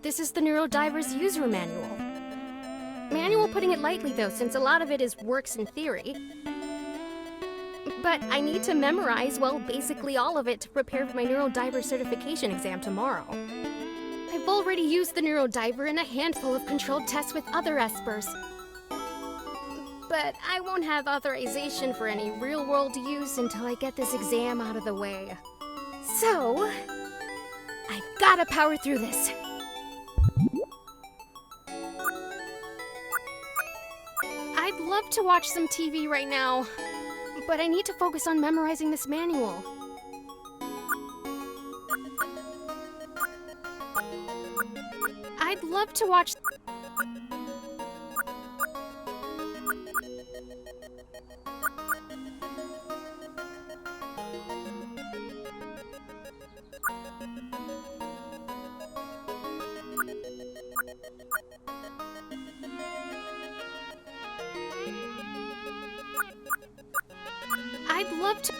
This is the NEURODIVER's user manual. Manual putting it lightly though, since a lot of it is works in theory. But I need to memorize, well, basically all of it to prepare for my NEURODIVER certification exam tomorrow. I've already used the NEURODIVER in a handful of controlled tests with other espers. But I won't have authorization for any real-world use until I get this exam out of the way. So, I've gotta power through this. I'd love to watch some TV right now, but I need to focus on memorizing this manual. I'd love to watch... I'd love to...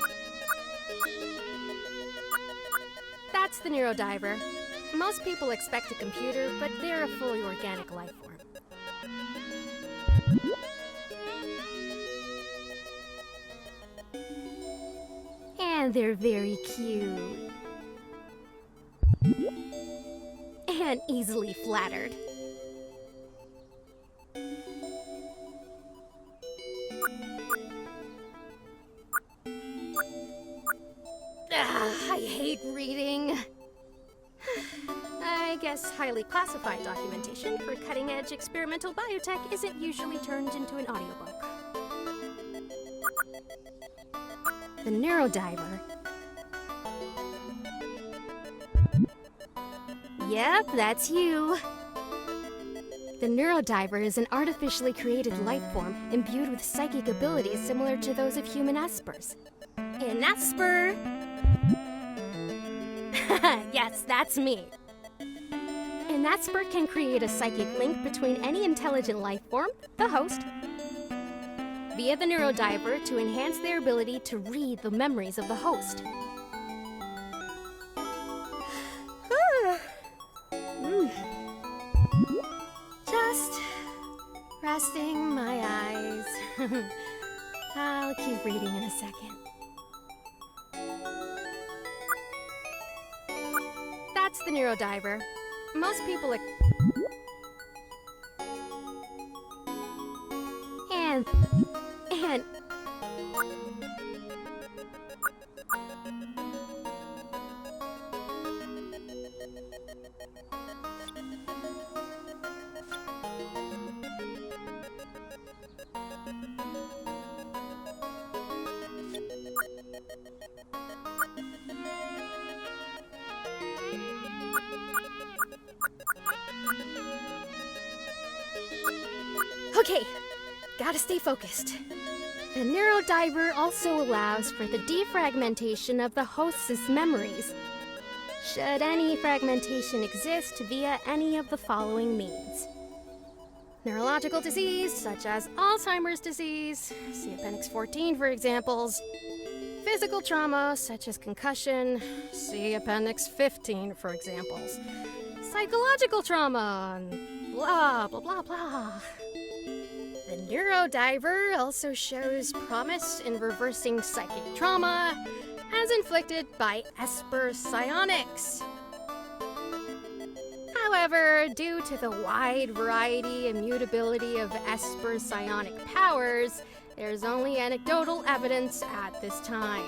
That's the NEURODIVER. Most people expect a computer, but they're a fully organic life form. And they're very cute. And easily flattered. I hate reading. I guess highly classified documentation for cutting-edge experimental biotech isn't usually turned into an audiobook. The NEURODIVER. Yep, that's you. The NEURODIVER is an artificially created life form imbued with psychic abilities similar to those of human espers. An esper! Yes, that's me. An esper can create a psychic link between any intelligent life form, the host, via the NEURODIVER to enhance their ability to read the memories of the host. Just resting my eyes. I'll keep reading in a second. That's the NEURODIVER. Most people and okay, gotta stay focused. The NEURODIVER also allows for the defragmentation of the host's memories, should any fragmentation exist via any of the following means. Neurological disease, such as Alzheimer's disease, see Appendix 14 for examples. Physical trauma, such as concussion, see Appendix 15 for examples. Psychological trauma, and blah, blah, blah, blah. The NEURODIVER also shows promise in reversing psychic trauma as inflicted by esper psionics. However, due to the wide variety and mutability of esper psionic powers, there's only anecdotal evidence at this time.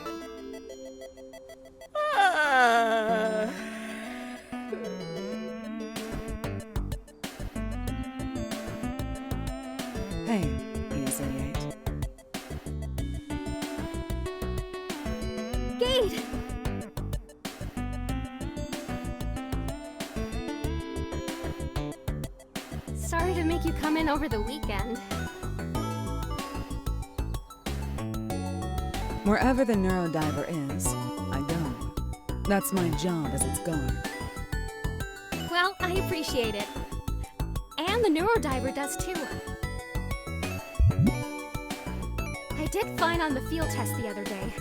Hey, ES88. Gate! Sorry to make you come in over the weekend. Wherever the NEURODIVER is, I go. That's my job as its guard. Well, I appreciate it. And the NEURODIVER does too. did fine on the field test the other day.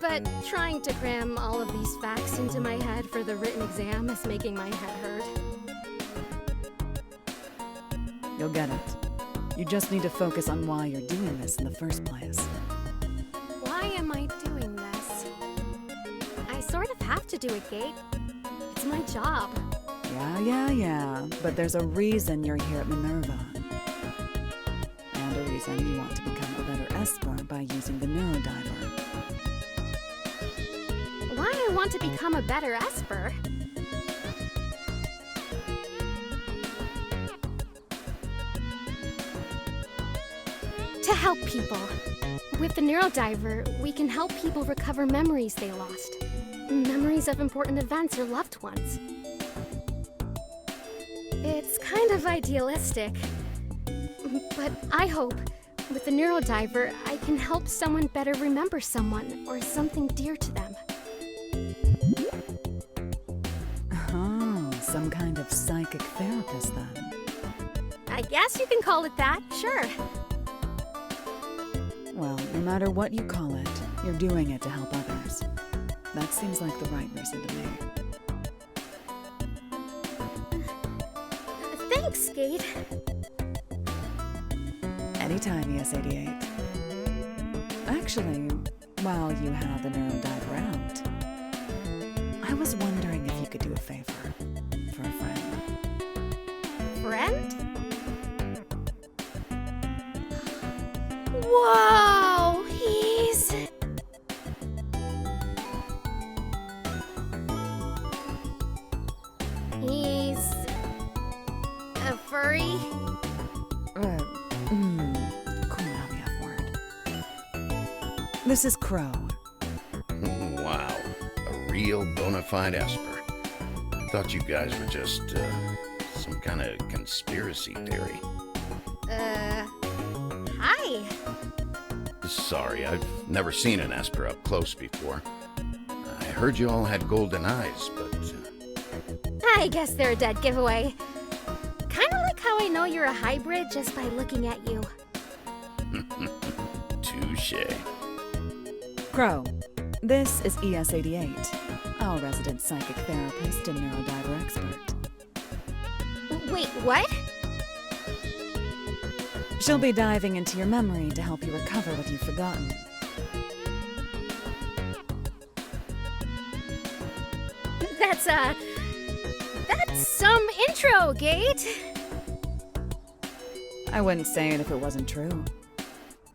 But trying to cram all of these facts into my head for the written exam is making my head hurt. You'll get it. You just need to focus on why you're doing this in the first place. Why am I doing this? I sort of have to do it, Gate. It's my job. Yeah. But there's a reason you're here at MINERVA. And a reason you want to become a better esper by using the NEURODIVER. Why I want to become a better esper? To help people. With the NEURODIVER, we can help people recover memories they lost. Memories of important events or loved ones. It's kind of idealistic. But I hope, with the NEURODIVER, I can help someone better remember someone or something dear to them. Oh, some kind of psychic therapist then. I guess you can call it that, sure. Well, no matter what you call it, you're doing it to help others. That seems like the right reason to me. Thanks, Gate. Anytime, ES88. Actually, while you have the NEURODIVER out, I was wondering if you could do a favor for a friend. Friend? Whoa! He's a furry? Cool down the F word. This is Crow. Wow, a real bona fide esper. I thought you guys were just, some kind of conspiracy theory. Hi. Sorry, I've never seen an esper up close before. I heard you all had golden eyes, but... I guess they're a dead giveaway. Kinda like how I know you're a hybrid just by looking at you. Touché. Crow, this is ES88, our resident psychic therapist and NEURODIVER expert. Wait, what? She'll be diving into your memory to help you recover what you've forgotten. That's some intro, Gate. I wouldn't say it if it wasn't true.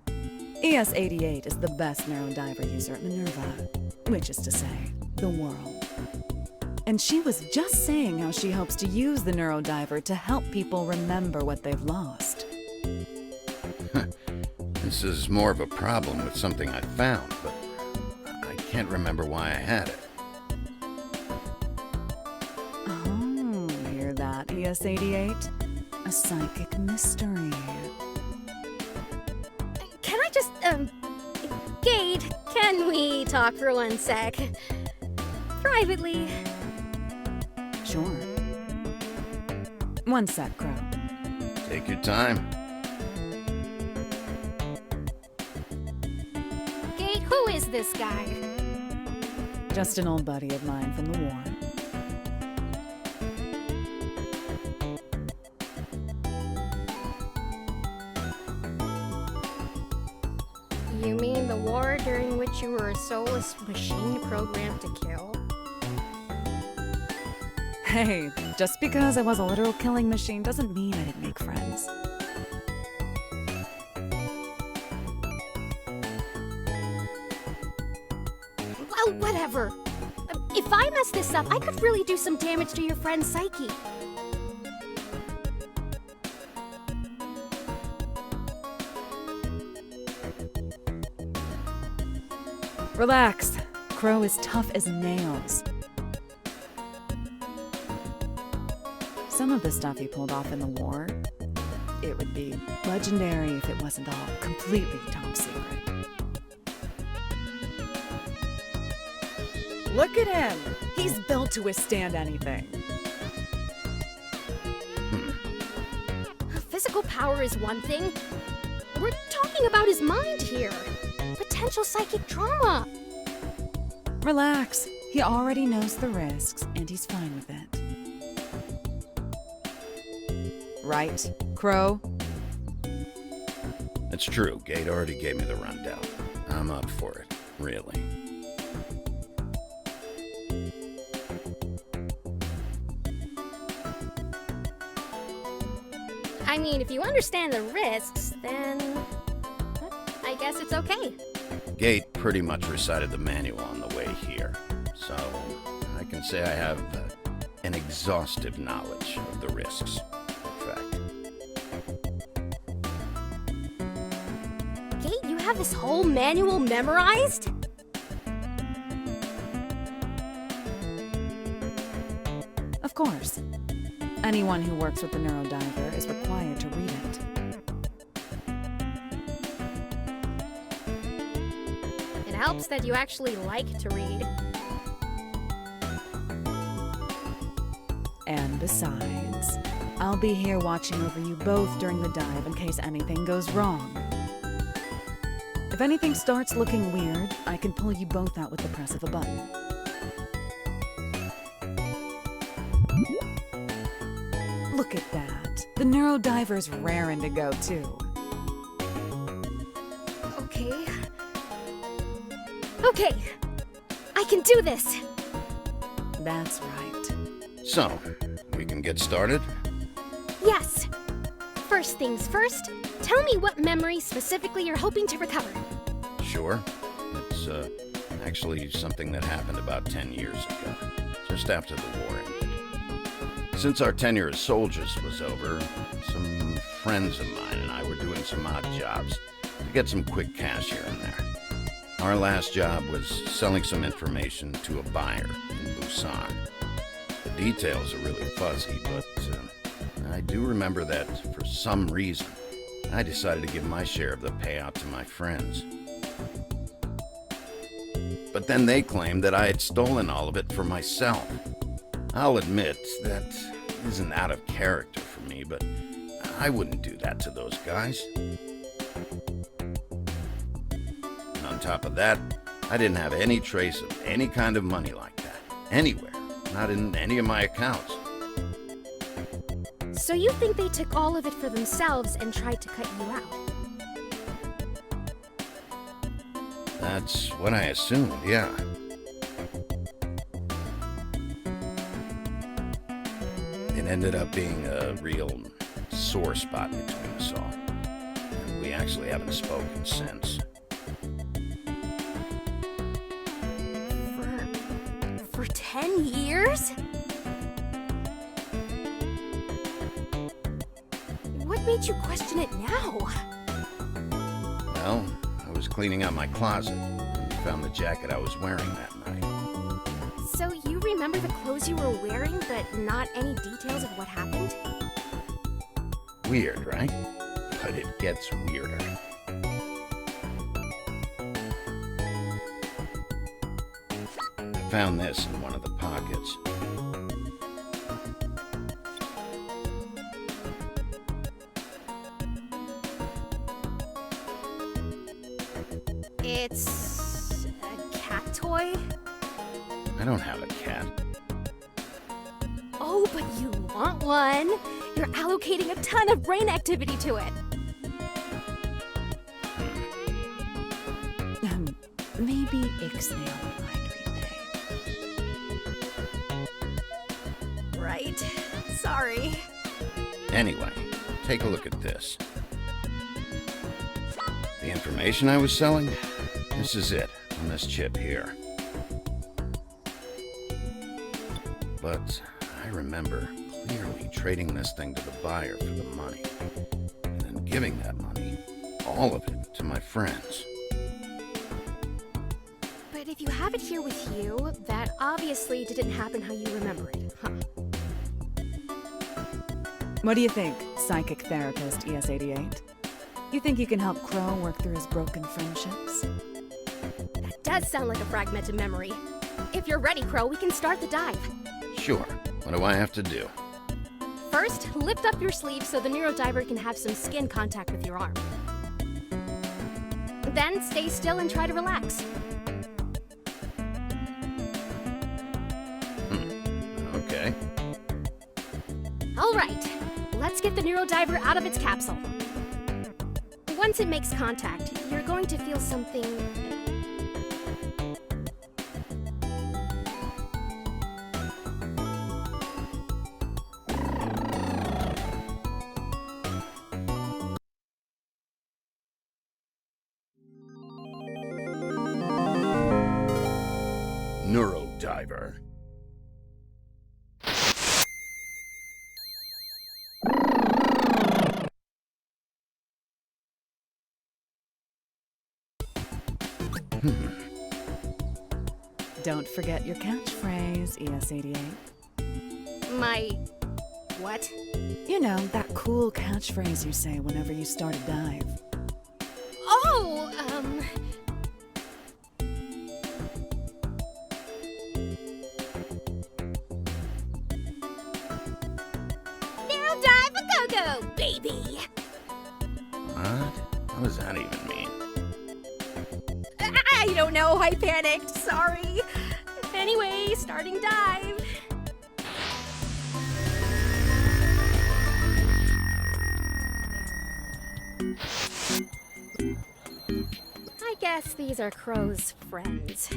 ES88 is the best NEURODIVER user at MINERVA, which is to say, the world. And she was just saying how she hopes to use the NEURODIVER to help people remember what they've lost. This is more of a problem with something I found, but I can't remember why I had it. Oh, hear that, ES88? A psychic mystery. Can I just, Gate, can we talk for 1 sec? Privately. Sure. 1 sec, Crow. Take your time. Gate, who is this guy? Just an old buddy of mine from the war. You mean the war during which you were a soulless machine programmed to kill? Hey, just because I was a literal killing machine doesn't mean I didn't make friends. Well, whatever. If I mess this up, I could really do some damage to your friend's psyche. Relax. Crow is tough as nails. Some of the stuff he pulled off in the war, it would be legendary if it wasn't all completely top secret. Look at him! He's built to withstand anything. Physical power is one thing, We're talking about his mind here. Potential psychic trauma. Relax. He already knows the risks, and he's fine with it. Right, Crow? It's true, Gate already gave me the rundown. I'm up for it, really. I mean, if you understand the risks, then I guess it's okay. Gate pretty much recited the manual on the way here, so I can say I have an exhaustive knowledge of the risks, in fact. Gate, you have this whole manual memorized? Of course. Anyone who works with the NEURODIVER is required to read it. It helps that you actually like to read. And besides, I'll be here watching over you both during the dive in case anything goes wrong. If anything starts looking weird, I can pull you both out with the press of a button. Look at that. The NEURODIVER's raring to go, too. Okay. Okay! I can do this! That's right. So, we can get started? Yes! First things first, tell me what memory specifically you're hoping to recover. Sure. It's actually something that happened about 10 years ago, just after the war ended. Since our tenure as soldiers was over, some friends of mine and I were doing some odd jobs to get some quick cash here and there. Our last job was selling some information to a buyer in Busan. The details are really fuzzy, but I do remember that for some reason, I decided to give my share of the payout to my friends. But then they claimed that I had stolen all of it for myself. I'll admit, that isn't out of character for me, but I wouldn't do that to those guys. And on top of that, I didn't have any trace of any kind of money like that, anywhere, not in any of my accounts. So you think they took all of it for themselves and tried to cut you out? That's what I assumed, yeah. It ended up being a real sore spot between us all. And we actually haven't spoken since. For 10 years? What made you question it now? Well, I was cleaning out my closet and found the jacket I was wearing that night. So you remember the clothes you were wearing, but not any details of what happened? Weird, right? But it gets weirder. I found this in one of the pockets. It's a cat toy? I don't have a cat. Oh, but you want one. You're allocating a ton of brain activity to it. Maybe Ixnay would like repay. Right. Sorry. Anyway, take a look at this. The information I was selling? This is it, on this chip here. But I remember clearly trading this thing to the buyer for the money, and then giving that money, all of it, to my friends. But if you have it here with you, that obviously didn't happen how you remember it, huh? What do you think, psychic therapist ES88? You think you can help Crow work through his broken friendships? That does sound like a fragmented memory. If you're ready, Crow, we can start the dive. Sure. What do I have to do? First, lift up your sleeve so the NEURODIVER can have some skin contact with your arm. Then stay still and try to relax. Okay. Alright, let's get the NEURODIVER out of its capsule. Once it makes contact, you're going to feel something... NEURODIVER. Don't forget your catchphrase, ES88. My... what? You know, that cool catchphrase you say whenever you start a dive. Oh, NEURODIVER go-go, baby! What does that even mean? I don't know, I panicked, sorry. Anyway, starting dive. I guess these are Crow's friends.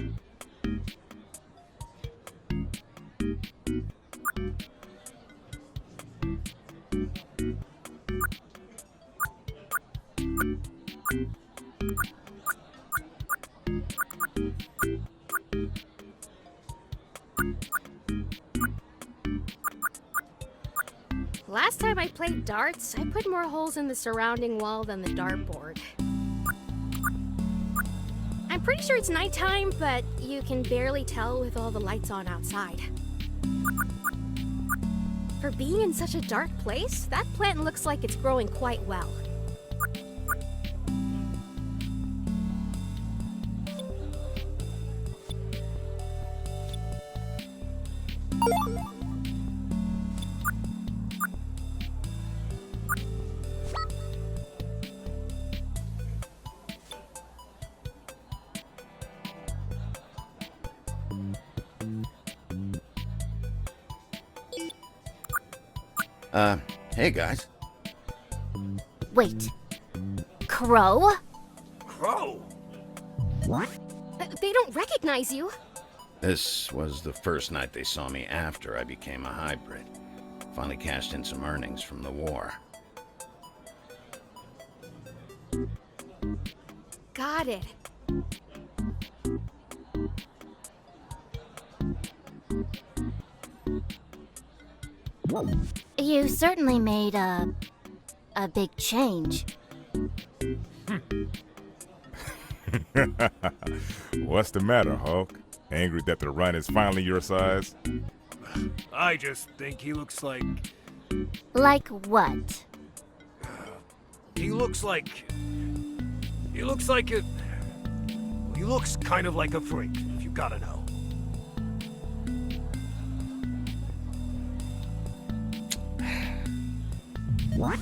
Last time I played darts, I put more holes in the surrounding wall than the dartboard. I'm pretty sure it's nighttime, but you can barely tell with all the lights on outside. For being in such a dark place, that plant looks like it's growing quite well. Hey guys. Wait. Crow? Crow? What? They don't recognize you. This was the first night they saw me after I became a hybrid. Finally cashed in some earnings from the war. Got it. You certainly made a big change. What's the matter, Hulk? Angry that the run is finally your size? I just think he looks like... Like what? He looks like... He looks like a... He looks kind of like a freak, if you gotta know. What?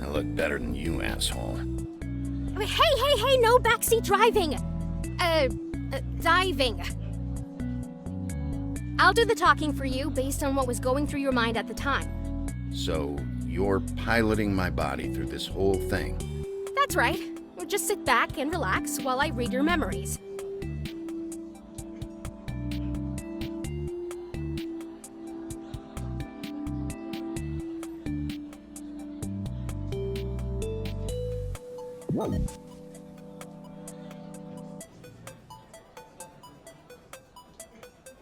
I look better than you, asshole. Hey, no backseat driving! Diving. I'll do the talking for you based on what was going through your mind at the time. So, you're piloting my body through this whole thing? That's right. Just sit back and relax while I read your memories.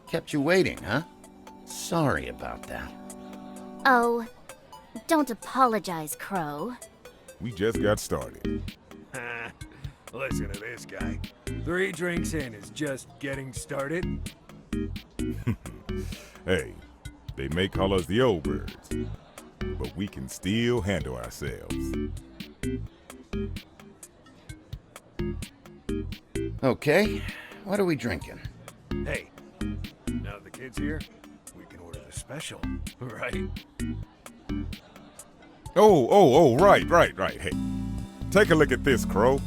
Kept you waiting, huh? Sorry about that. Oh, don't apologize, Crow. We just got started. Listen to this guy. 3 drinks in is just getting started. Hey, they may call us the old birds, but we can still handle ourselves. Okay, what are we drinking? Hey, now that the kid's here, we can order the special, right? Oh, right. Hey, take a look at this, Crow.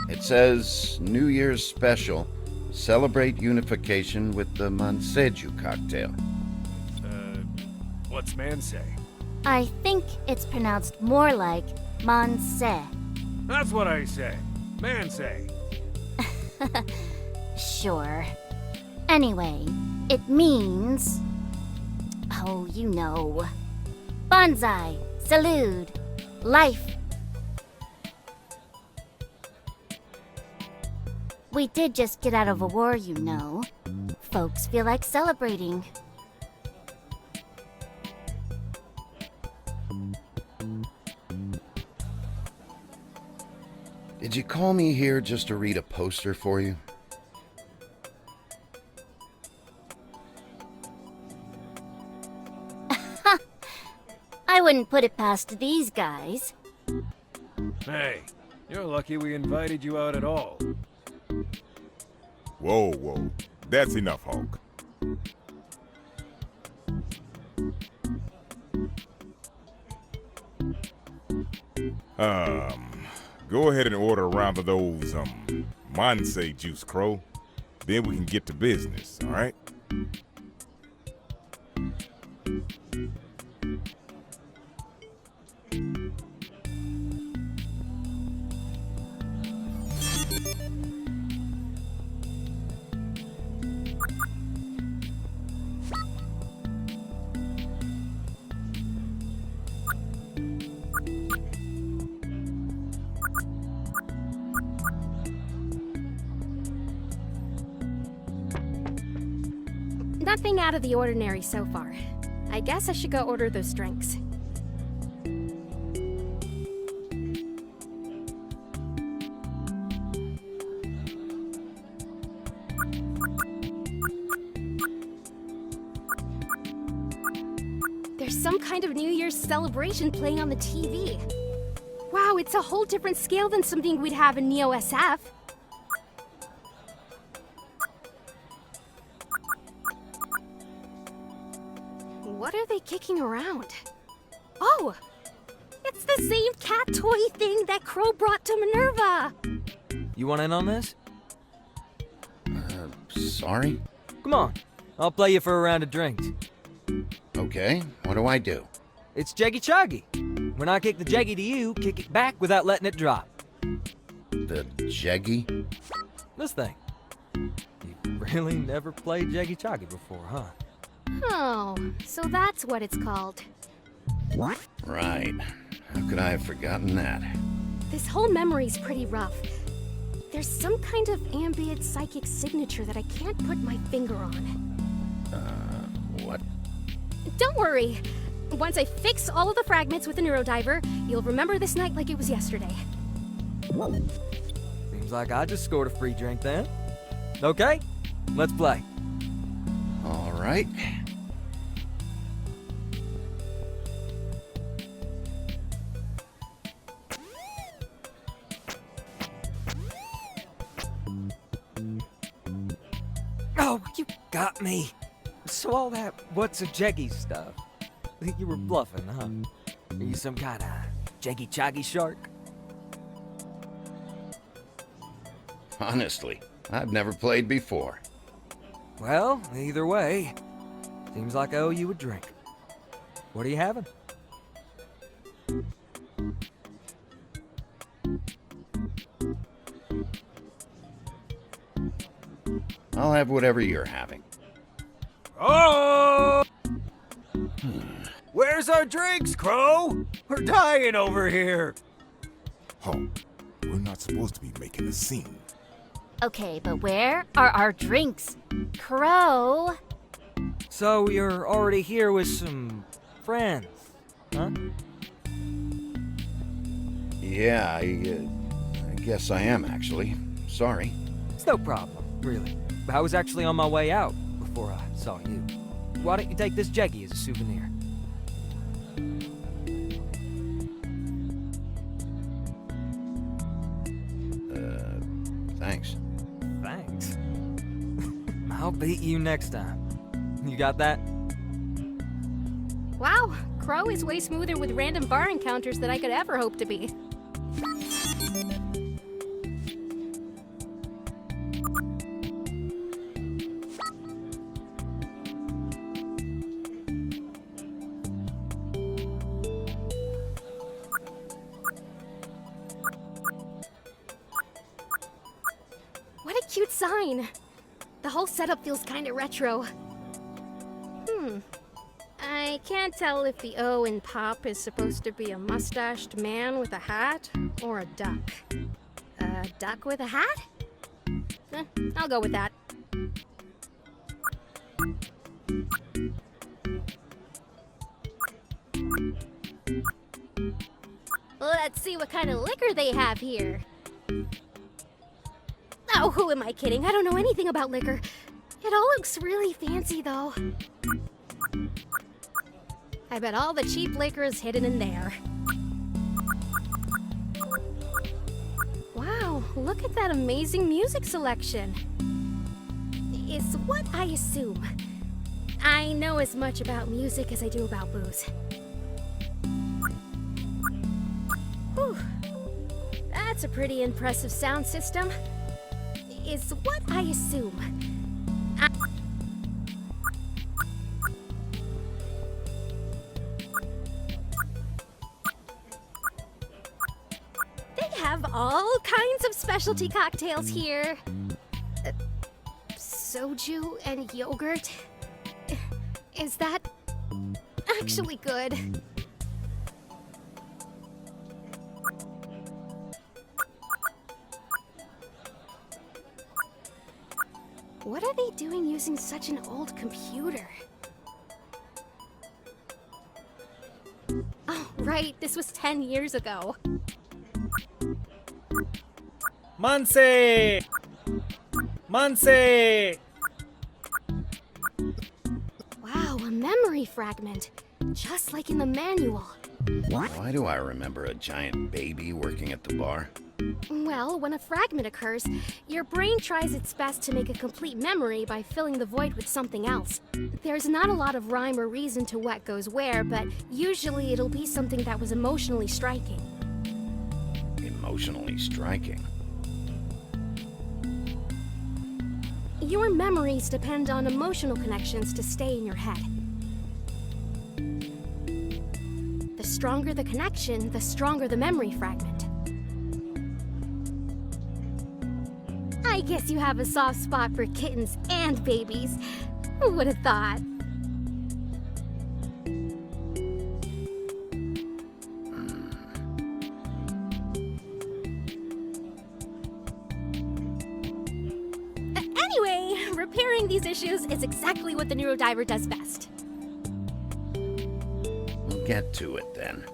It says New Year's special. Celebrate unification with the Manseju cocktail. What's man say? I think it's pronounced more like Monse. That's what I say. Man say. Sure. Anyway, it means... Oh, you know. Bonsai, salute, life. We did just get out of a war, you know. Folks feel like celebrating. Did you call me here just to read a poster for you? I wouldn't put it past these guys. Hey, you're lucky we invited you out at all. Whoa, whoa. That's enough, Hulk. Go ahead and order a round of those, Monse juice, Crow. Then we can get to business, alright? Nothing out of the ordinary so far. I guess I should go order those drinks. There's some kind of New Year's celebration playing on the TV. Wow, it's a whole different scale than something we'd have in Neo SF. What are they kicking around? Oh! It's the same cat toy thing that Crow brought to Minerva! You want in on this? Sorry? Come on, I'll play you for a round of drinks. Okay, what do I do? It's Jeggy Choggy. When I kick the Jeggy to you, kick it back without letting it drop. The Jeggy? This thing. You've really never played Jeggy Choggy before, huh? Oh, so that's what it's called. Right. How could I have forgotten that? This whole memory's pretty rough. There's some kind of ambient psychic signature that I can't put my finger on. What? Don't worry. Once I fix all of the fragments with the NEURODIVER, you'll remember this night like it was yesterday. Seems like I just scored a free drink then. Okay, let's play. All right. Oh, you got me. So all that what's a Jeggy stuff. You were bluffing, huh? Are you some kind of Jeggy Choggy shark? Honestly, I've never played before. Well, either way, seems like I owe you a drink. What are you having? I'll have whatever you're having. Oh! Where's our drinks, Crow? We're dying over here. Hulk, we're not supposed to be making a scene. Okay, but where are our drinks? Crow? So you're already here with some friends, huh? Yeah, I guess I am, actually. Sorry. It's no problem, really. I was actually on my way out before I saw you. Why don't you take this Jeggy as a souvenir? Thanks. Thanks. I'll beat you next time. You got that? Wow, Crow is way smoother with random bar encounters than I could ever hope to be. design. The whole setup feels kinda retro. I can't tell if the O in pop is supposed to be a mustached man with a hat or a duck. A duck with a hat? I'll go with that. Let's see what kind of liquor they have here. Oh, who am I kidding? I don't know anything about liquor. It all looks really fancy, though. I bet all the cheap liquor is hidden in there. Wow, look at that amazing music selection. Is what I assume. I know as much about music as I do about booze. Whew. That's a pretty impressive sound system. Is what I assume. They have all kinds of specialty cocktails here. Soju and yogurt. Is that actually good? What are they doing using such an old computer? Oh, right, this was 10 years ago. Manse! Manse! Wow, a memory fragment. Just like in the manual. Why do I remember a giant baby working at the bar? Well, when a fragment occurs, your brain tries its best to make a complete memory by filling the void with something else. There's not a lot of rhyme or reason to what goes where, but usually it'll be something that was emotionally striking. Emotionally striking? Your memories depend on emotional connections to stay in your head. The stronger the connection, the stronger the memory fragment. I guess you have a soft spot for kittens and babies. Who would have thought? Anyway, repairing these issues is exactly what the NEURODIVER does best. We'll get to it then.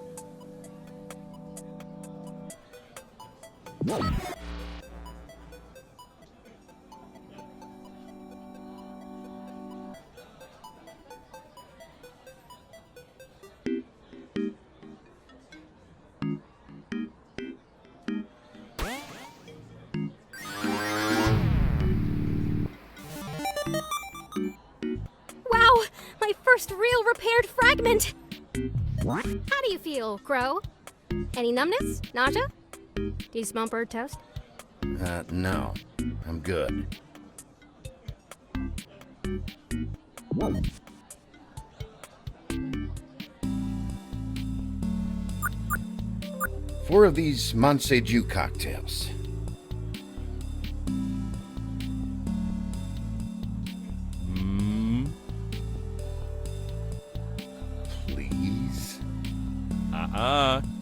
Wow, my first real repaired fragment! How do you feel, Crow? Any numbness? Nausea? Do you smell burnt toast? No. I'm good. Four of these Monseju cocktails. Please?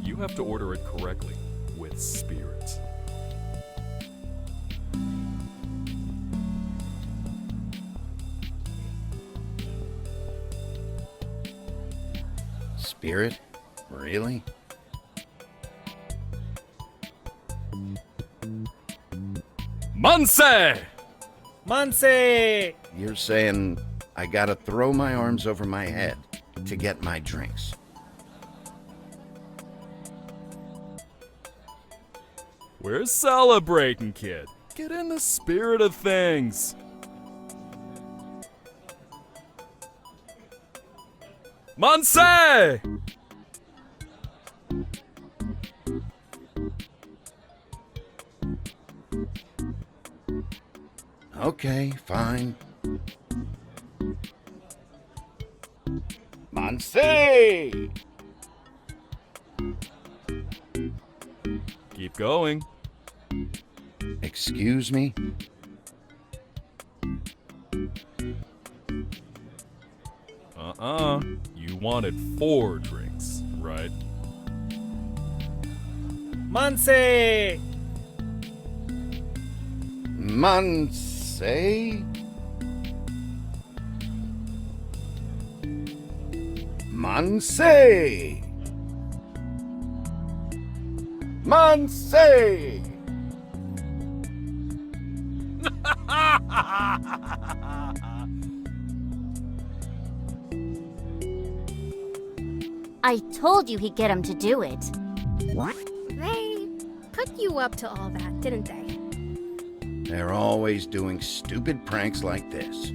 You have to order it correctly, with spirits. Spirit? Really? Manse! Manse! You're saying I gotta throw my arms over my head to get my drinks? We're celebrating, kid. Get in the spirit of things. Manse! Okay, fine. Monse! Keep going. Excuse me? You wanted 4 drinks, right? Manse! Manse? Manse! Manse! I told you he'd get him to do it. They put you up to all that, didn't they? They're always doing stupid pranks like this.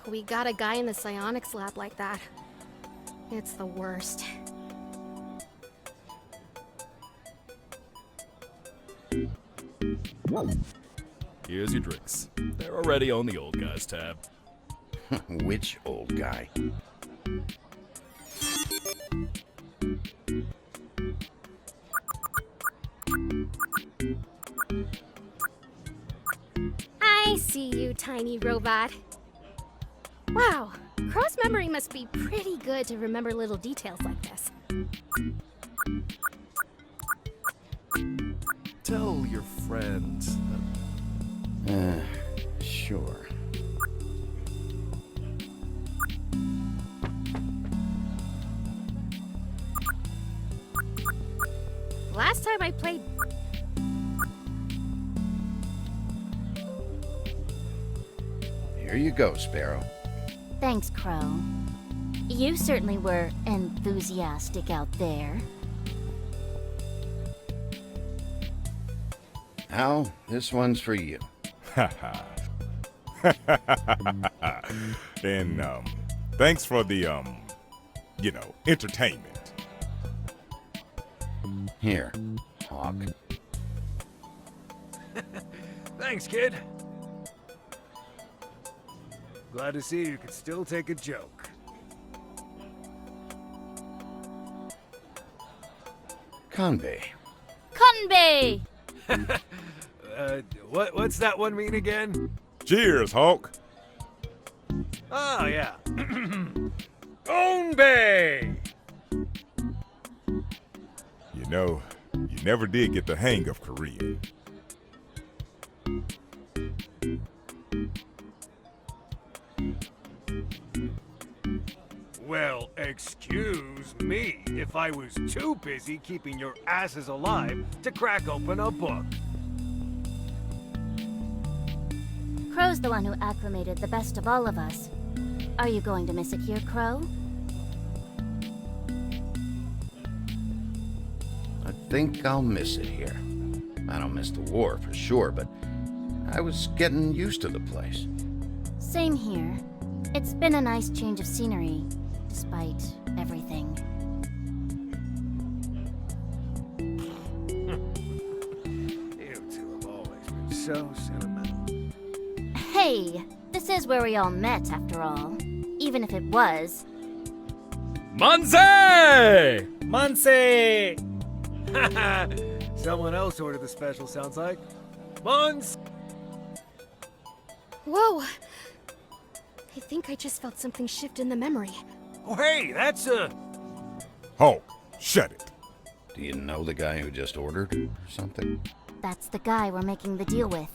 We got a guy in the psionics lab like that. It's the worst. Here's your drinks. They're already on the old guy's tab. Which old guy? I see you, tiny robot. Wow, Crow's memory must be pretty good to remember little details like this. Tell your friend. Sure. Last time I played... Here you go, Sparrow. Thanks, Crow. You certainly were enthusiastic out there. Al, this one's for you. And, thanks for the, entertainment. Here, Hawk. Thanks, kid. Glad to see you can still take a joke. Convey. Conbay! What's that one mean again? Cheers, Hawk. Oh, yeah. Conbay! You know, you never did get the hang of Korean. Well, excuse me if I was too busy keeping your asses alive to crack open a book. Crow's the one who acclimated the best of all of us. Are you going to miss it here, Crow? I think I'll miss it here. I don't miss the war for sure, but I was getting used to the place. Same here. It's been a nice change of scenery, despite everything. You two have always been so sentimental. Hey, this is where we all met, after all. Even if it was. Manze! Manse! Someone else ordered the special, sounds like. Mons! Whoa! I think I just felt something shift in the memory. Oh, hey, that's a... Hawk, shut it. Do you know the guy who just ordered or something? That's the guy we're making the deal with.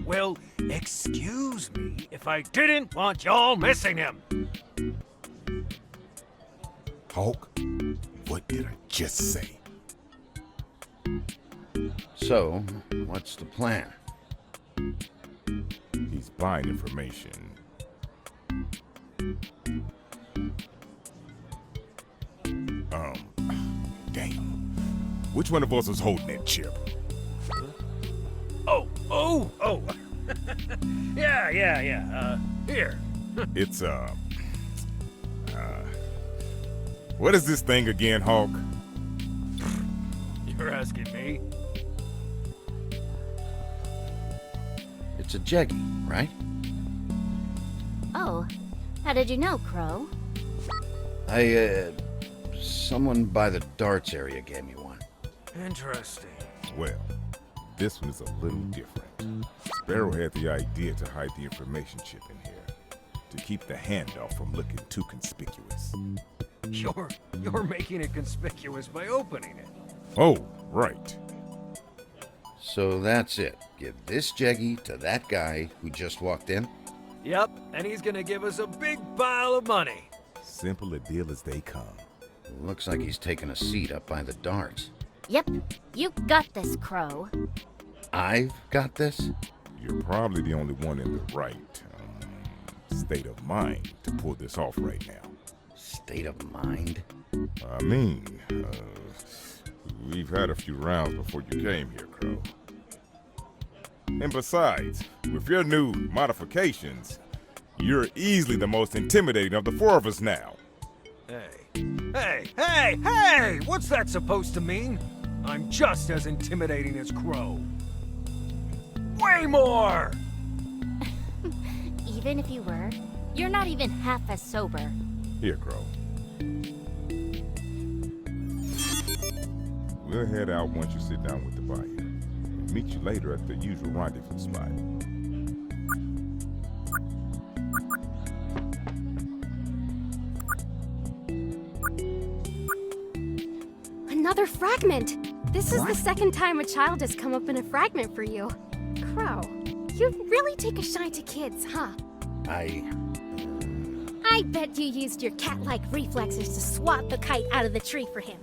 Well, excuse me if I didn't want y'all missing him. Hawk, what did I just say? So, what's the plan? He's buying information. Damn. Which one of us is holding that chip? Oh. Yeah. Here. It's, what is this thing again, Hawk? You're asking me? It's a Jeggy, right? Oh, how did you know, Crow? I, someone by the darts area gave me one. Interesting. Well, this one is a little different. Sparrow had the idea to hide the information chip in here, to keep the handoff from looking too conspicuous. You're making it conspicuous by opening it. Oh, right. So that's it. Give this Jeggy to that guy who just walked in? Yep, and he's gonna give us a big pile of money. Simple a deal as they come. Looks like he's taking a seat up by the darts. Yep, you got this, Crow. I've got this? You're probably the only one in the right state of mind to pull this off right now. State of mind? I mean, we've had a few rounds before you came here, Crow. And besides, with your new modifications, you're easily the most intimidating of the four of us now. Hey! What's that supposed to mean? I'm just as intimidating as Crow. Way more! Even if you were, you're not even half as sober. Here, Crow. We'll head out once you sit down with the buyer. Meet you later at the usual rendezvous spot. Another fragment! This is the second time a child has come up in a fragment for you. Crow, you really take a shine to kids, huh? I bet you used your cat-like reflexes to swat the kite out of the tree for him.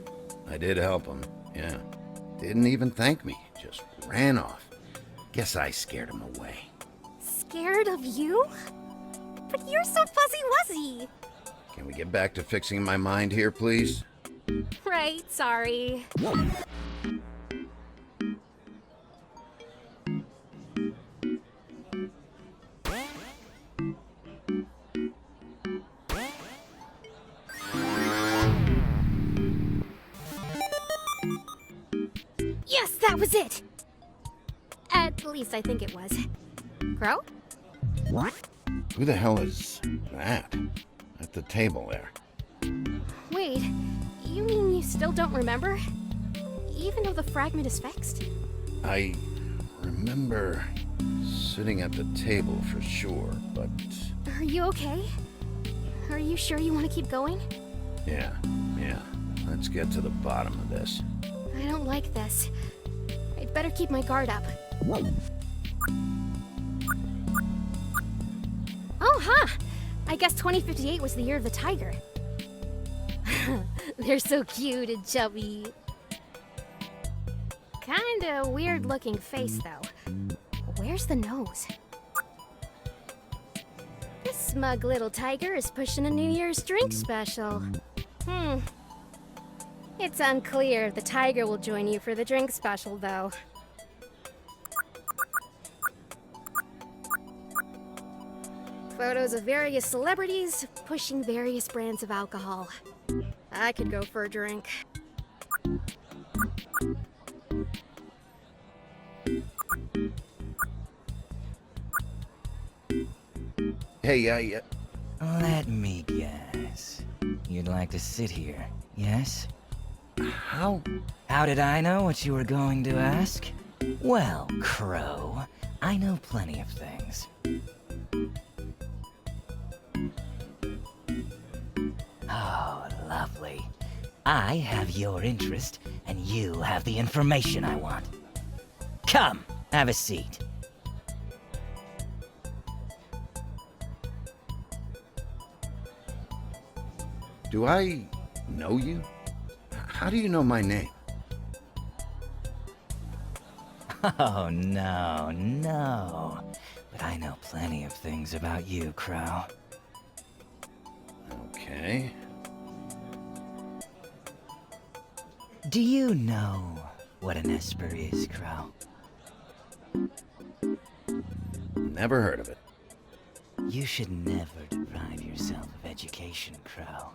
I did help him, yeah. Didn't even thank me, just ran off. Guess I scared him away. Scared of you? But you're so fuzzy-wuzzy. Can we get back to fixing my mind here, please? Right, sorry. Yes, that was it! At least I think it was. Crow? Who the hell is that? At the table there. Wait, you mean you still don't remember? Even though the fragment is fixed? I remember sitting at the table for sure, but... Are you okay? Are you sure you want to keep going? Yeah. Let's get to the bottom of this. I don't like this. I'd better keep my guard up. Oh, huh! I guess 2058 was the year of the tiger. They're so cute and chubby. Kinda weird looking face, though. Where's the nose? This smug little tiger is pushing a New Year's drink special. It's unclear if the tiger will join you for the drink special, though. Photos of various celebrities pushing various brands of alcohol. I could go for a drink. Hey, Let me guess. You'd like to sit here, yes? how? How did I know what you were going to ask? Well, Crow, I know plenty of things. Oh, lovely. I have your interest, and you have the information I want. Come, have a seat. Do I know you? How do you know my name? Oh, no. But I know plenty of things about you, Crow. Okay. Do you know what an esper is, Crow? Never heard of it. You should never deprive yourself of education, Crow.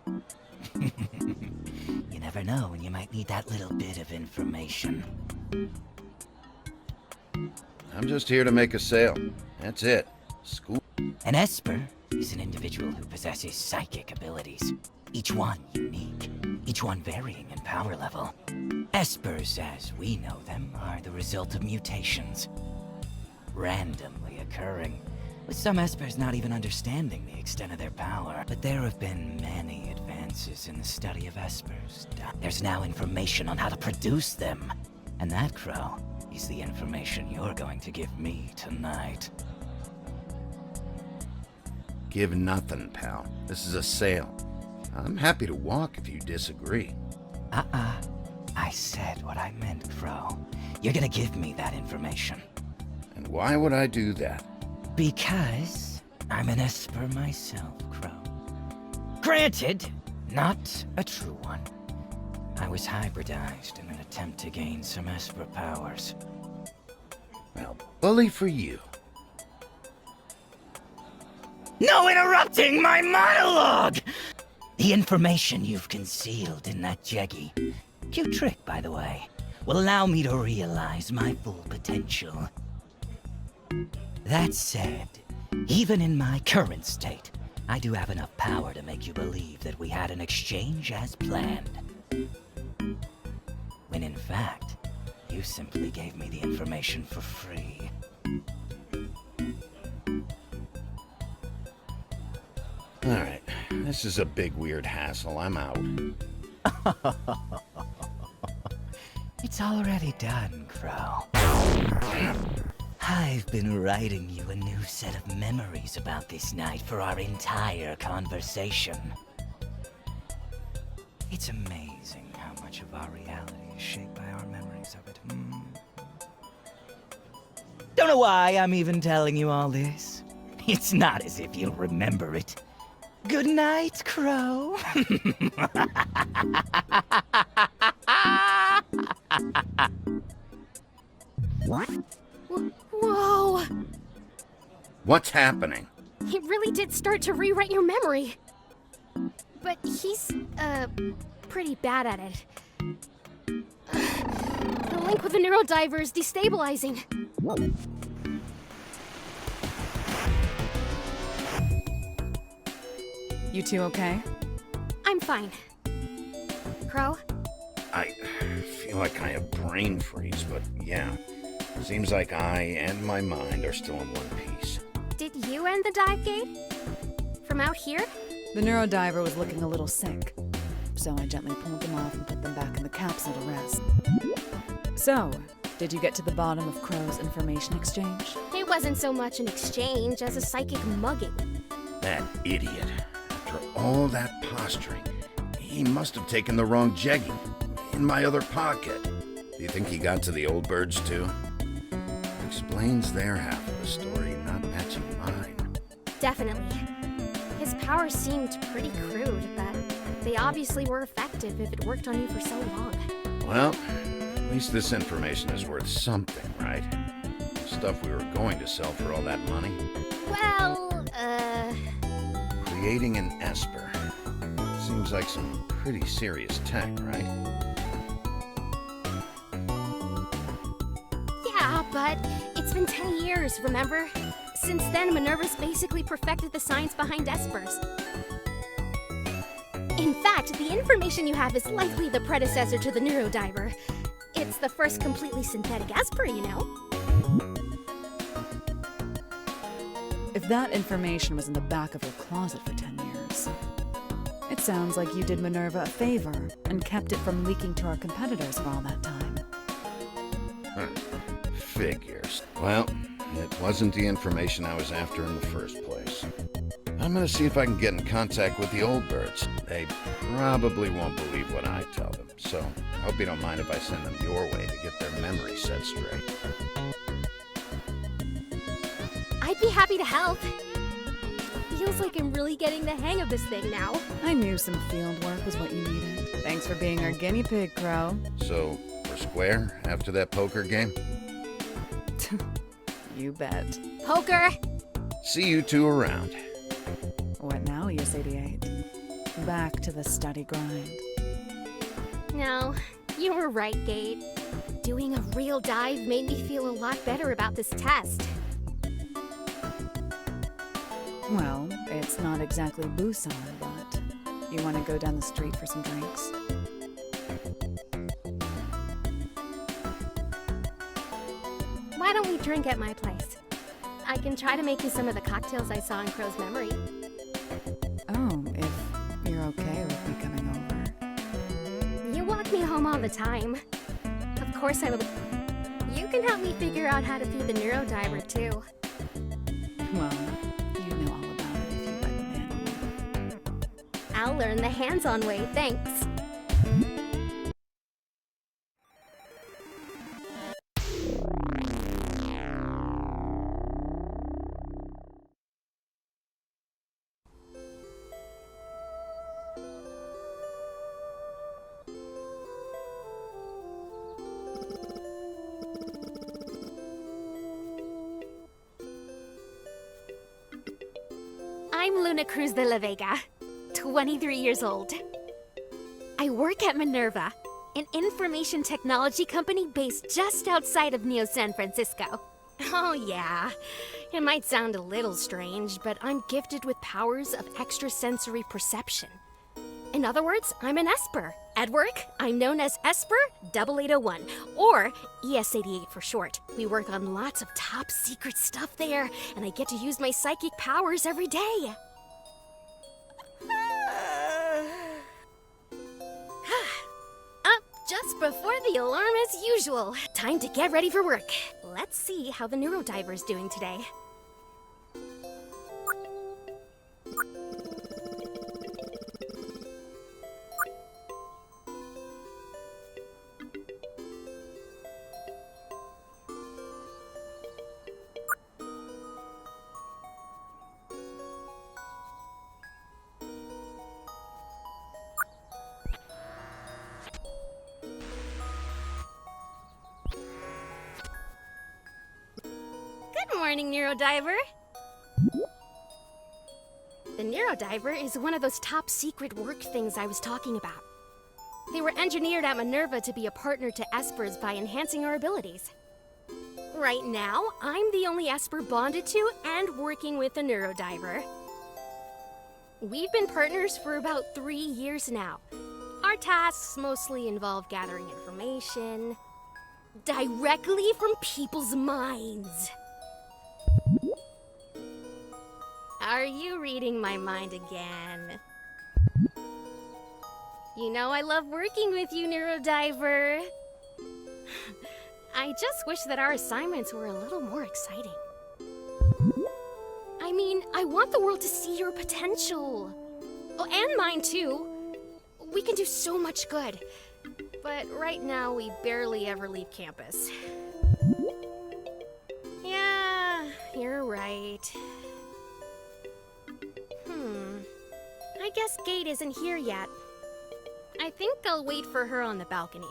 You never know when you might need that little bit of information. I'm just here to make a sale. That's it. School. An esper is an individual who possesses psychic abilities, each one unique. each one varying in power level. Espers, as we know them, are the result of mutations, randomly occurring, with some espers not even understanding the extent of their power. But there have been many advances in the study of espers. There's now information on how to produce them, and that, Crow, is the information you're going to give me tonight. Give nothing, pal. This is a sale. I'm happy to walk if you disagree. I said what I meant, Crow. You're gonna give me that information. And why would I do that? Because I'm an esper myself, Crow. Granted, not a true one. I was hybridized in an attempt to gain some esper powers. Well, bully for you. No interrupting my monologue! The information you've concealed in that jeggy, cute trick, by the way, will allow me to realize my full potential. That said, even in my current state, I do have enough power to make you believe that we had an exchange as planned. When in fact, you simply gave me the information for free. Alright, this is a big weird hassle. I'm out. It's already done, Crow. I've been writing you a new set of memories about this night for our entire conversation. It's amazing how much of our reality is shaped by our memories of it. Don't know why I'm even telling you all this. It's not as if you'll remember it. Good night, Crow. What? Whoa! What's happening? He really did start to rewrite your memory. But he's, pretty bad at it. The link with the NEURODIVER is destabilizing. You two okay? I'm fine. Crow? I feel like I have brain freeze, but yeah. Seems like I and my mind are still in one piece. Did you end the dive gate? From out here? The NEURODIVER was looking a little sick, so I gently pulled them off and put them back in the capsule to rest. So, did you get to the bottom of Crow's information exchange? It wasn't so much an exchange as a psychic mugging. That idiot. After all that posturing, he must have taken the wrong jeggy. In my other pocket. Do you think he got to the old birds too? Explains their half of the story, not matching mine. Definitely. His powers seemed pretty crude, but they obviously were effective if it worked on you for so long. Well, at least this information is worth something, right? Stuff we were going to sell for all that money. Well, Creating an esper. Seems like some pretty serious tech, right? Yeah, but it's been 10 years, remember? Since then, MINERVA's basically perfected the science behind espers. In fact, the information you have is likely the predecessor to the NEURODIVER. It's the first completely synthetic esper, you know? If that information was in the back of your closet for 10 years, it sounds like you did MINERVA a favor and kept it from leaking to our competitors for all that time. Figures. Well, it wasn't the information I was after in the first place. I'm gonna see if I can get in contact with the old birds. They probably won't believe what I tell them, so I hope you don't mind if I send them your way to get their memory set straight. I'd be happy to help. Feels like I'm really getting the hang of this thing now. I knew some field work was what you needed. Thanks for being our guinea pig, Crow. So, we're square after that poker game? You bet. Poker! See you two around. What now, US-88? Back to the study grind. No, you were right, Gate. Doing a real dive made me feel a lot better about this test. Well, it's not exactly Busan, but you want to go down the street for some drinks? don't we drink at my place? I can try to make you some of the cocktails I saw in Crow's memory. Oh, if you're okay with me coming over. You walk me home all the time. Of course I will. You can help me figure out how to feed the NEURODIVER too. Well, you know all about it if you read the manual. I'll learn the hands-on way, thanks. I'm Luna Cruz de la Vega, 23 years old. I work at MINERVA, an information technology company based just outside of Neo San Francisco. Oh yeah, it might sound a little strange, but I'm gifted with powers of extrasensory perception. In other words, I'm an esper. At work, I'm known as Esper 8801, or ES88 for short. We work on lots of top secret stuff there, and I get to use my psychic powers every day. Up just before the alarm as usual. Time to get ready for work. Let's see how the NEURODIVER's doing today. Good morning, NEURODIVER. The NEURODIVER is one of those top secret work things I was talking about. They were engineered at MINERVA to be a partner to espers by enhancing our abilities. Right now, I'm the only esper bonded to and working with the NEURODIVER. We've been partners for about 3 years now. Our tasks mostly involve gathering information directly from people's minds. Are you reading my mind again? You know I love working with you, NEURODIVER. I just wish that our assignments were a little more exciting. I mean, I want the world to see your potential. Oh, and mine too. We can do so much good. But right now, we barely ever leave campus. Yeah, you're right. I guess Gate isn't here yet. I think I'll wait for her on the balcony.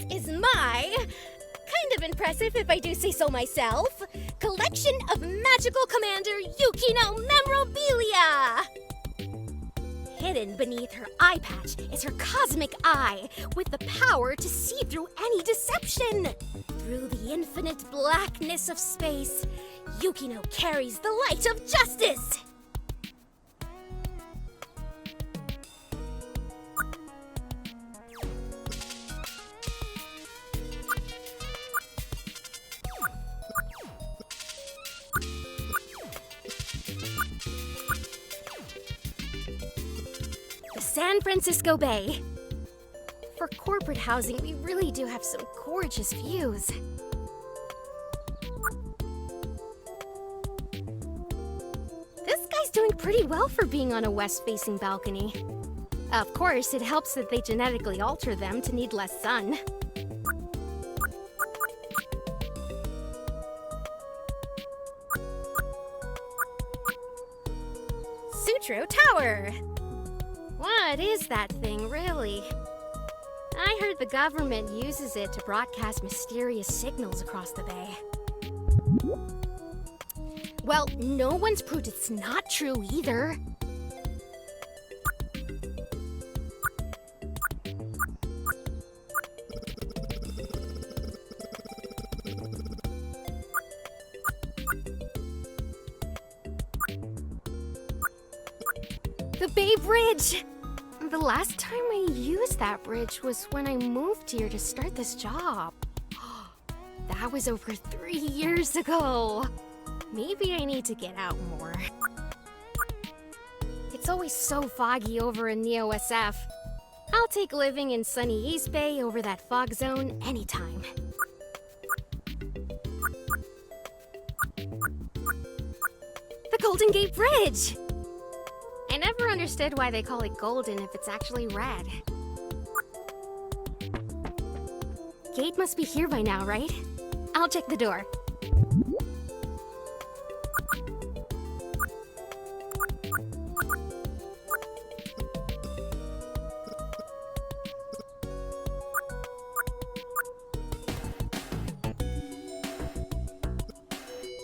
Is my, kind of impressive if I do say so myself, collection of magical Commander Yukino memorabilia! Hidden beneath her eye patch is her cosmic eye, with the power to see through any deception. Through the infinite blackness of space, Yukino carries the light of justice! The San Francisco Bay. For corporate housing, we really do have some gorgeous views. This guy's doing pretty well for being on a west-facing balcony. Of course, it helps that they genetically alter them to need less sun. Sutro Tower! What is that thing, really? I heard the government uses it to broadcast mysterious signals across the bay. Well, no one's proved it's not true either. The Bay Bridge! The last time I used that bridge was when I moved here to start this job. That was over 3 years ago. Maybe I need to get out more. It's always so foggy over in Neo SF. I'll take living in sunny East Bay over that fog zone anytime. The Golden Gate Bridge! I never understood why they call it golden if it's actually red. Gate must be here by now, right? I'll check the door.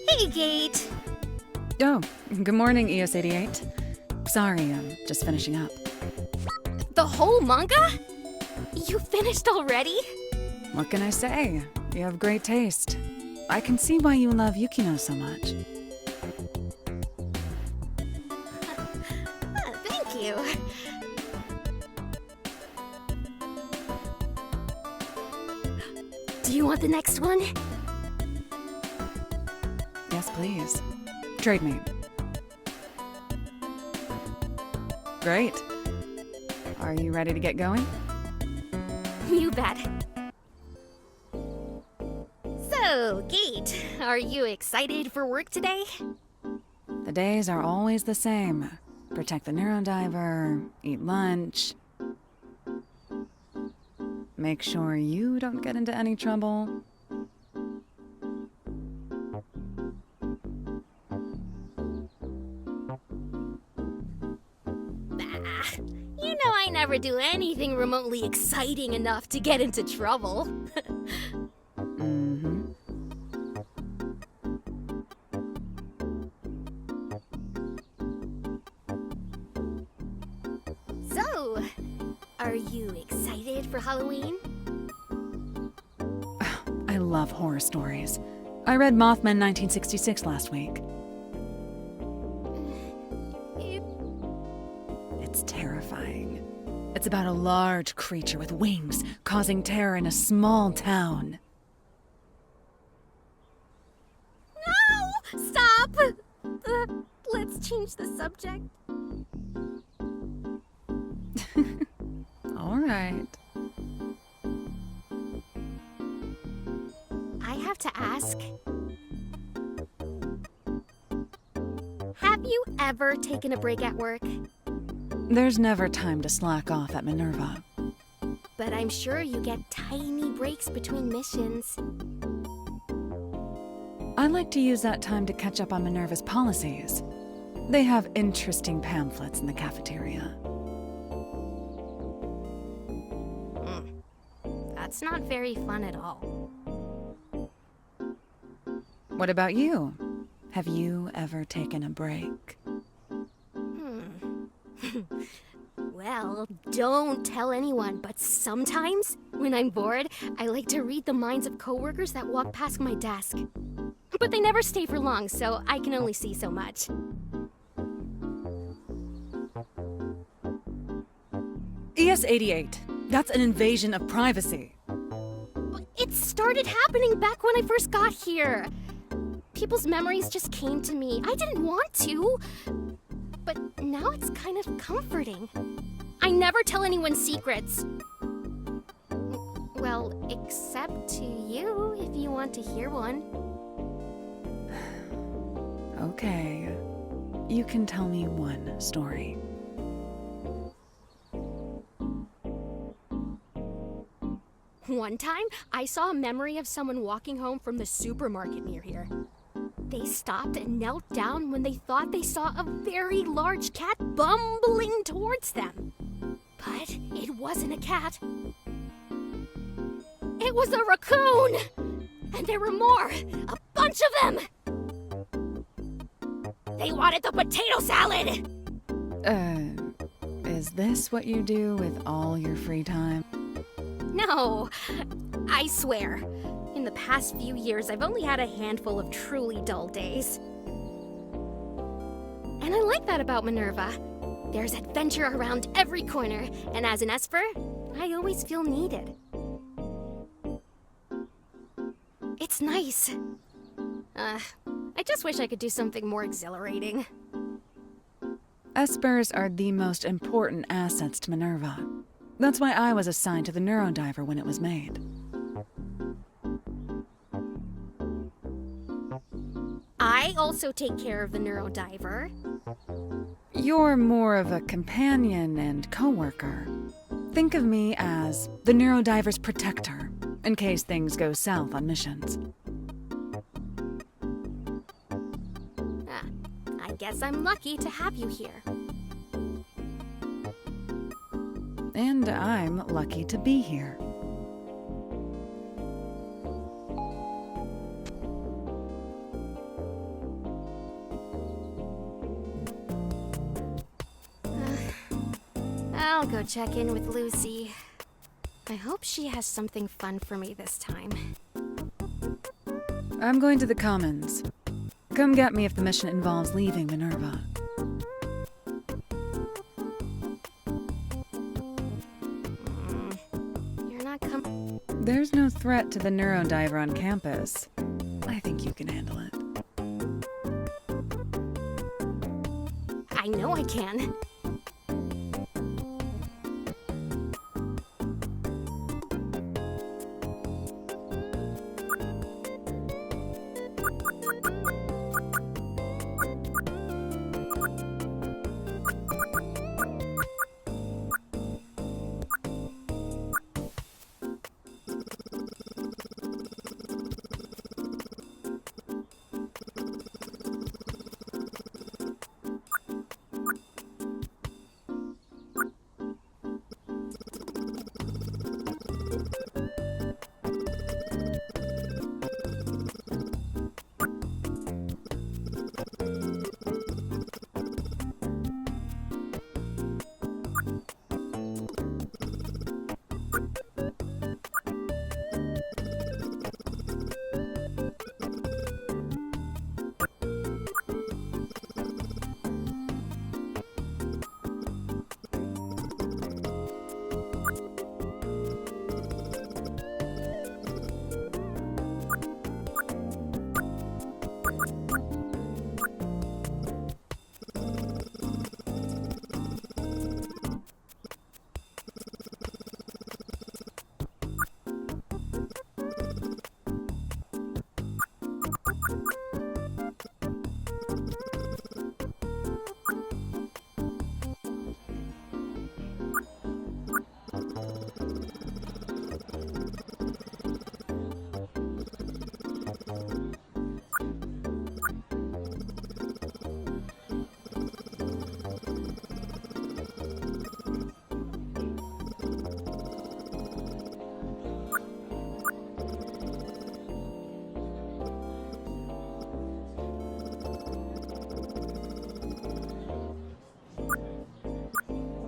Hey, Gate! Oh, good morning, ES88. Sorry, I'm just finishing up. The whole manga? You finished already? What can I say? You have great taste. I can see why you love Yukino so much. Thank you. Do you want the next one? Yes, please. Trade me. Great. Are you ready to get going? You bet. So, Gate, are you excited for work today? The days are always the same. Protect the NEURODIVER, eat lunch. Make sure you don't get into any trouble. You know I never do anything remotely exciting enough to get into trouble. Mm-hmm. So, are you excited for Halloween? I love horror stories. I read Mothman 1966 last week. It's terrifying. It's about a large creature with wings causing terror in a small town. No! Stop! Let's change the subject. All right. I have to ask. Have you ever taken a break at work? There's never time to slack off at MINERVA. But I'm sure you get tiny breaks between missions. I like to use that time to catch up on MINERVA's policies. They have interesting pamphlets in the cafeteria. That's not very fun at all. What about you? Have you ever taken a break? Well, don't tell anyone, but sometimes, when I'm bored, I like to read the minds of coworkers that walk past my desk. But they never stay for long, so I can only see so much. ES-88. That's an invasion of privacy. It started happening back when I first got here. People's memories just came to me. I didn't want to. But now it's kind of comforting. I never tell anyone secrets. Well, except to you, if you want to hear one. Okay. You can tell me one story. One time, I saw a memory of someone walking home from the supermarket near here. They stopped and knelt down when they thought they saw a very large cat bumbling towards them. But it wasn't a cat. It was a raccoon! And there were more! A bunch of them! They wanted the potato salad! Is this what you do with all your free time? No, I swear. In the past few years, I've only had a handful of truly dull days. And I like that about Minerva. There's adventure around every corner, and as an esper, I always feel needed. It's nice. I just wish I could do something more exhilarating. Espers are the most important assets to Minerva. That's why I was assigned to the NEURODIVER when it was made. I also take care of the NEURODIVER. You're more of a companion and co-worker. Think of me as the NEURODIVER's protector, in case things go south on missions. I guess I'm lucky to have you here. And I'm lucky to be here. I'll go check in with Lucy. I hope she has something fun for me this time. I'm going to the Commons. Come get me if the mission involves leaving Minerva. You're not coming. There's no threat to the NEURODIVER on campus. I think you can handle it. I know I can.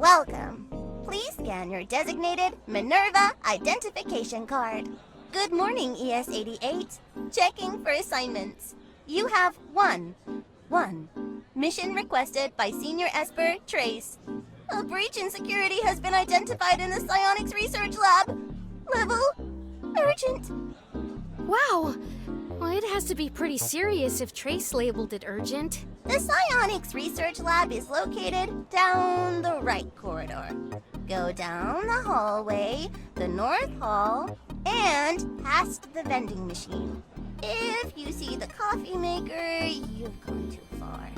Welcome. Please scan your designated MINERVA identification card. Good morning, ES-88. Checking for assignments. You have one. Mission requested by Senior Esper Trace. A breach in security has been identified in the Psionics Research Lab. Level urgent. Wow! Well, it has to be pretty serious if Trace labeled it urgent. The Psionics Research Lab is located down the right corridor. Go down the hallway, the North Hall, and past the vending machine. If you see the coffee maker, you've gone too far.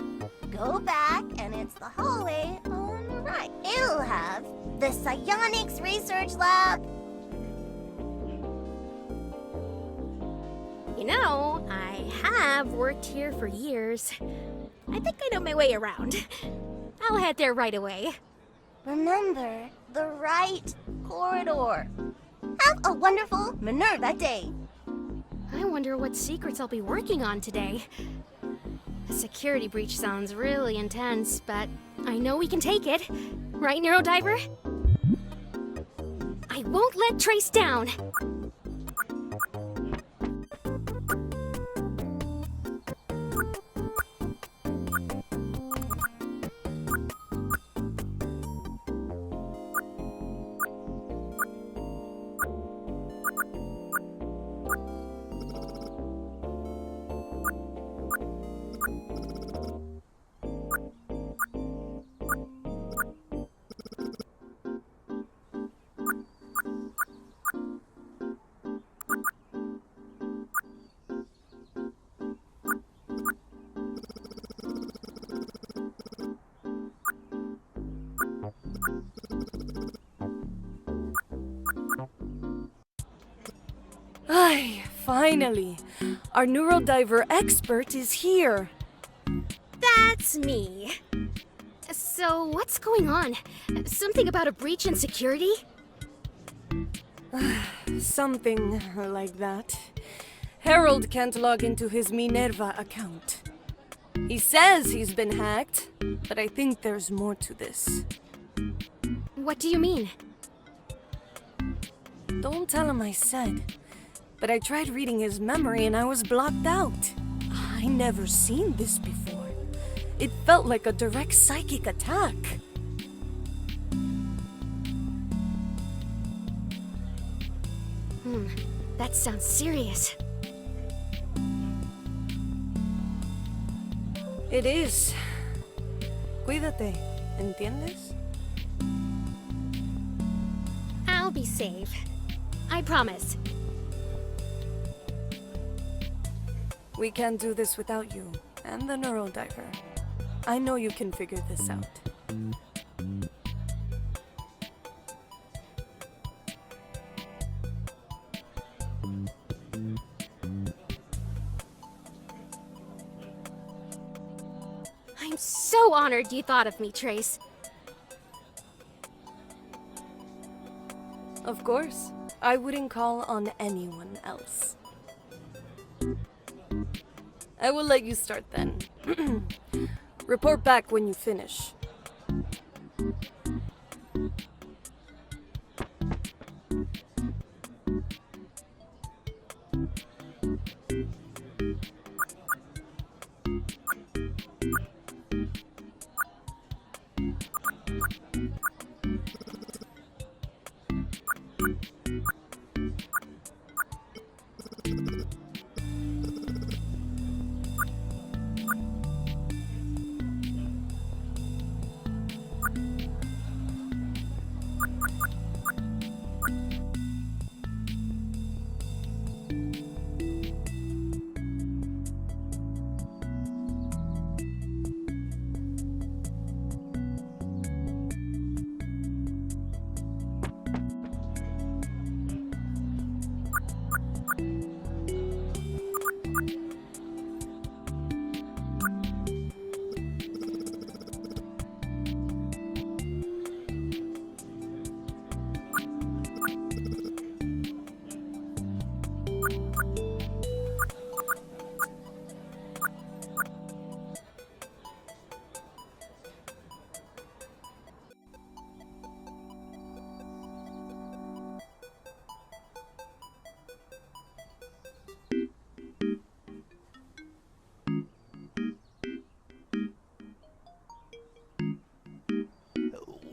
Go back, and it's the hallway on the right. It'll have the Psionics Research Lab. You know, I have worked here for years. I think I know my way around. I'll head there right away. Remember, the right corridor. Have a wonderful MINERVA day. I wonder what secrets I'll be working on today. A security breach sounds really intense, but I know we can take it. Right, NeuroDiver? I won't let Trace down. Ay, finally! Our NeuroDiver expert is here! That's me. So, what's going on? Something about a breach in security? Something like that. Harold can't log into his MINERVA account. He says he's been hacked, but I think there's more to this. What do you mean? Don't tell him I said. But I tried reading his memory and I was blocked out. I never seen this before. It felt like a direct psychic attack. That sounds serious. It is. Cuídate, ¿entiendes? I'll be safe. I promise. We can't do this without you, and the NeuroDiver. I know you can figure this out. I'm so honored you thought of me, Trace. Of course. I wouldn't call on anyone else. I will let you start then. Report back when you finish.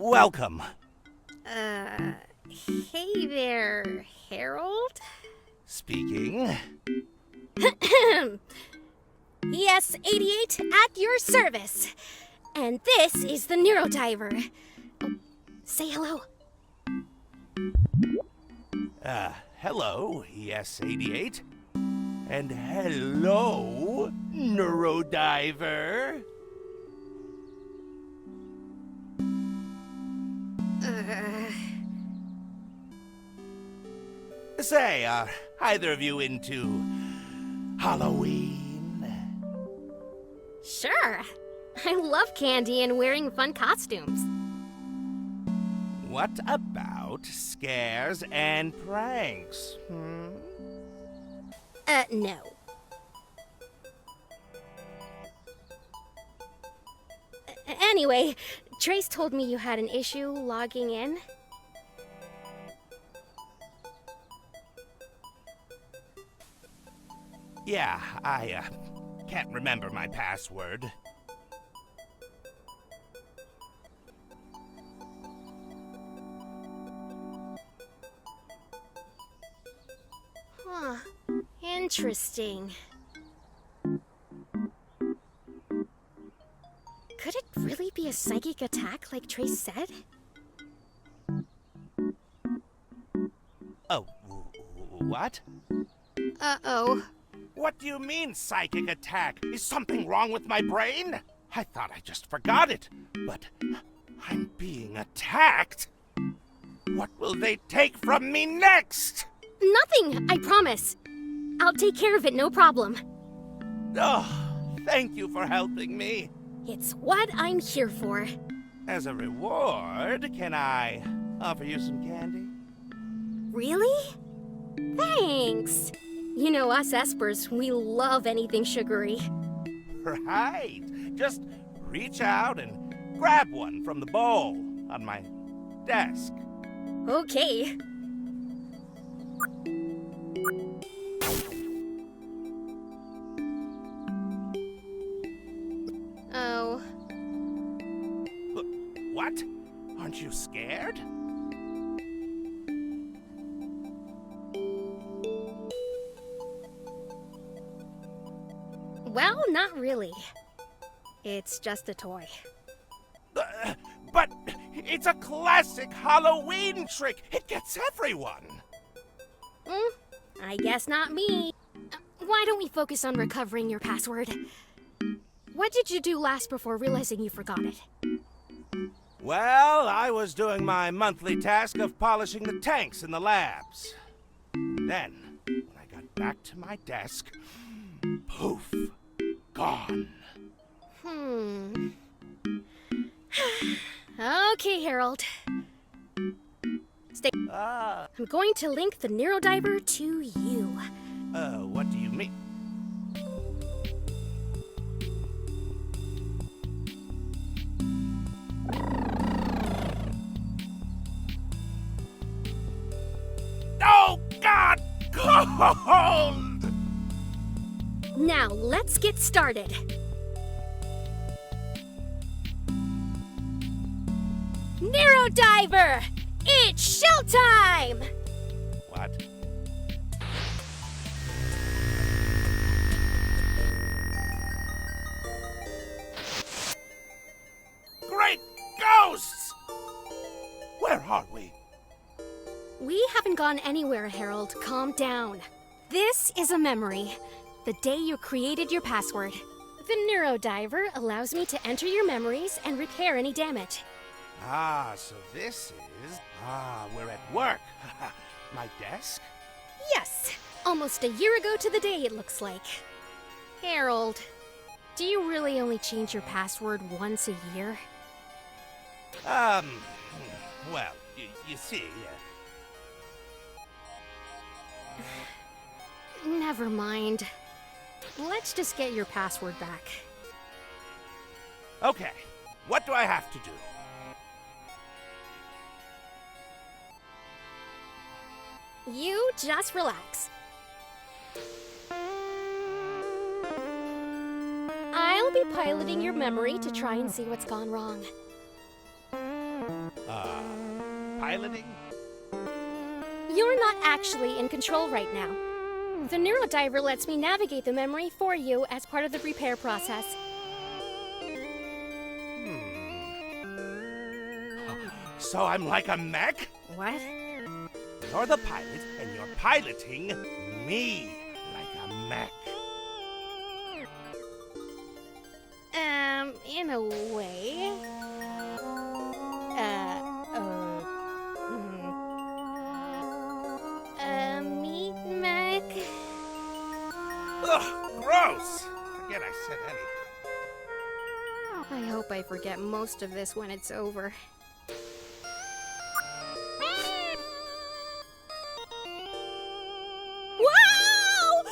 welcome. Hey there, Harold? Speaking. ES-88 at your service. And this is the NEURODIVER. Oh, say hello. Hello, ES-88. And hello, NEURODIVER. Say, are either of you into Halloween? Sure. I love candy and wearing fun costumes. What about scares and pranks? No. Anyway, Trace told me you had an issue logging in. Yeah, I can't remember my password. Huh. Interesting. Could it really be a psychic attack like Trace said? Oh, what? Uh-oh. What do you mean, psychic attack? Is something wrong with my brain? I thought I just forgot it, but I'm being attacked? What will they take from me next? Nothing, I promise. I'll take care of it, no problem. Oh, thank you for helping me. It's what I'm here for. As a reward, can I offer you some candy? Really? Thanks. You know us espers, we love anything sugary. Right. Just reach out and grab one from the bowl on my desk. Okay. Oh. What? Aren't you scared? Well, not really. It's just a toy. But it's a classic Halloween trick. It gets everyone. I guess not me. Why don't we focus on recovering your password? What did you do last before realizing you forgot it? Well, I was doing my monthly task of polishing the tanks in the labs. Then, when I got back to my desk, poof, gone. Okay, Harold. Stay. I'm going to link the NEURODIVER to you. What do you mean? Oh, God! Cold! Now, let's get started. NEURODIVER! It's showtime! What? Great ghosts! Where are we? We haven't gone anywhere, Harold. Calm down. This is a memory. The day you created your password. The NEURODIVER allows me to enter your memories and repair any damage. Ah, so this is... we're at work. My desk? Yes, almost a year ago to the day it looks like. Harold, do you really only change your password once a year? Well, you see... Never mind. Let's just get your password back. Okay, what do I have to do? You just relax. I'll be piloting your memory to try and see what's gone wrong. Piloting? You're not actually in control right now. The NeuroDiver lets me navigate the memory for you as part of the repair process. So I'm like a mech? What? You're the pilot, and you're piloting me like a mech. In a way. Meat mech? Ugh, gross! Forget I said anything. I hope I forget most of this when it's over. Wow!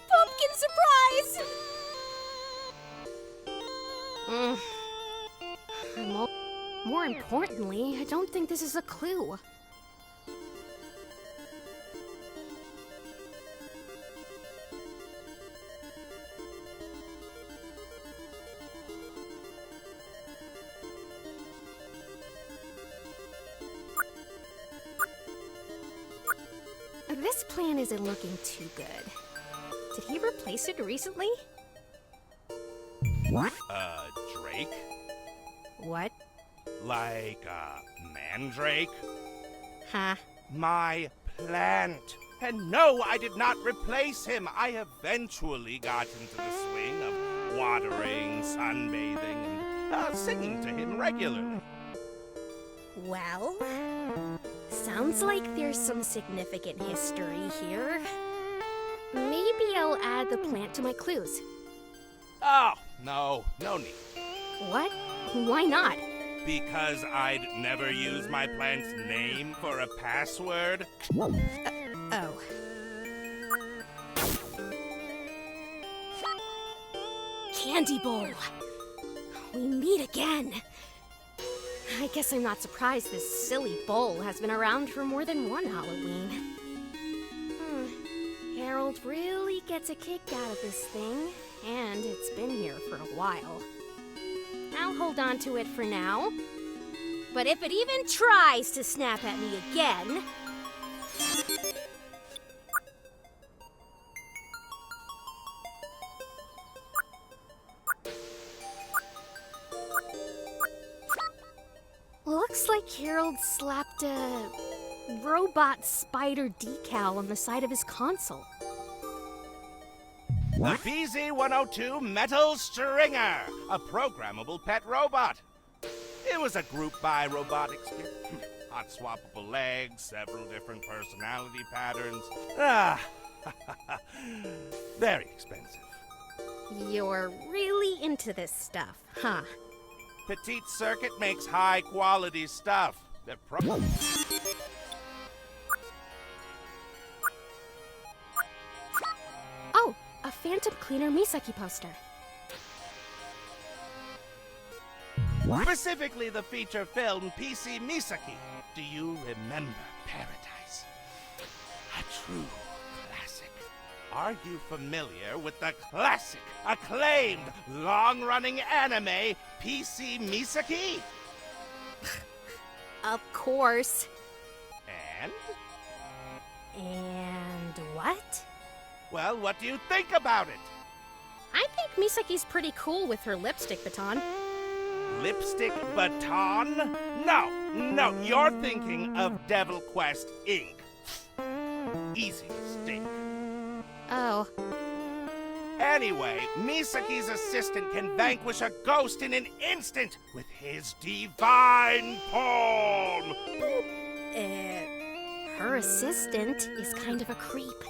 Pumpkin surprise! More importantly, I don't think this is a clue. This plan isn't looking too good. Did he replace it recently? Drake? What? Like, Mandrake? Huh? My plant. And no, I did not replace him. I eventually got into the swing of watering, sunbathing, and singing to him regularly. Well, sounds like there's some significant history here. Maybe I'll add the plant to my clues. Oh, no need. What? Why not? Because I'd never use my plant's name for a password. Oh. Candy bowl. We meet again. I guess I'm not surprised this silly bowl has been around for more than one Halloween. Harold really gets a kick out of this thing, and it's been here for a while. I'll hold on to it for now. But if it even tries to snap at me again... Looks like Harold slapped a robot spider decal on the side of his console. The BZ-102 Metal Stringer, a programmable pet robot. It was a group buy robotics kit. Hot swappable legs, several different personality patterns. Very expensive. You're really into this stuff, huh? Petite Circuit makes high-quality stuff. They're Oh, a Phantom Cleaner Misaki poster. Specifically the feature film PC Misaki. Do you remember Paradise? A true classic. Are you familiar with the classic, acclaimed, long-running anime PC Misaki? Of course. And? And what? Well, what do you think about it? I think Misaki's pretty cool with her lipstick baton. Lipstick baton? No, you're thinking of Devil Quest Inc. Easy mistake. Oh. Anyway, Misaki's assistant can vanquish a ghost in an instant with his divine palm. Her assistant is kind of a creep.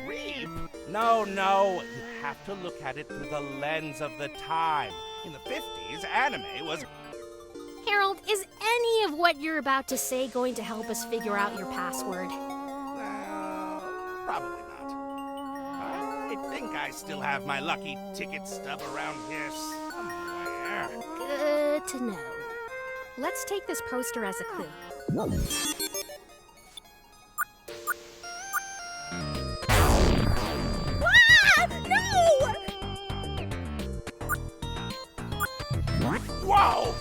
Creep? No, you have to look at it through the lens of the time. In the 50s, anime was... Harold, is any of what you're about to say going to help us figure out your password? Probably not. I think I still have my lucky ticket stub around here somewhere. Good to know. Let's take this poster as a clue. Whoa!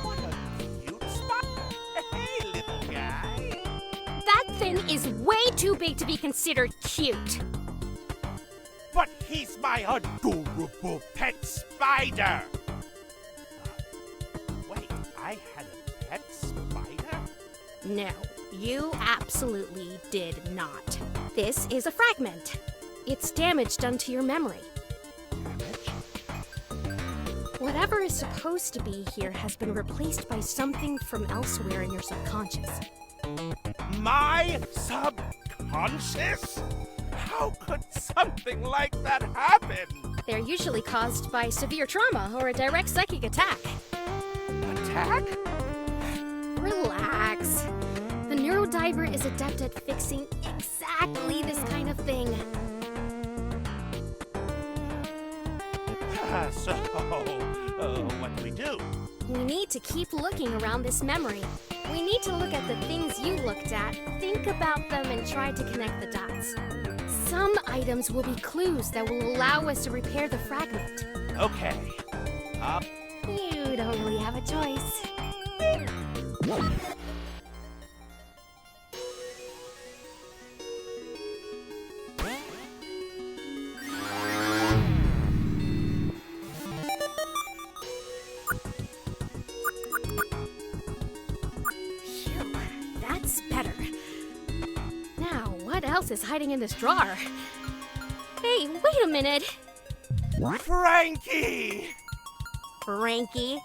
What are you Griffin is way too big to be considered cute. But he's my adorable pet spider. Wait, I had a pet spider? No, you absolutely did not. This is a fragment. It's damage done to your memory. Whatever is supposed to be here has been replaced by something from elsewhere in your subconscious. My subconscious? How could something like that happen? They're usually caused by severe trauma or a direct psychic attack. Attack? Relax. The NEURODIVER is adept at fixing exactly this kind of thing. So, what do we do? We need to keep looking around this memory. We need to look at the things you looked at, think about them, and try to connect the dots. Some items will be clues that will allow us to repair the fragment. Okay. You don't really have a choice. That's better. Now, what else is hiding in this drawer? Hey, wait a minute. Frankie! Frankie?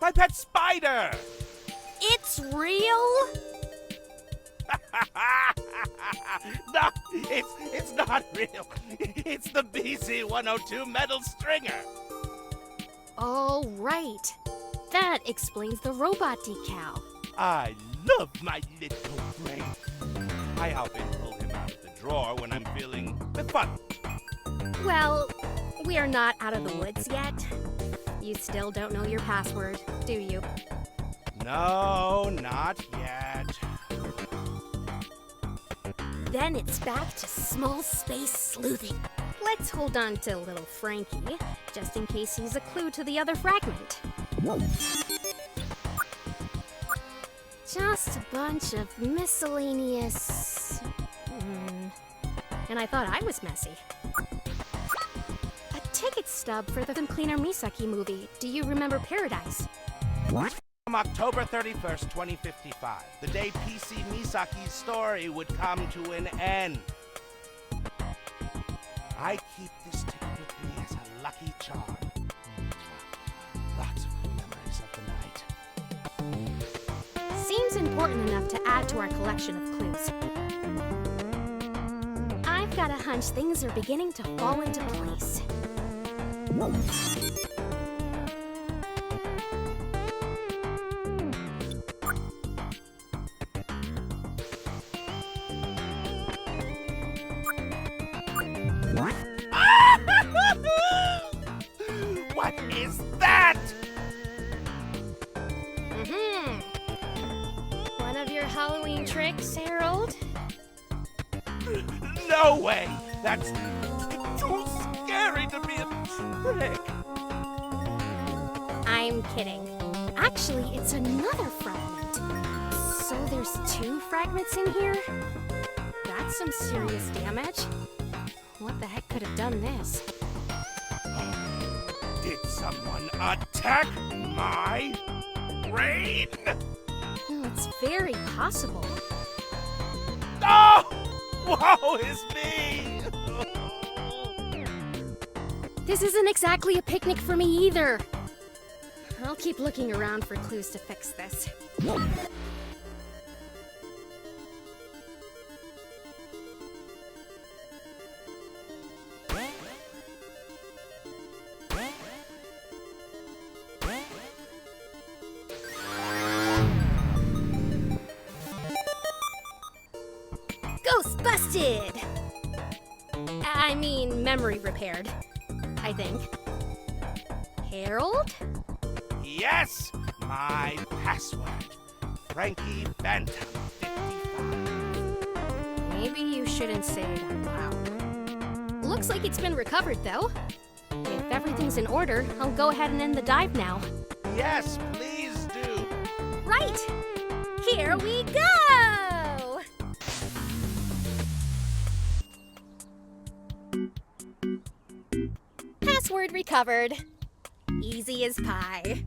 My pet spider! It's real? No, it's not real. It's the BC-102 metal stringer. Oh, right. That explains the robot decal. I love my little brain. I often pull him out of the drawer when I'm feeling fun. Well, we are not out of the woods yet. You still don't know your password, do you? No, not yet. Then it's back to small space sleuthing. Let's hold on to little Frankie, just in case he's a clue to the other fragment. Just a bunch of miscellaneous... And I thought I was messy. A ticket stub for the Cleaner Misaki movie. Do you remember Paradise? What? From October 31st, 2055, the day PC Misaki's story would come to an end. I keep this ticket with me as a lucky charm. Lots of good memories of the night. Seems important enough to add to our collection of clues. I've got a hunch things are beginning to fall into place. What is that? One of your Halloween tricks, Harold? No way! That's too scary to be a trick. I'm kidding. Actually, it's another fragment. So there's two fragments in here? That's some serious damage. What the heck could have done this? Did someone attack my brain? Well, it's very possible. Oh! Woe is me! This isn't exactly a picnic for me either. I'll keep looking around for clues to fix this. Ghost busted! I mean, memory repaired. I think. Harold? Yes! My password. Frankie Phantom 55. Maybe you shouldn't say it out loud. Looks like it's been recovered, though. If everything's in order, I'll go ahead and end the dive now. Yes, please do. Right! Here we go! recovered. Easy as pie.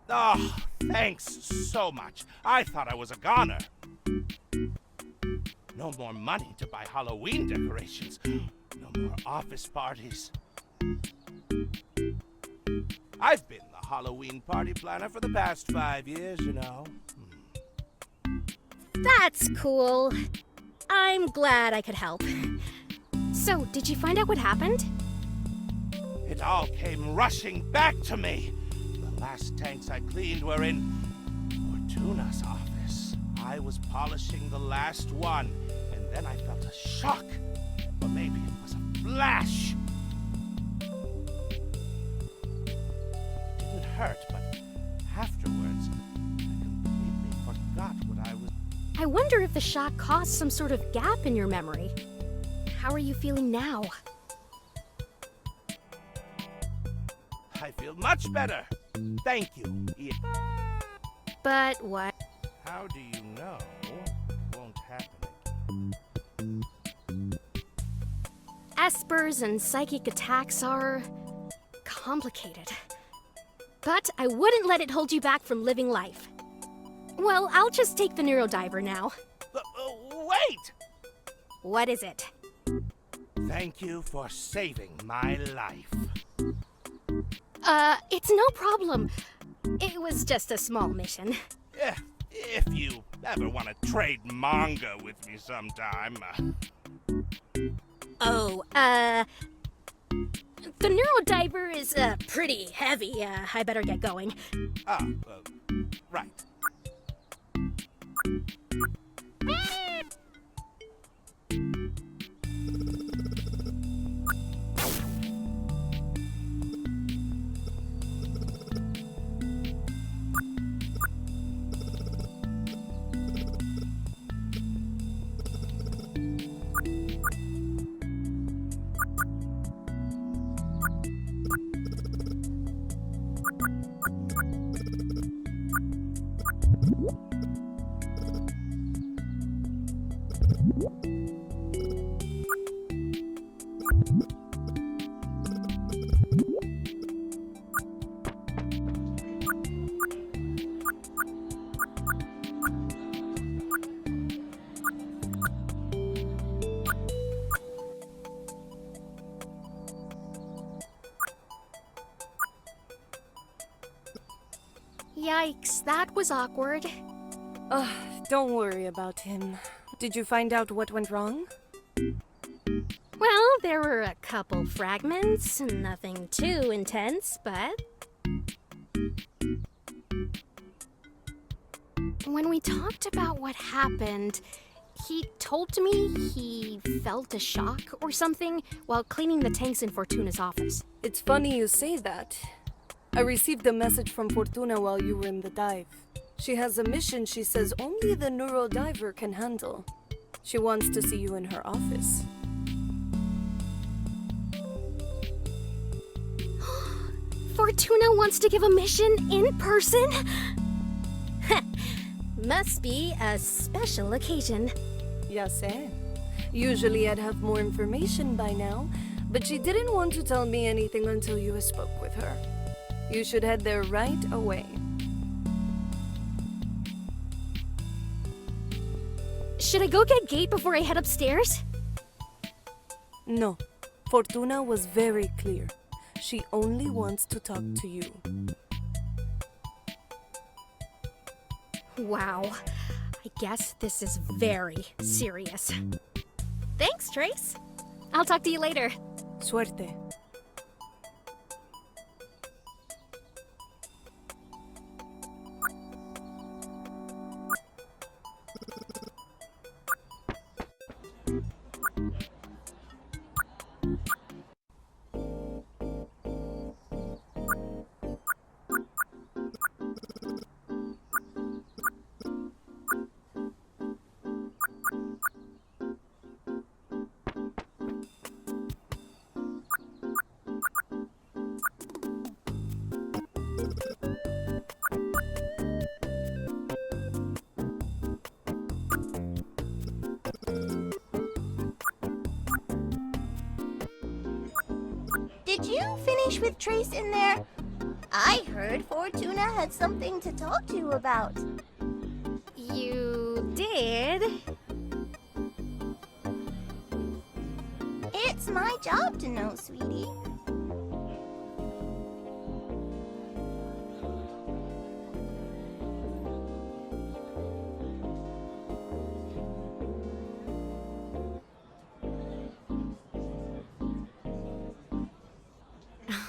Oh, thanks so much. I thought I was a goner. No more money to buy Halloween decorations. No more office parties. I've been the Halloween party planner for the past 5 years, you know. That's cool. I'm glad I could help. So, did you find out what happened? It all came rushing back to me. The last tanks I cleaned were in Fortuna's office. I was polishing the last one, and then I felt a shock. Or maybe it was a flash. It didn't hurt, but afterwards, I completely forgot what I was. I wonder if the shock caused some sort of gap in your memory. How are you feeling now? I feel much better. Thank you. But what? How do you know it won't happen again? Espers and psychic attacks are complicated. But I wouldn't let it hold you back from living life. Well, I'll just take the NEURODIVER now. Wait! What is it? Thank you for saving my life. It's no problem. It was just a small mission. If you ever want to trade manga with me sometime. The NEURODIVER is, pretty heavy. I better get going. Right. Yikes, that was awkward. Don't worry about him. Did you find out what went wrong? Well, there were a couple fragments, nothing too intense, but... When we talked about what happened, he told me he felt a shock or something while cleaning the tanks in Fortuna's office. It's funny you say that. I received a message from Fortuna while you were in the dive. She has a mission she says only the NEURODIVER can handle. She wants to see you in her office. Fortuna wants to give a mission in person? Must be a special occasion. Ya sé. Usually I'd have more information by now, but she didn't want to tell me anything until you spoke with her. You should head there right away. Should I go get Gate before I head upstairs? No. Fortuna was very clear. She only wants to talk to you. Wow. I guess this is very serious. Thanks, Trace. I'll talk to you later. Suerte. Did you finish with Trace in there? I heard Fortuna had something to talk to you about. You did? It's my job to know, sweetie.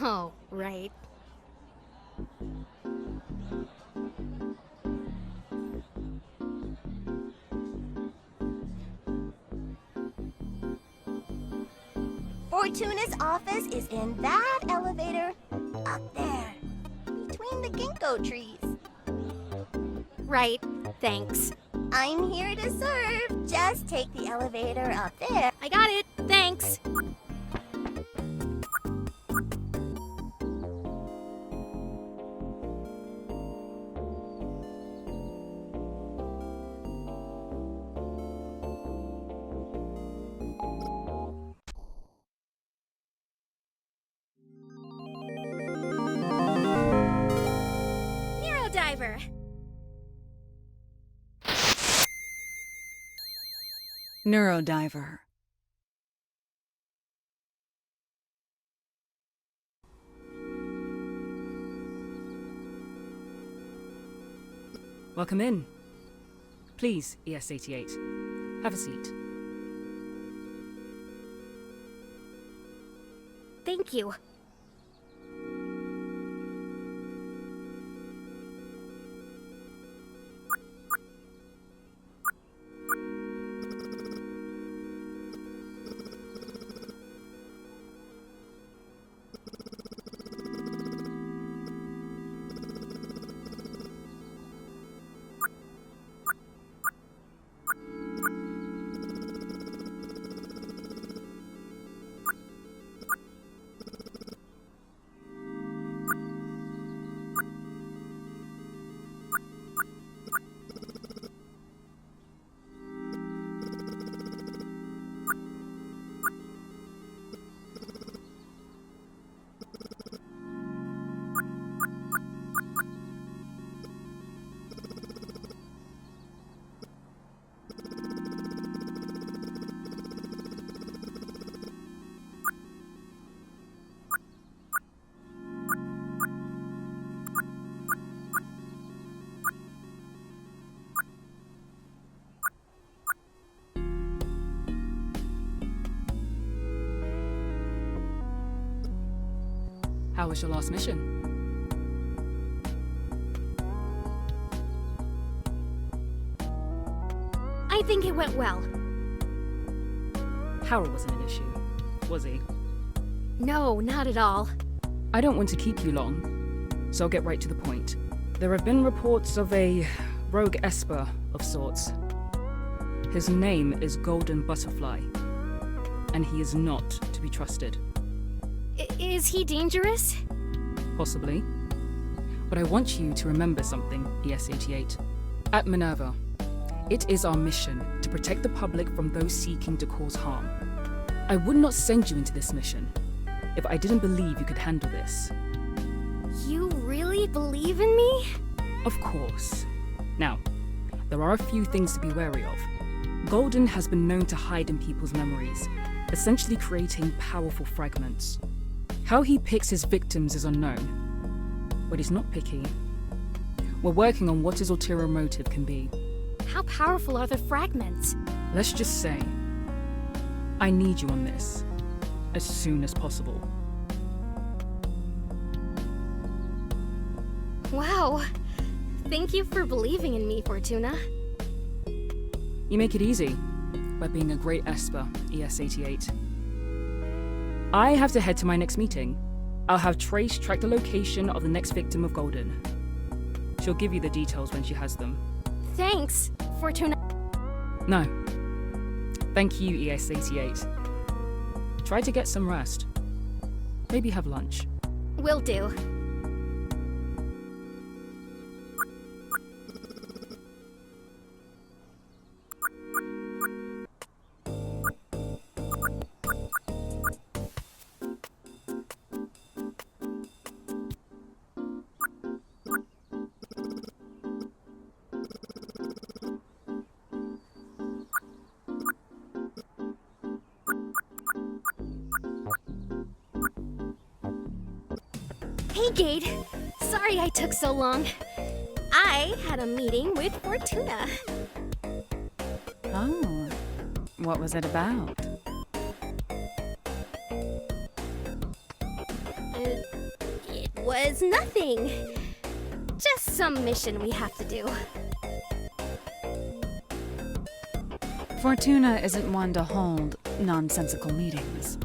Oh, right. Fortuna's office is in that elevator up there, between the ginkgo trees. Right, thanks. I'm here to serve. Just take the elevator up there. I got it, thanks. NEURODIVER. NEURODIVER. Welcome in. Please, ES-88. Have a seat. Thank you. How was your last mission? I think it went well. Harold wasn't an issue, was he? No, not at all. I don't want to keep you long, so I'll get right to the point. There have been reports of a rogue esper of sorts. His name is Golden Butterfly, and he is not to be trusted. Is he dangerous? Possibly. But I want you to remember something, ES-88. At MINERVA, it is our mission to protect the public from those seeking to cause harm. I would not send you into this mission if I didn't believe you could handle this. You really believe in me? Of course. Now, there are a few things to be wary of. Golden has been known to hide in people's memories, essentially creating powerful fragments. How he picks his victims is unknown, but he's not picky. We're working on what his ulterior motive can be. How powerful are the fragments? Let's just say, I need you on this, as soon as possible. Wow. Thank you for believing in me, Fortuna. You make it easy by being a great esper, ES-88. I have to head to my next meeting. I'll have Trace track the location of the next victim of Golden. She'll give you the details when she has them. Thanks, Fortuna. No. Thank you, ES-88. Try to get some rest. Maybe have lunch. Will do. Hey, Gade. Sorry I took so long. I had a meeting with Fortuna. Oh, what was it about? It was nothing. Just some mission we have to do. Fortuna isn't one to hold nonsensical meetings.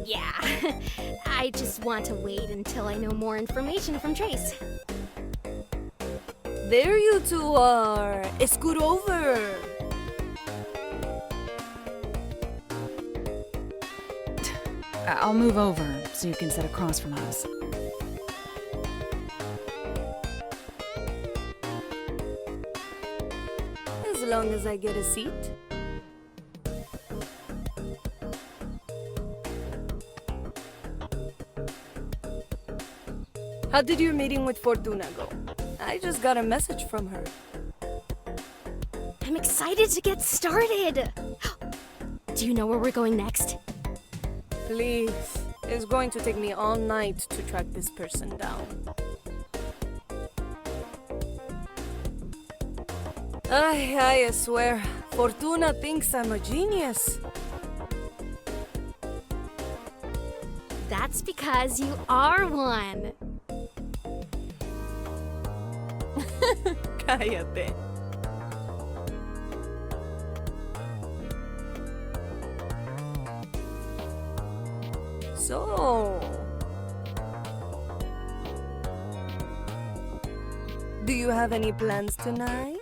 Yeah, I just want to wait until I know more information from Trace. There you two are. Scoot over. I'll move over so you can sit across from us. As long as I get a seat. How did your meeting with Fortuna go? I just got a message from her. I'm excited to get started. Do you know where we're going next? Please. It's going to take me all night to track this person down. I swear, Fortuna thinks I'm a genius. That's because you are one. Cállate. So, do you have any plans tonight?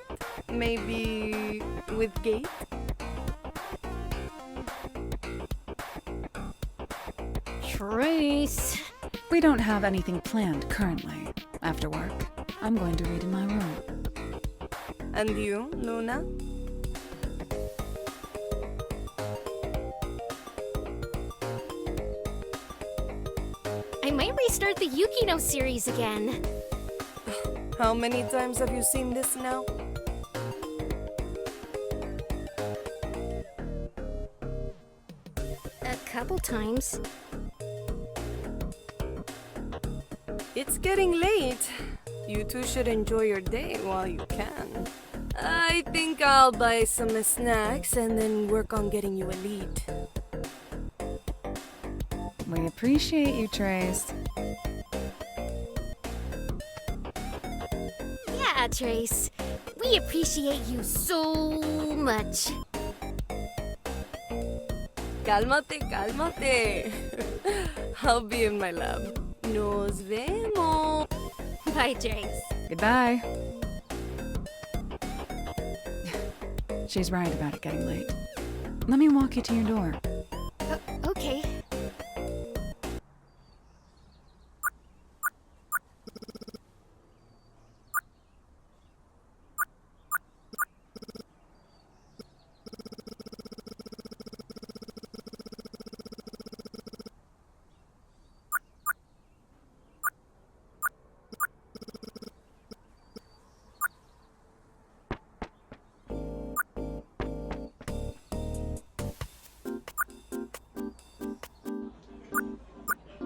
Maybe with Gate? Trace. We don't have anything planned currently. After work, I'm going to read in my room. And you, Luna? I might restart the Yukino series again. How many times have you seen this now? A couple times. It's getting late. You two should enjoy your day while you can. I think I'll buy some snacks and then work on getting you a lead. We appreciate you, Trace. Yeah, Trace. We appreciate you so much. Cálmate, cálmate. I'll be in my lab. Nos vemos. Bye, Trace. Goodbye. She's right about it getting late. Let me walk you to your door. Okay.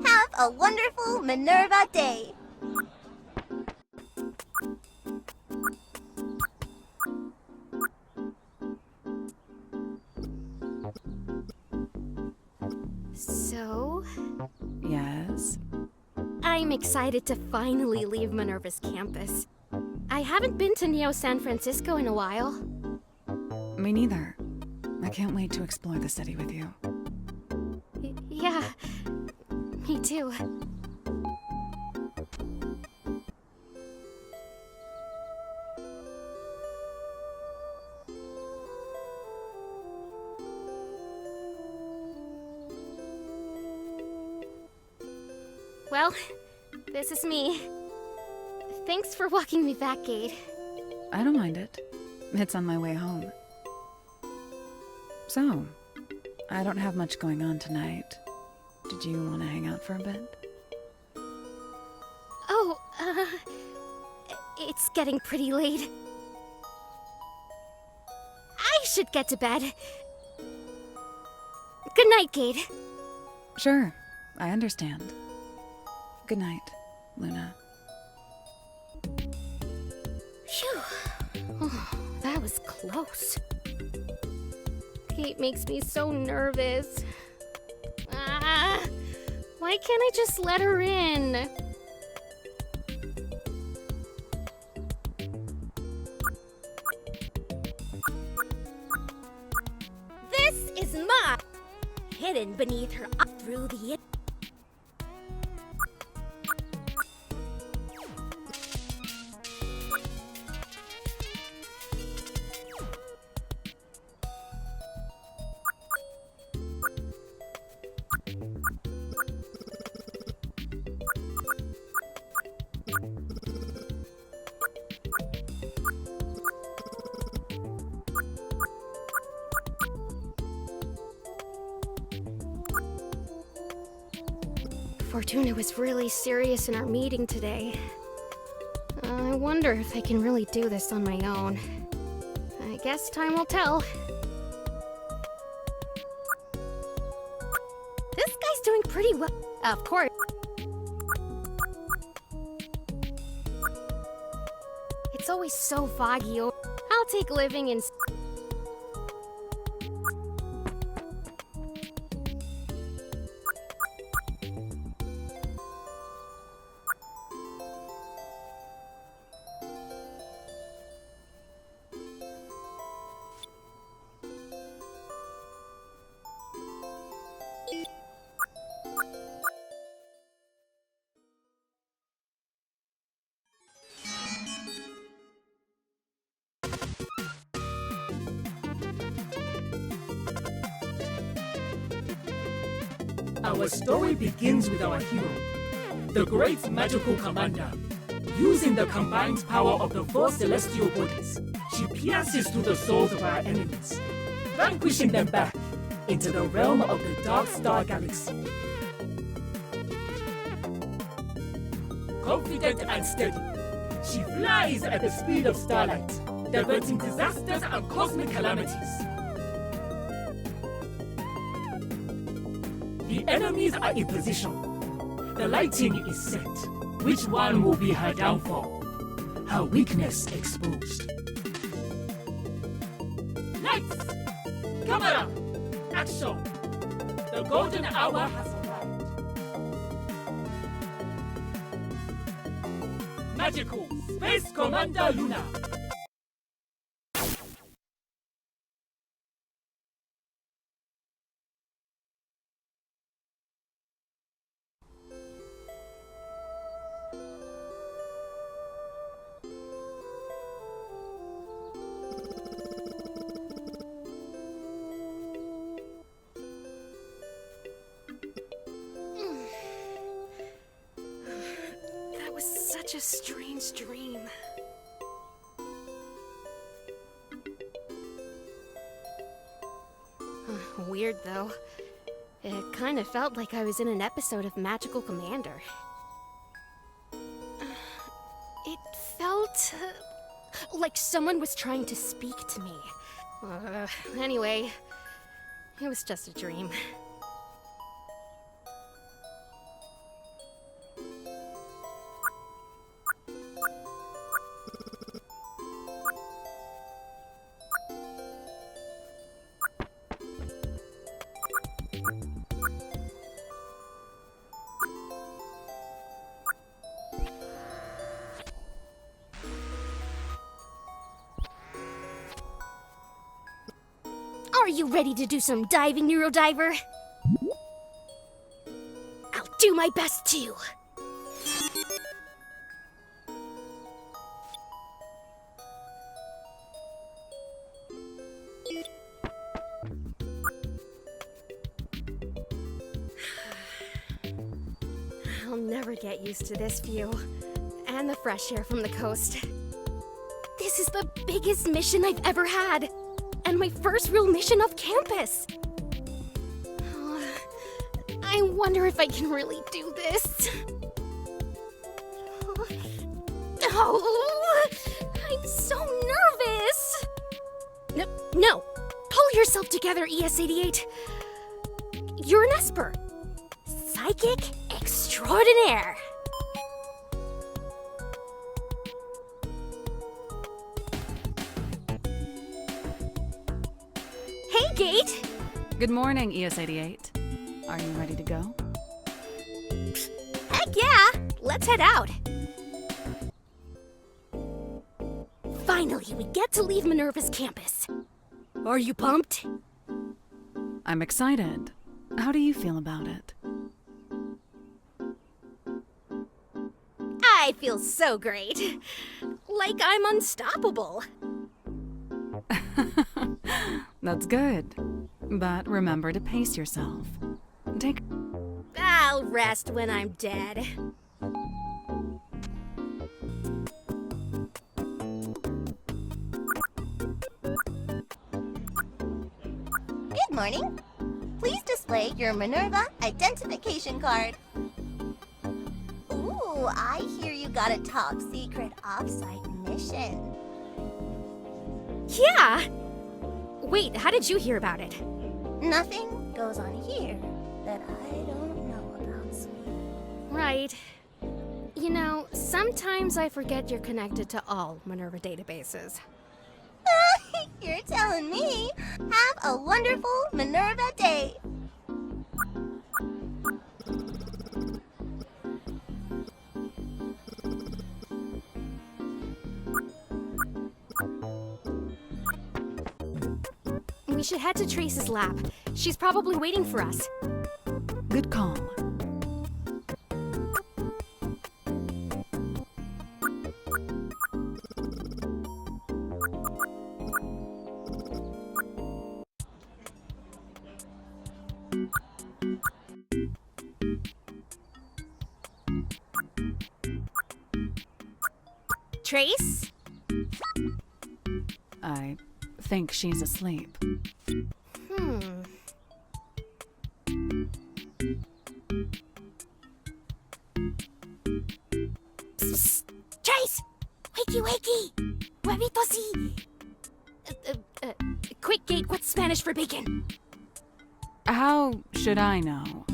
Have a wonderful Minerva day. So, Yes? I'm excited to finally leave Minerva's campus. I haven't been to Neo San Francisco in a while. Me neither. I can't wait to explore the city with you. Yeah, me too. Well, this is me. Thanks for walking me back, Gade. I don't mind it. It's on my way home. So, I don't have much going on tonight. Did you want to hang out for a bit? Oh, it's getting pretty late. I should get to bed. Good night, Gade. Sure, I understand. Good night, Luna. Phew. Oh, that was close. Kate makes me so nervous. Why can't I just let her in? This is mine! Hidden beneath her through the... Fortuna was really serious in our meeting today. I wonder if I can really do this on my own. I guess time will tell. This guy's doing pretty well. Of course. It's always so foggy. I'll take living in... Our story begins with our hero, the great magical commander. Using the combined power of the four celestial bodies, she pierces through the souls of our enemies, vanquishing them back into the realm of the Dark Star Galaxy. Confident and steady, she flies at the speed of starlight, diverting disasters and cosmic calamities. The enemies are in position. The lighting is set. Which one will be her downfall? Her weakness exposed. Lights! Camera! Action! The golden hour has arrived. Magical Space Commander Luna! Such a strange dream. Weird, though. It kind of felt like I was in an episode of Magical Commander. It felt like someone was trying to speak to me. Anyway, it was just a dream. Are you ready to do some diving, NEURODIVER? I'll do my best too. I'll never get used to this view and the fresh air from the coast. This is the biggest mission I've ever had. And my first real mission off campus! I wonder if I can really do this. Oh, I'm so nervous! No, pull yourself together, ES-88. You're an esper. Psychic extraordinaire. Hey, Gate! Good morning, ES88. Are you ready to go? Heck yeah! Let's head out. Finally, we get to leave Minerva's campus. Are you pumped? I'm excited. How do you feel about it? I feel so great. Like I'm unstoppable. That's good. But remember to pace yourself. I'll rest when I'm dead. Good morning. Please display your Minerva identification card. Ooh, I hear you got a top secret offsite mission. Yeah! Wait, how did you hear about it? Nothing goes on here that I don't know about, sweetie. Right. You know, sometimes I forget you're connected to all Minerva databases. You're telling me. Have a wonderful Minerva day. We should head to Trace's lab. She's probably waiting for us. Good call. Trace? I think she's asleep. Psst. Trace! Wakey, wakey! Huevito si! Quick, Gate, what's Spanish for bacon? How should I know?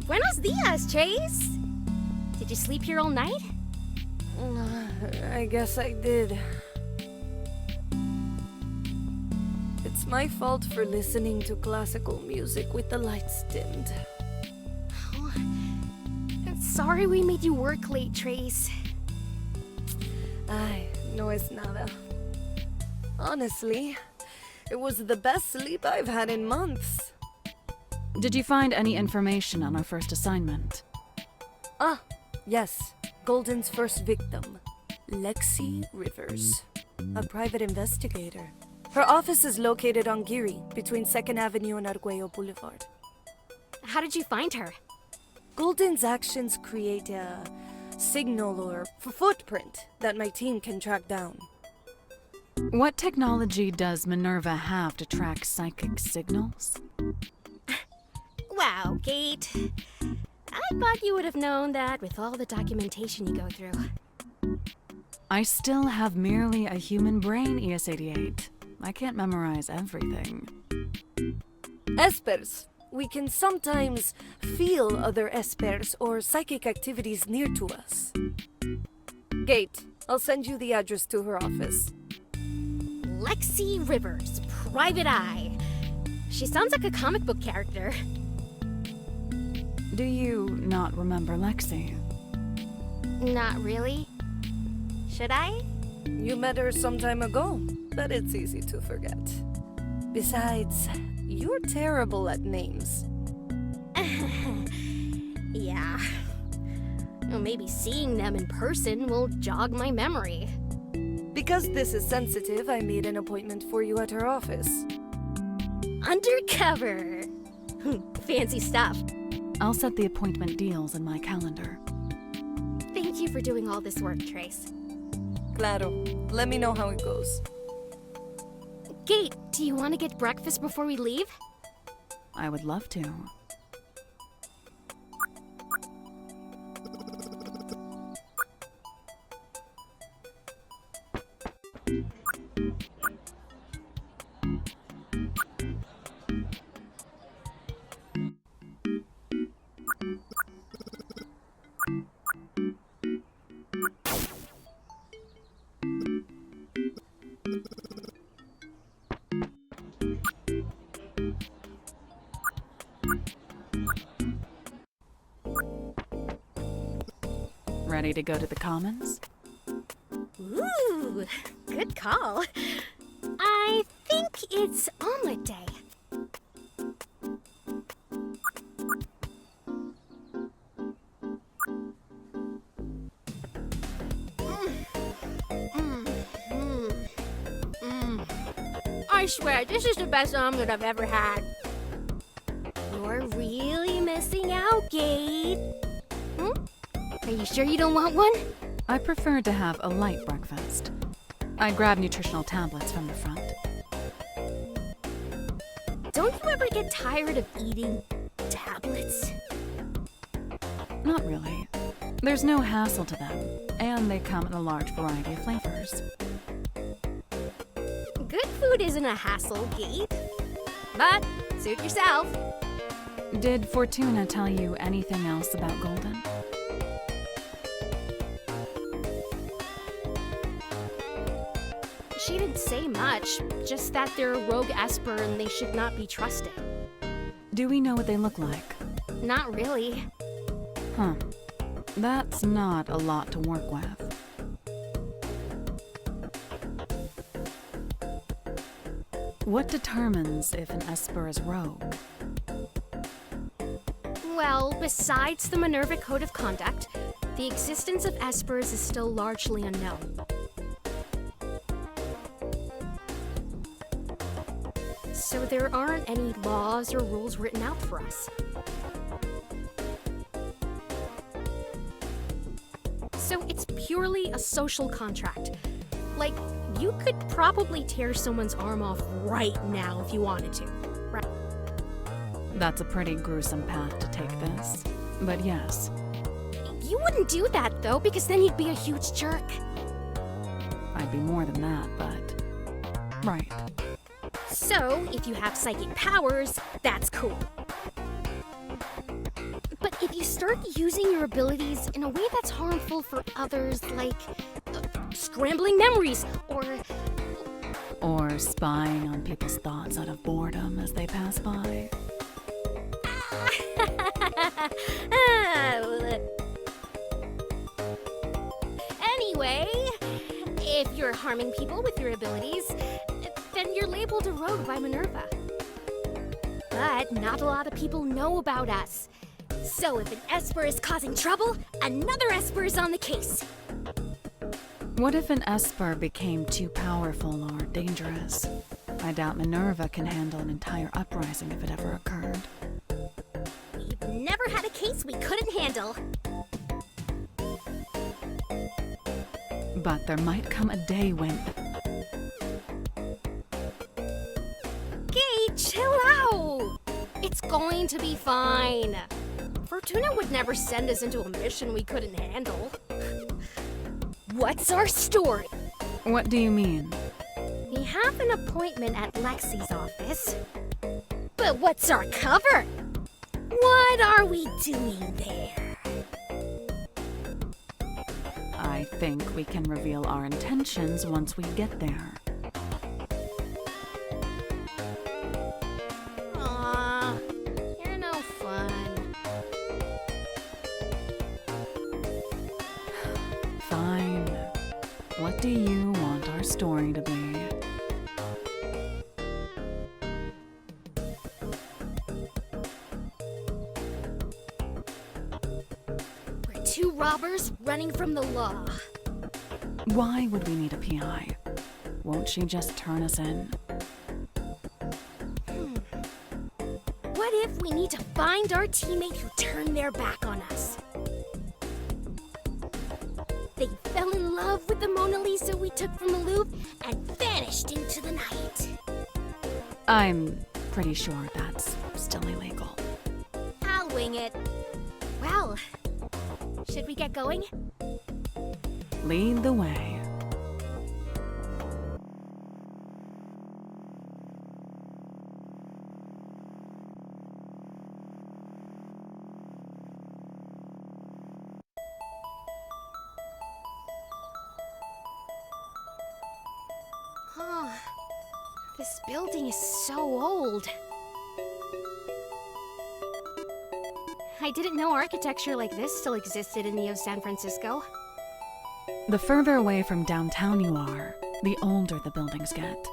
Buenos dias, Trace! Did you sleep here all night? I guess I did. It's my fault for listening to classical music with the lights dimmed. Sorry we made you work late, Trace. Ay, no es nada. Honestly, it was the best sleep I've had in months. Did you find any information on our first assignment? Ah, yes. Golden's first victim, Lexi Rivers, a private investigator. Her office is located on Geary, between 2nd Avenue and Arguello Boulevard. How did you find her? Golden's actions create a signal or footprint that my team can track down. What technology does Minerva have to track psychic signals? Wow, Gate. I thought you would have known that with all the documentation you go through. I still have merely a human brain, ES88. I can't memorize everything. Espers. We can sometimes feel other espers or psychic activities near to us. Gate, I'll send you the address to her office. Lexi Rivers, Private Eye. She sounds like a comic book character. Do you not remember Lexi? Not really. Should I? You met her some time ago, but it's easy to forget. Besides, you're terrible at names. Yeah. Well, maybe seeing them in person will jog my memory. Because this is sensitive, I made an appointment for you at her office. Undercover. Fancy stuff. I'll set the appointment deals in my calendar. Thank you for doing all this work, Trace. Claro. Let me know how it goes. Gate, do you want to get breakfast before we leave? I would love to. Ready to go to the Commons? Ooh, good call. I think it's omelet day. I swear, this is the best omelet I've ever had. You're really missing out, Gate. Are you sure you don't want one? I prefer to have a light breakfast. I grab nutritional tablets from the front. Don't you ever get tired of eating tablets? Not really. There's no hassle to them, and they come in a large variety of flavors. Good food isn't a hassle, Gate. But suit yourself. Did Fortuna tell you anything else about Golden? She didn't say much, just that they're a rogue esper and they should not be trusted. Do we know what they look like? Not really. Huh. That's not a lot to work with. What determines if an esper is rogue? Well, besides the MINERVA Code of Conduct, the existence of espers is still largely unknown. So there aren't any laws or rules written out for us. So it's purely a social contract. Like, you could probably tear someone's arm off right now if you wanted to, right? That's a pretty gruesome path to take this. But yes. You wouldn't do that, though, because then you'd be a huge jerk. I'd be more than that, but... Right. So, if you have psychic powers, that's cool. But if you start using your abilities in a way that's harmful for others, like scrambling memories, Or spying on people's thoughts out of boredom as they pass by. Anyway, if you're harming people with your abilities, then you're labeled a rogue by MINERVA. But not a lot of people know about us. So if an esper is causing trouble, another esper is on the case. What if an esper became too powerful or dangerous? I doubt MINERVA can handle an entire uprising if it ever occurred. We've never had a case we couldn't handle. But there might come a day when... Gate, chill out! It's going to be fine. Fortuna would never send us into a mission we couldn't handle. What's our story? What do you mean? We have an appointment at Lexi's office. But what's our cover? What are we doing there? I think we can reveal our intentions once we get there. Aw, you're no fun. Fine. What do you want our story to be? We're two robbers running from the law. Why would we need a PI? Won't she just turn us in? What if we need to find our teammate who turned their back on us? They fell in love with the Mona Lisa we took from the Louvre and vanished into the night. I'm pretty sure that's still illegal. I'll wing it. Well, should we get going? Lead the way. This building is so old. I didn't know architecture like this still existed in Neo San Francisco. The further away from downtown you are, the older the buildings get.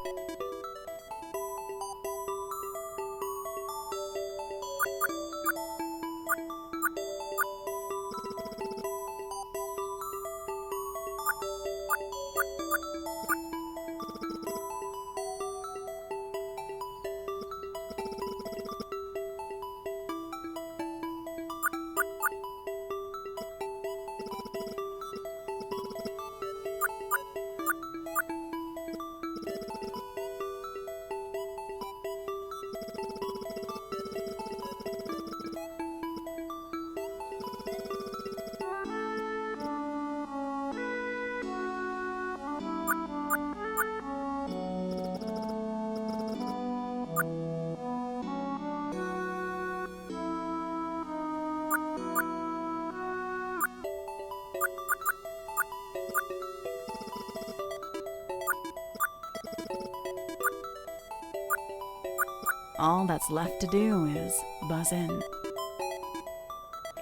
All that's left to do is buzz in.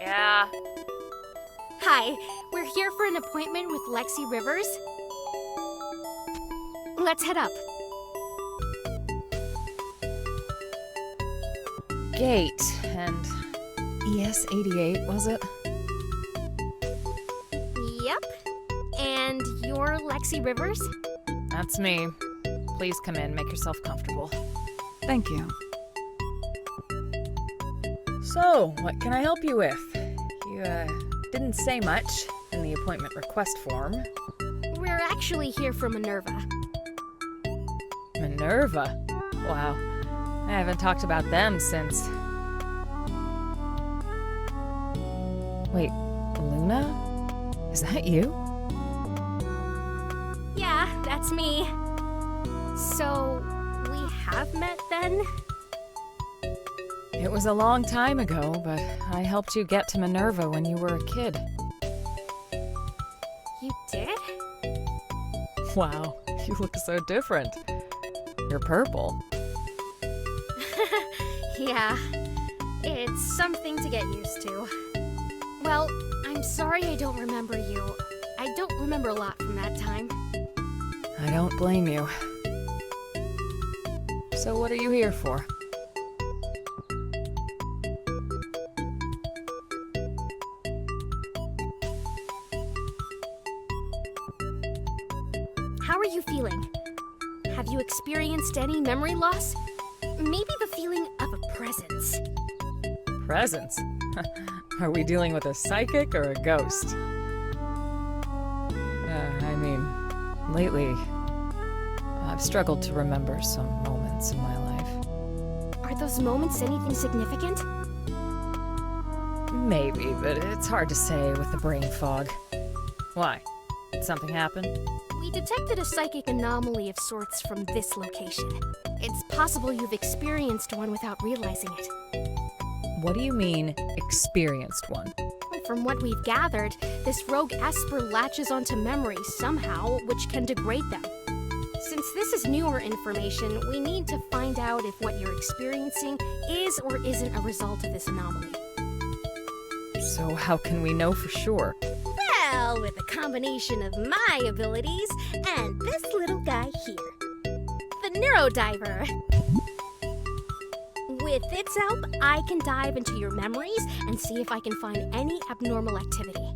Yeah. Hi, we're here for an appointment with Lexi Rivers. Let's head up. Gate and ES88, was it? Yep. And you're Lexi Rivers? That's me. Please come in, make yourself comfortable. Thank you. So, what can I help you with? You, didn't say much in the appointment request form. We're actually here for MINERVA. MINERVA? Wow. I haven't talked about them since... Wait, Luna? Is that you? Yeah, that's me. So, we have met then? It was a long time ago, but I helped you get to MINERVA when you were a kid. You did? Wow, you look so different. You're purple. Yeah, it's something to get used to. Well, I'm sorry I don't remember you. I don't remember a lot from that time. I don't blame you. So what are you here for? How are you feeling? Have you experienced any memory loss? Maybe the feeling of a presence. Presence? Are we dealing with a psychic or a ghost? I mean, lately, I've struggled to remember some moments in my life. Are those moments anything significant? Maybe, but it's hard to say with the brain fog. Why? Did something happen? We detected a psychic anomaly of sorts from this location. It's possible you've experienced one without realizing it. What do you mean, experienced one? From what we've gathered, this rogue esper latches onto memories somehow, which can degrade them. Since this is newer information, we need to find out if what you're experiencing is or isn't a result of this anomaly. So how can we know for sure? Well, with a combination of my abilities and this little guy here, the NEURODIVER. With its help, I can dive into your memories and see if I can find any abnormal activity.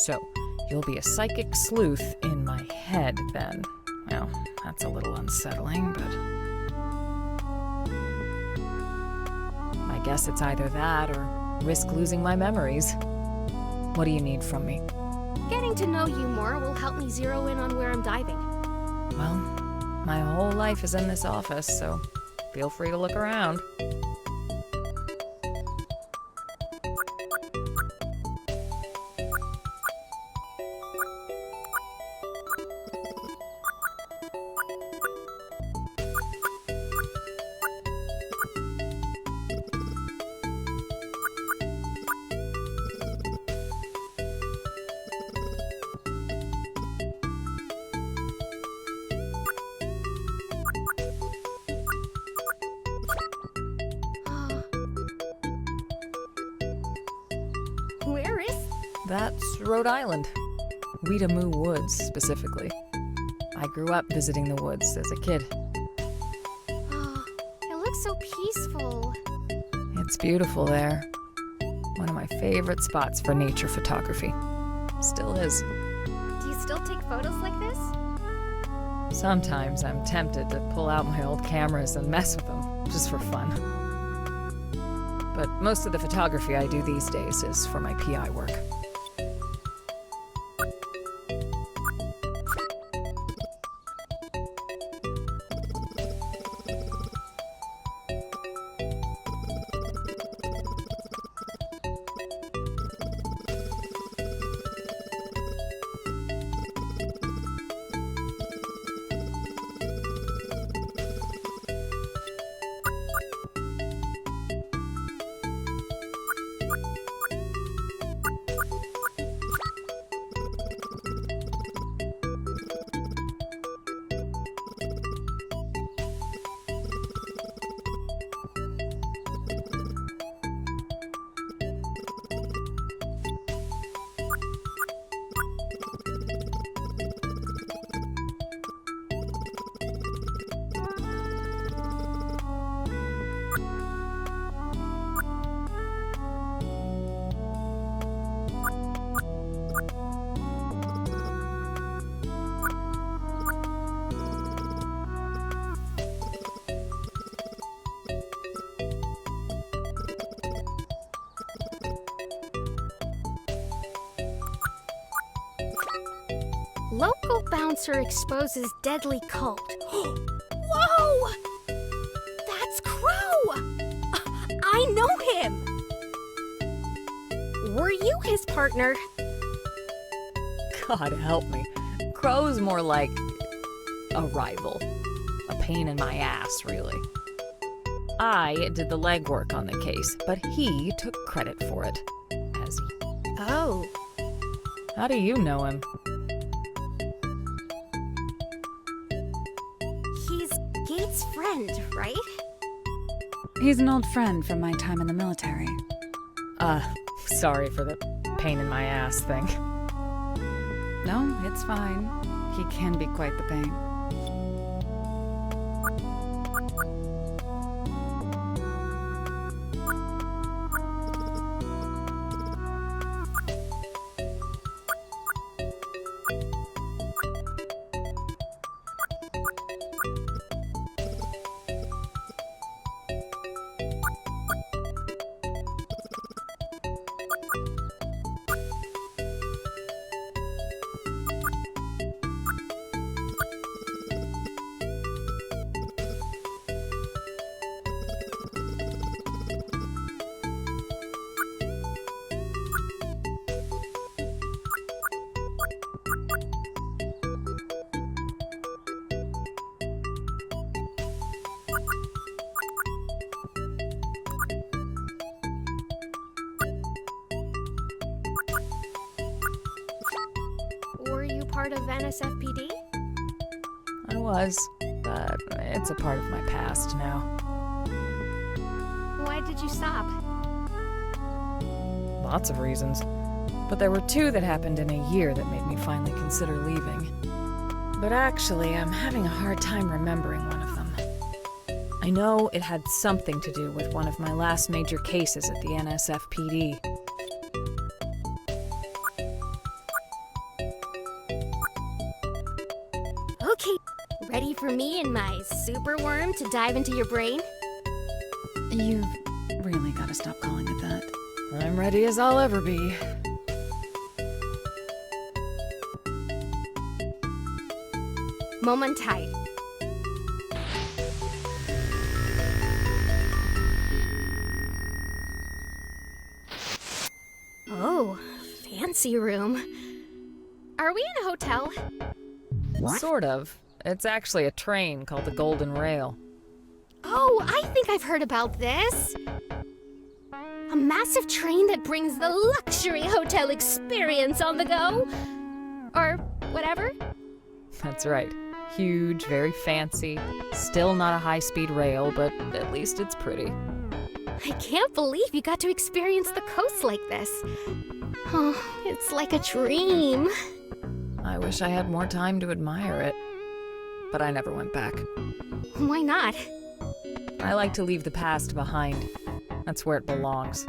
So, you'll be a psychic sleuth in my head, then. Well, that's a little unsettling, but... I guess it's either that or risk losing my memories. What do you need from me? Getting to know you more will help me zero in on where I'm diving. Well, my whole life is in this office, so feel free to look around. That's Rhode Island. Weedamoo Woods, specifically. I grew up visiting the woods as a kid. Oh, it looks so peaceful. It's beautiful there. One of my favorite spots for nature photography. Still is. Do you still take photos like this? Sometimes I'm tempted to pull out my old cameras and mess with them, just for fun. But most of the photography I do these days is for my PI work. Local bouncer exposes deadly cult. Whoa! That's Crow! I know him! Were you his partner? God help me. Crow's more like a rival. A pain in my ass, really. I did the legwork on the case, but he took credit for it. Has he? Oh. How do you know him? He's Gates' friend, right? He's an old friend from my time in the military. Sorry for the pain in my ass thing. No, it's fine. He can be quite the pain. Were you part of NSFPD? I was, but it's a part of my past now. Why did you stop? Lots of reasons. But there were two that happened in a year that made me finally consider leaving. But actually, I'm having a hard time remembering one of them. I know it had something to do with one of my last major cases at the NSFPD. Okay, ready for me and my super worm to dive into your brain? You've really got to stop calling it that. I'm ready as I'll ever be. Moment tight. Oh, fancy room. Are we in a hotel? Sort of. It's actually a train called the Golden Rail. Oh, I think I've heard about this. A massive train that brings the luxury hotel experience on the go? Or whatever? That's right. Huge, very fancy. Still not a high-speed rail, but at least it's pretty. I can't believe you got to experience the coast like this. Oh, it's like a dream. I wish I had more time to admire it. But I never went back. Why not? I like to leave the past behind. That's where it belongs.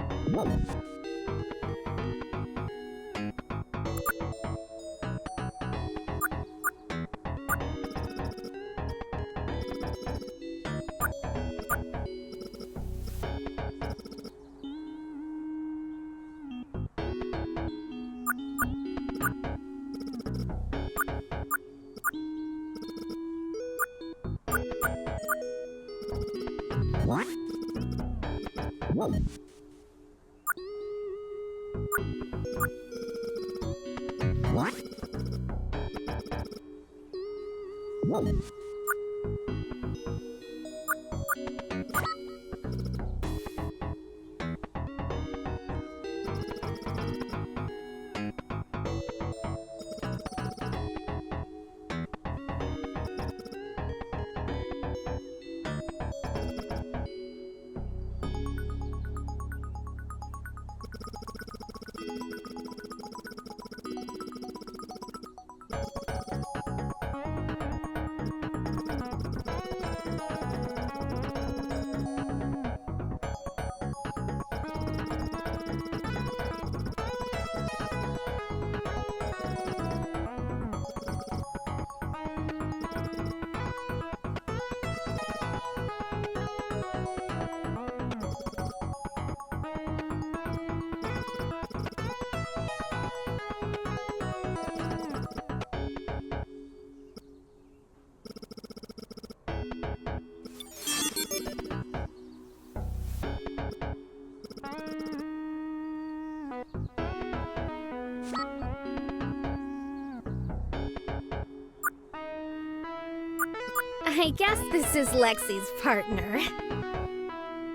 I guess this is Lexi's partner.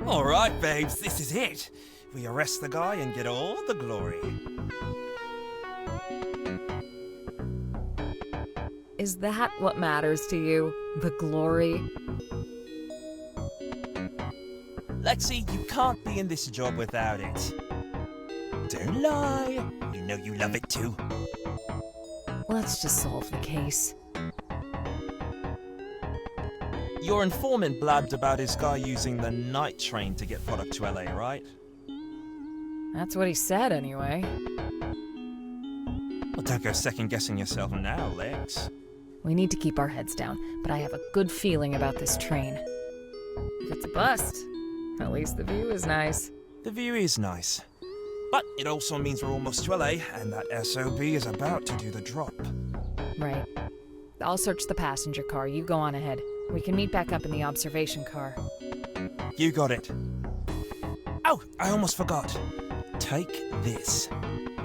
Alright, babes, this is it. We arrest the guy and get all the glory. Is that what matters to you? The glory? Lexi, you can't be in this job without it. Don't lie. You know you love it too. Let's just solve the case. Your informant blabbed about his guy using the night train to get product to LA, right? That's what he said, anyway. Well, don't go second-guessing yourself now, Lex. We need to keep our heads down, but I have a good feeling about this train. If it's a bust, at least the view is nice. The view is nice. But it also means we're almost to LA, and that SOB is about to do the drop. Right. I'll search the passenger car. You go on ahead. We can meet back up in the observation car. You got it. Oh, I almost forgot. Take this.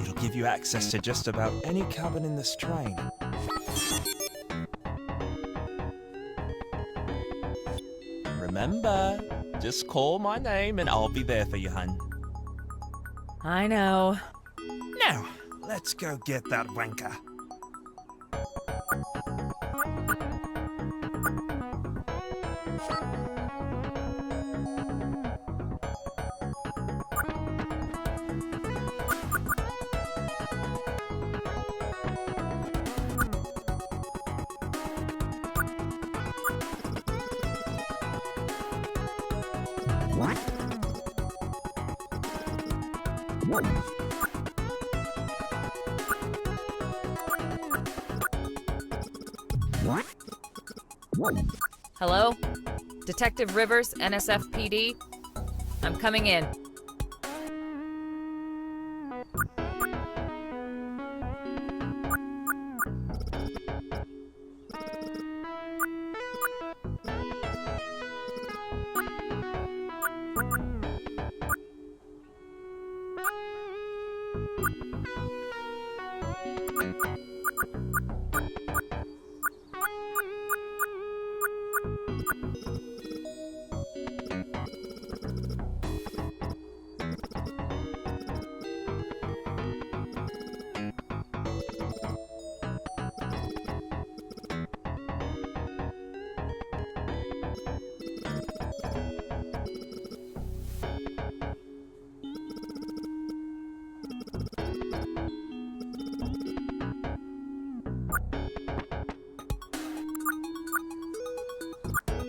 It'll give you access to just about any cabin in this train. Remember, just call my name and I'll be there for you, hun. I know. Now, let's go get that wanker. Hello? Detective Rivers, NSFPD? I'm coming in.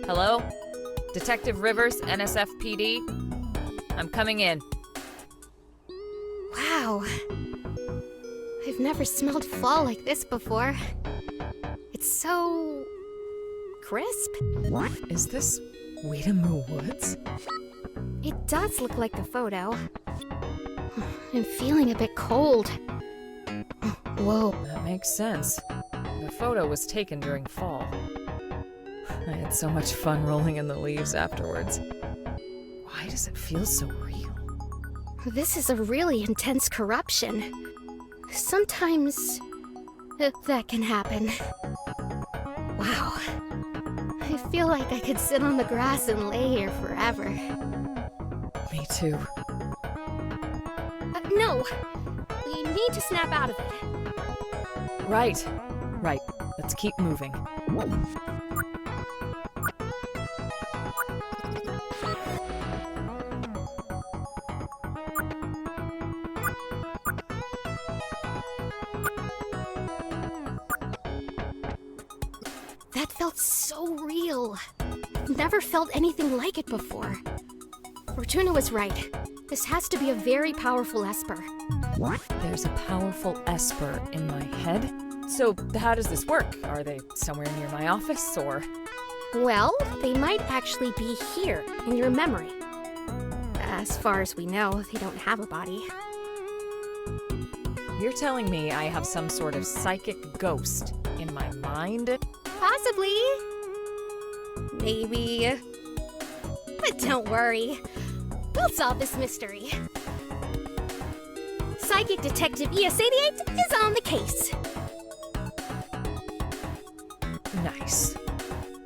Hello? Detective Rivers, NSFPD? I'm coming in. Wow. I've never smelled fall like this before. It's so... crisp. Is this Weedamoo Woods? It does look like the photo. I'm feeling a bit cold. Whoa. That makes sense. The photo was taken during fall. I had so much fun rolling in the leaves afterwards. Why does it feel so real? This is a really intense corruption. Sometimes that can happen. Wow. I feel like I could sit on the grass and lay here forever. Me too. No! We need to snap out of it. Right. Let's keep moving. That felt so real. Never felt anything like it before. Fortuna was right. This has to be a very powerful esper. There's a powerful esper in my head? So how does this work? Are they somewhere near my office, or...? Well, they might actually be here, in your memory. As far as we know, they don't have a body. You're telling me I have some sort of psychic ghost in my mind? Possibly. Maybe. But don't worry. We'll solve this mystery. Psychic Detective ES88 is on the case. Nice.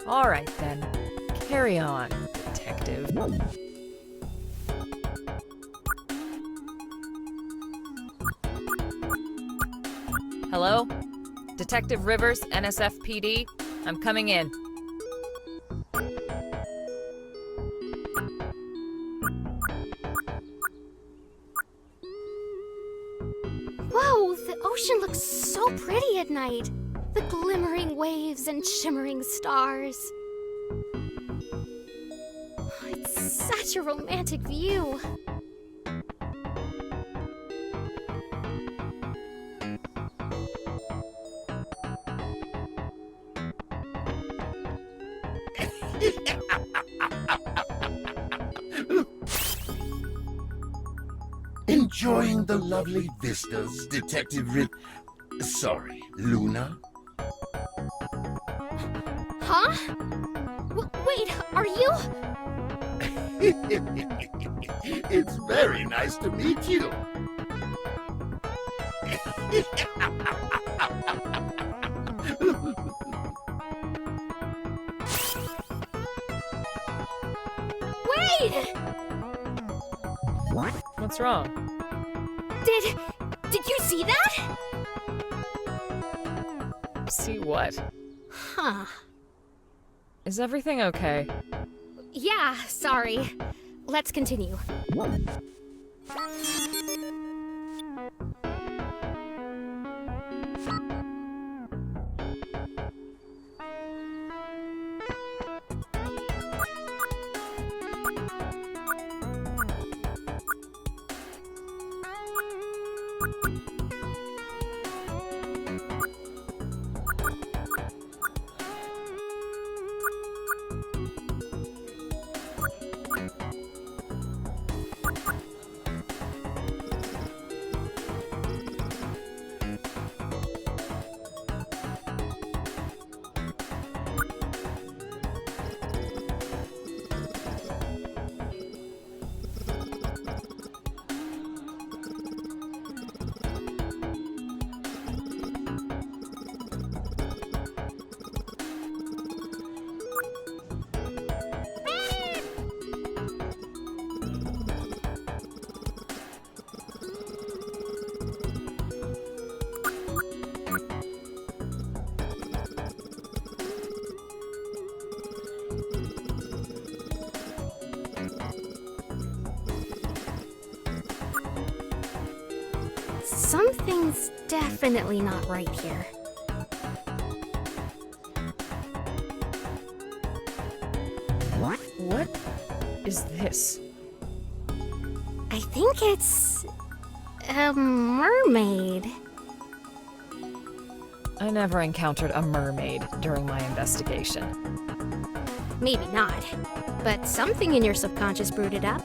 Alright then. Carry on, detective. Hello? Detective Rivers, NSFPD? I'm coming in. Whoa, the ocean looks so pretty at night. The glimmering waves and shimmering stars. It's such a romantic view. Enjoying the lovely vistas, Detective Sorry, Luna? Huh? Wait, are you? It's very nice to meet you. Wait! What's wrong? Did you see that? See what? Huh. Is everything okay? Yeah, sorry. Let's continue. Something's definitely not right here. What is this? I think it's a mermaid. I never encountered a mermaid during my investigation. Maybe not, but something in your subconscious brewed it up.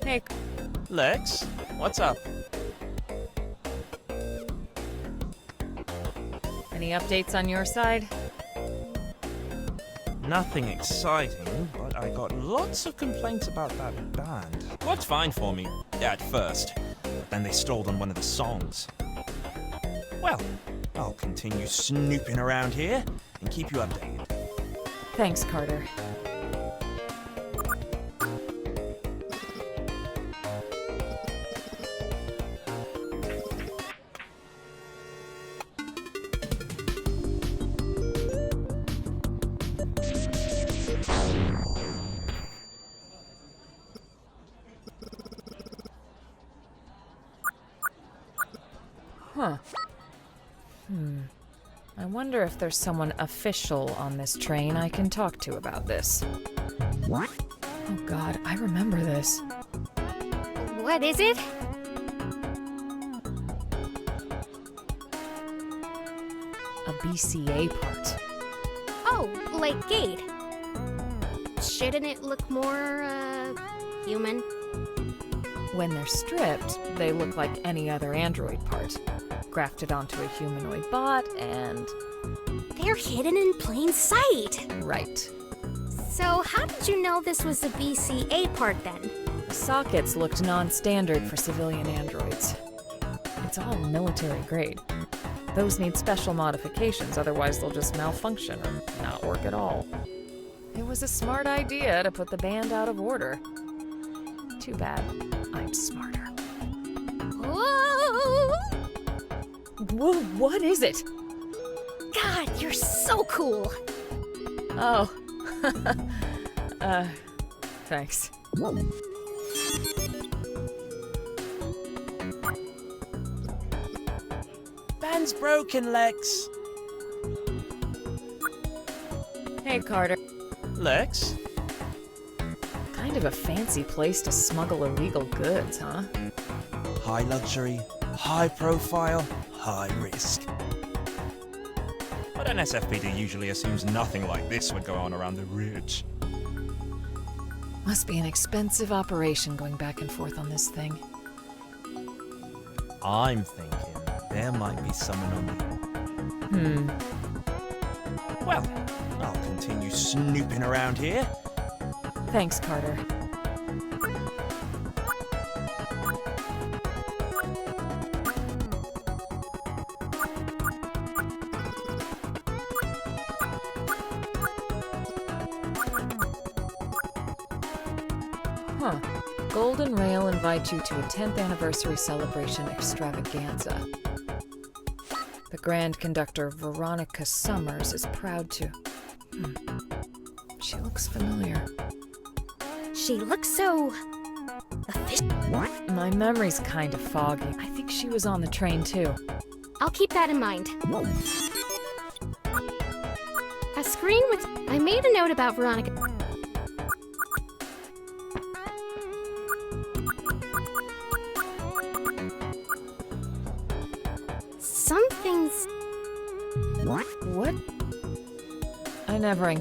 Hey. Lex, what's up? Any updates on your side? Nothing exciting, but I got lots of complaints about that band. Worked fine for me, at first, but then they stalled on one of the songs. Well, I'll continue snooping around here and keep you updated. Thanks, Carter. Huh. I wonder if there's someone official on this train I can talk to about this. What? Oh god, I remember this. What is it? A BCA part. Oh, like Gate. Shouldn't it look more, human? When they're stripped, they look like any other android part. Grafted onto a humanoid bot, and... They're hidden in plain sight! Right. So how did you know this was a BCA part then? The sockets looked non-standard for civilian androids. It's all military grade. Those need special modifications, otherwise they'll just malfunction or not work at all. It was a smart idea to put the band out of order. Too bad I'm smarter. Whoa! Whoa, what is it? God, you're so cool! Oh. Thanks. Band's broken, Lex. Hey, Carter. Lex? Kind of a fancy place to smuggle illegal goods, huh? High luxury, high profile, high risk. But an SFPD usually assumes nothing like this would go on around the ridge. Must be an expensive operation going back and forth on this thing. I'm thinking there might be someone on the... Well, I'll continue snooping around here. Thanks, Carter. Huh. Golden Rail invites you to a 10th anniversary celebration extravaganza. The Grand Conductor Veronica Summers is proud to... She looks familiar. She looks so... official. My memory's kind of foggy. I think she was on the train too. I'll keep that in mind. A screen with... I made a note about Veronica. Something's Never.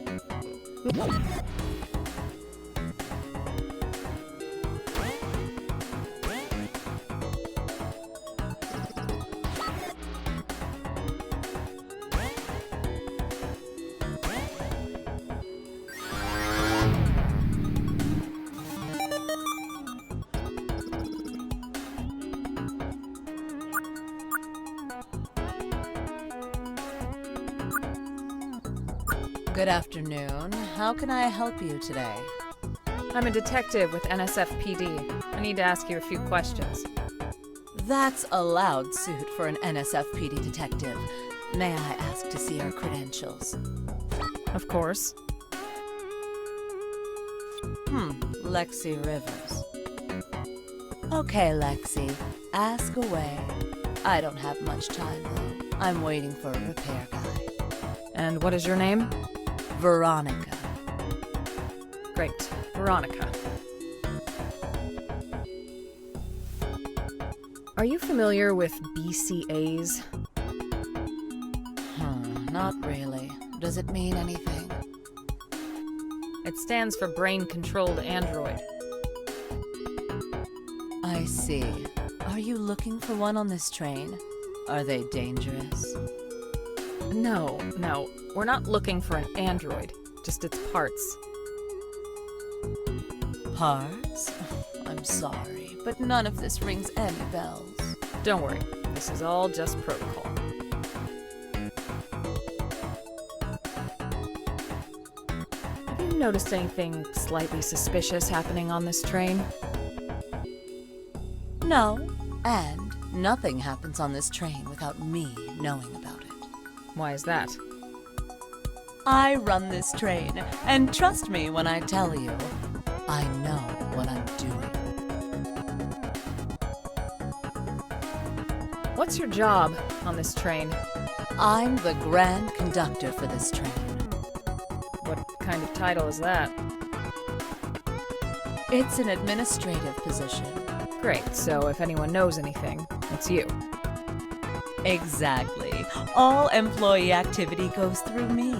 Good afternoon. How can I help you today? I'm a detective with NSFPD. I need to ask you a few questions. That's a loud suit for an NSFPD detective. May I ask to see your credentials? Of course. Lexi Rivers. Okay, Lexi. Ask away. I don't have much time, though. I'm waiting for a repair guy. And what is your name? Veronica. Great. Veronica. Are you familiar with BCAs? Not really. Does it mean anything? It stands for Brain-Controlled Android. I see. Are you looking for one on this train? Are they dangerous? No. We're not looking for an android, just its parts. Parts? I'm sorry, but none of this rings any bells. Don't worry, this is all just protocol. Have you noticed anything slightly suspicious happening on this train? No, and nothing happens on this train without me knowing about it. Why is that? I run this train, and trust me when I tell you, I know what I'm doing. What's your job on this train? I'm the grand conductor for this train. What kind of title is that? It's an administrative position. Great, so if anyone knows anything, it's you. Exactly. All employee activity goes through me.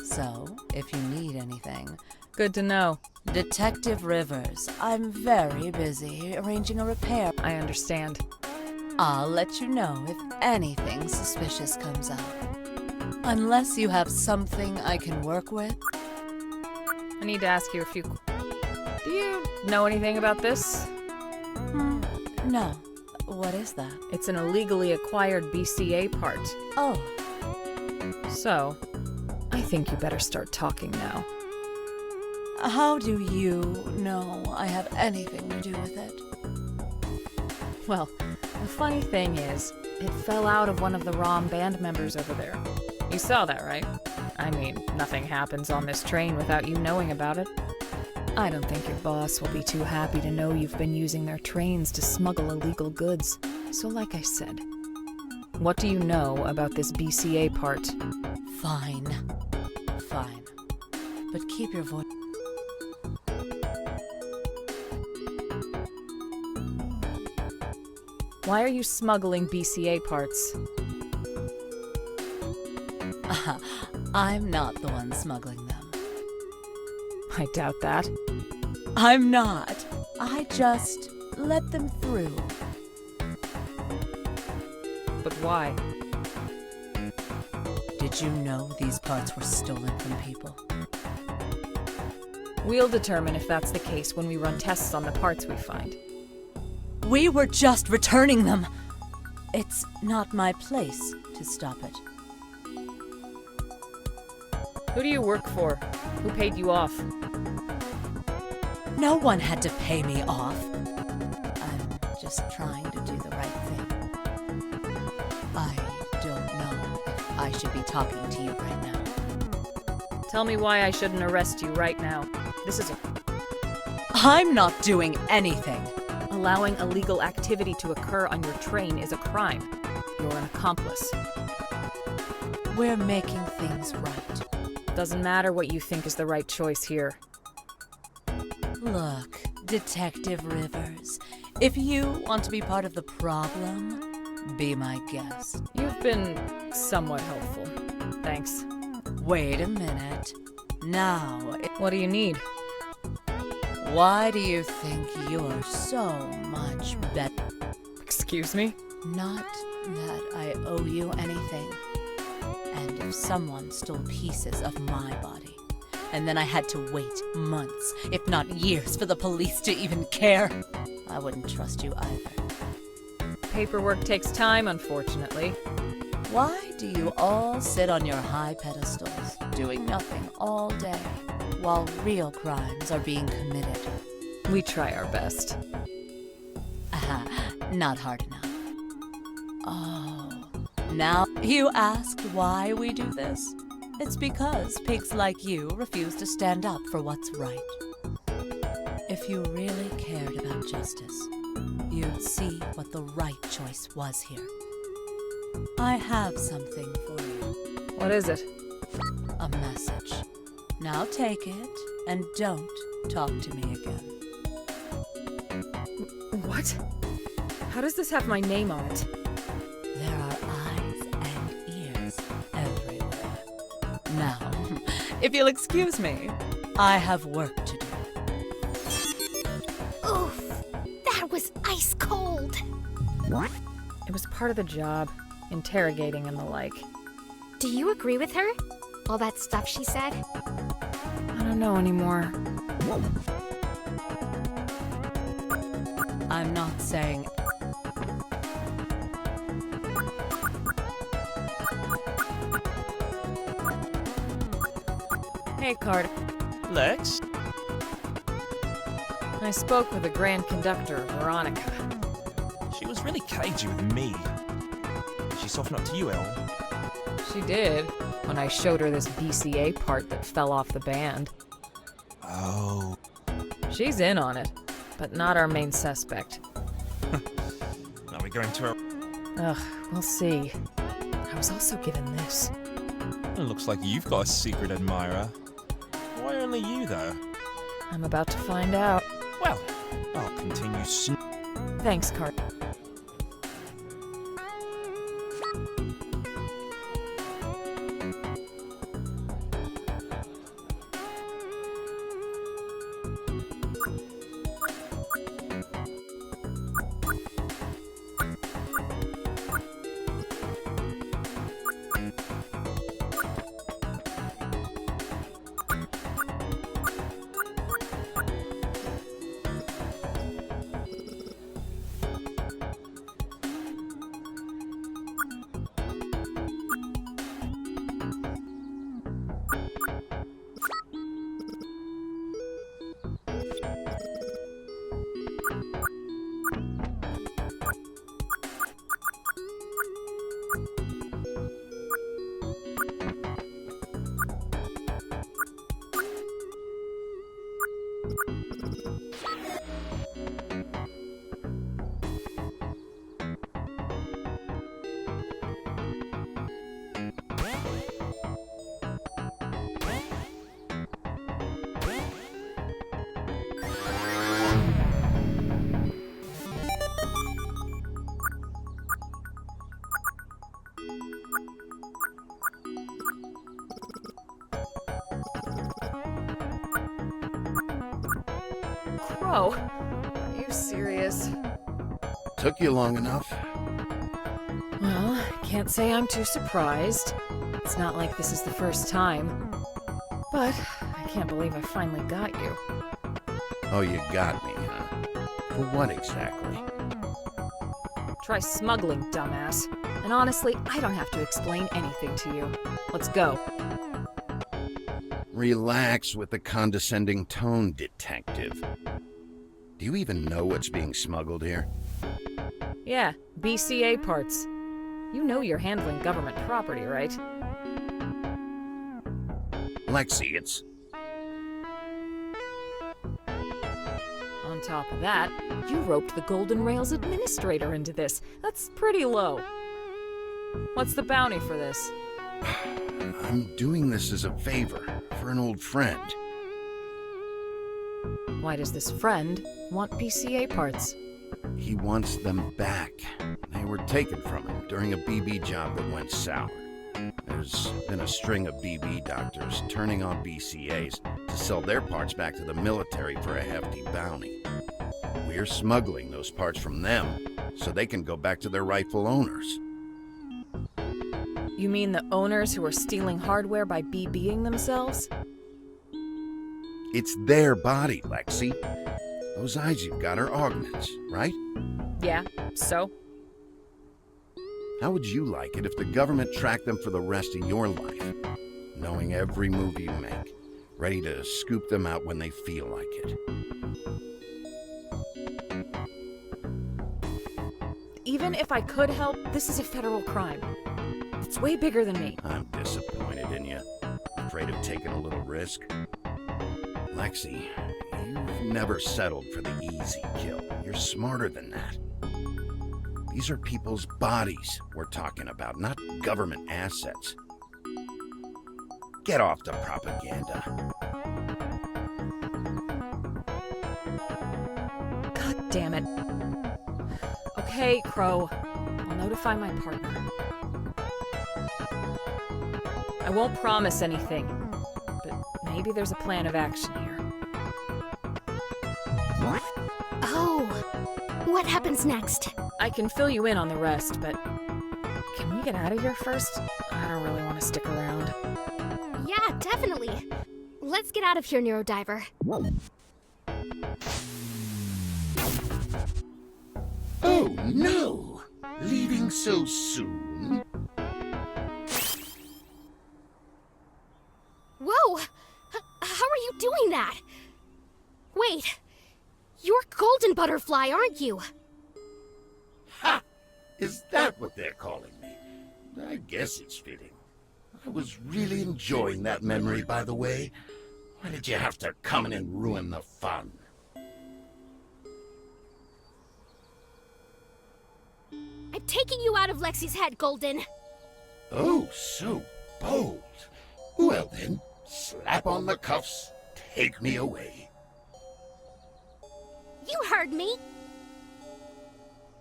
So, if you need anything... Good to know. Detective Rivers, I'm very busy arranging a repair. I understand. I'll let you know if anything suspicious comes up. Unless you have something I can work with. I need to ask you a few... Do you know anything about this? No. What is that? It's an illegally acquired BCA part. Oh. So, I think you better start talking now. How do you know I have anything to do with it? Well, the funny thing is, it fell out of one of the ROM band members over there. You saw that, right? I mean, nothing happens on this train without you knowing about it. I don't think your boss will be too happy to know you've been using their trains to smuggle illegal goods. So like I said, what do you know about this BCA part? Fine. But keep your voice... Why are you smuggling BCA parts? I'm not the one smuggling them. I doubt that. I'm not. I just let them through. But why? Did you know these parts were stolen from people? We'll determine if that's the case when we run tests on the parts we find. We were just returning them. It's not my place to stop it. Who do you work for? Who paid you off? No one had to pay me off. I'm just trying to do the right thing. I don't know if I should be talking to you right now. Tell me why I shouldn't arrest you right now. This is a... I'm not doing anything. Allowing illegal activity to occur on your train is a crime. You're an accomplice. We're making things right. Doesn't matter what you think is the right choice here. Look, Detective Rivers, if you want to be part of the problem, be my guest. You've been somewhat helpful. Thanks. Wait a minute. Now, What do you need? why do you think you're so much better? Excuse me? Not that I owe you anything. And if someone stole pieces of my body, and then I had to wait months, if not years, for the police to even care, I wouldn't trust you either. Paperwork takes time, unfortunately. Why do you all sit on your high pedestals, doing nothing all day, while real crimes are being committed? We try our best. Not hard enough. Oh, now you asked why we do this? It's because pigs like you refuse to stand up for what's right. If you really cared about justice, you'd see what the right choice was here. I have something for you. What is it? A message. Now take it, and don't talk to me again. What? How does this have my name on it? There are eyes and ears everywhere. Now, if you'll excuse me, I have work to do. Oof, that was ice cold. What? It was part of the job, interrogating and the like. Do you agree with her? All that stuff she said? I don't know anymore. I'm not saying... Hey, Carter. Lex? I spoke with the Grand Conductor, Veronica. She was really cagey with me. Did she soften up to you, El? She did, when I showed her this BCA part that fell off the band. Oh. She's in on it, but not our main suspect. Are we going to her? Ugh, we'll see. I was also given this. It looks like you've got a secret admirer. Why only you, though? I'm about to find out. Well, I'll continue Thanks, Carter. Crow, are you serious? Took you long enough. Well, can't say I'm too surprised. It's not like this is the first time. But I can't believe I finally got you. Oh, you got me, huh? For what exactly? Try smuggling, dumbass. And honestly, I don't have to explain anything to you. Let's go. Relax with the condescending tone, detective. Do you even know what's being smuggled here? Yeah, BCA parts. You know you're handling government property, right? Lexi, it's... On top of that, you roped the Golden Rails administrator into this. That's pretty low. What's the bounty for this? I'm doing this as a favor for an old friend. Why does this friend want BCA parts? He wants them back. They were taken from him during a BB job that went sour. There's been a string of BB doctors turning on BCAs to sell their parts back to the military for a hefty bounty. We're smuggling those parts from them so they can go back to their rightful owners. You mean the owners who are stealing hardware by BBing themselves? It's their body, Lexi. Those eyes you've got are augments, right? Yeah, so? How would you like it if the government tracked them for the rest of your life, knowing every move you make, ready to scoop them out when they feel like it? Even if I could help, this is a federal crime. It's way bigger than me. I'm disappointed in you. Afraid of taking a little risk. Lexi, you've never settled for the easy kill. You're smarter than that. These are people's bodies we're talking about, not government assets. Get off the propaganda. God damn it. Okay, Crow. I'll notify my partner. I won't promise anything, but maybe there's a plan of action here. Oh, what happens next? I can fill you in on the rest, but can we get out of here first? I don't really want to stick around. Yeah, definitely. Let's get out of here, NEURODIVER. Oh no! Leaving so soon? Whoa! How are you doing that? Wait, you're Golden Butterfly, aren't you? Ha! Is that what they're calling me? I guess it's fitting. I was really enjoying that memory, by the way. Why did you have to come in and ruin the fun? I'm taking you out of Lexi's head, Golden. Oh, so bold. Well then, slap on the cuffs, take me away. You heard me.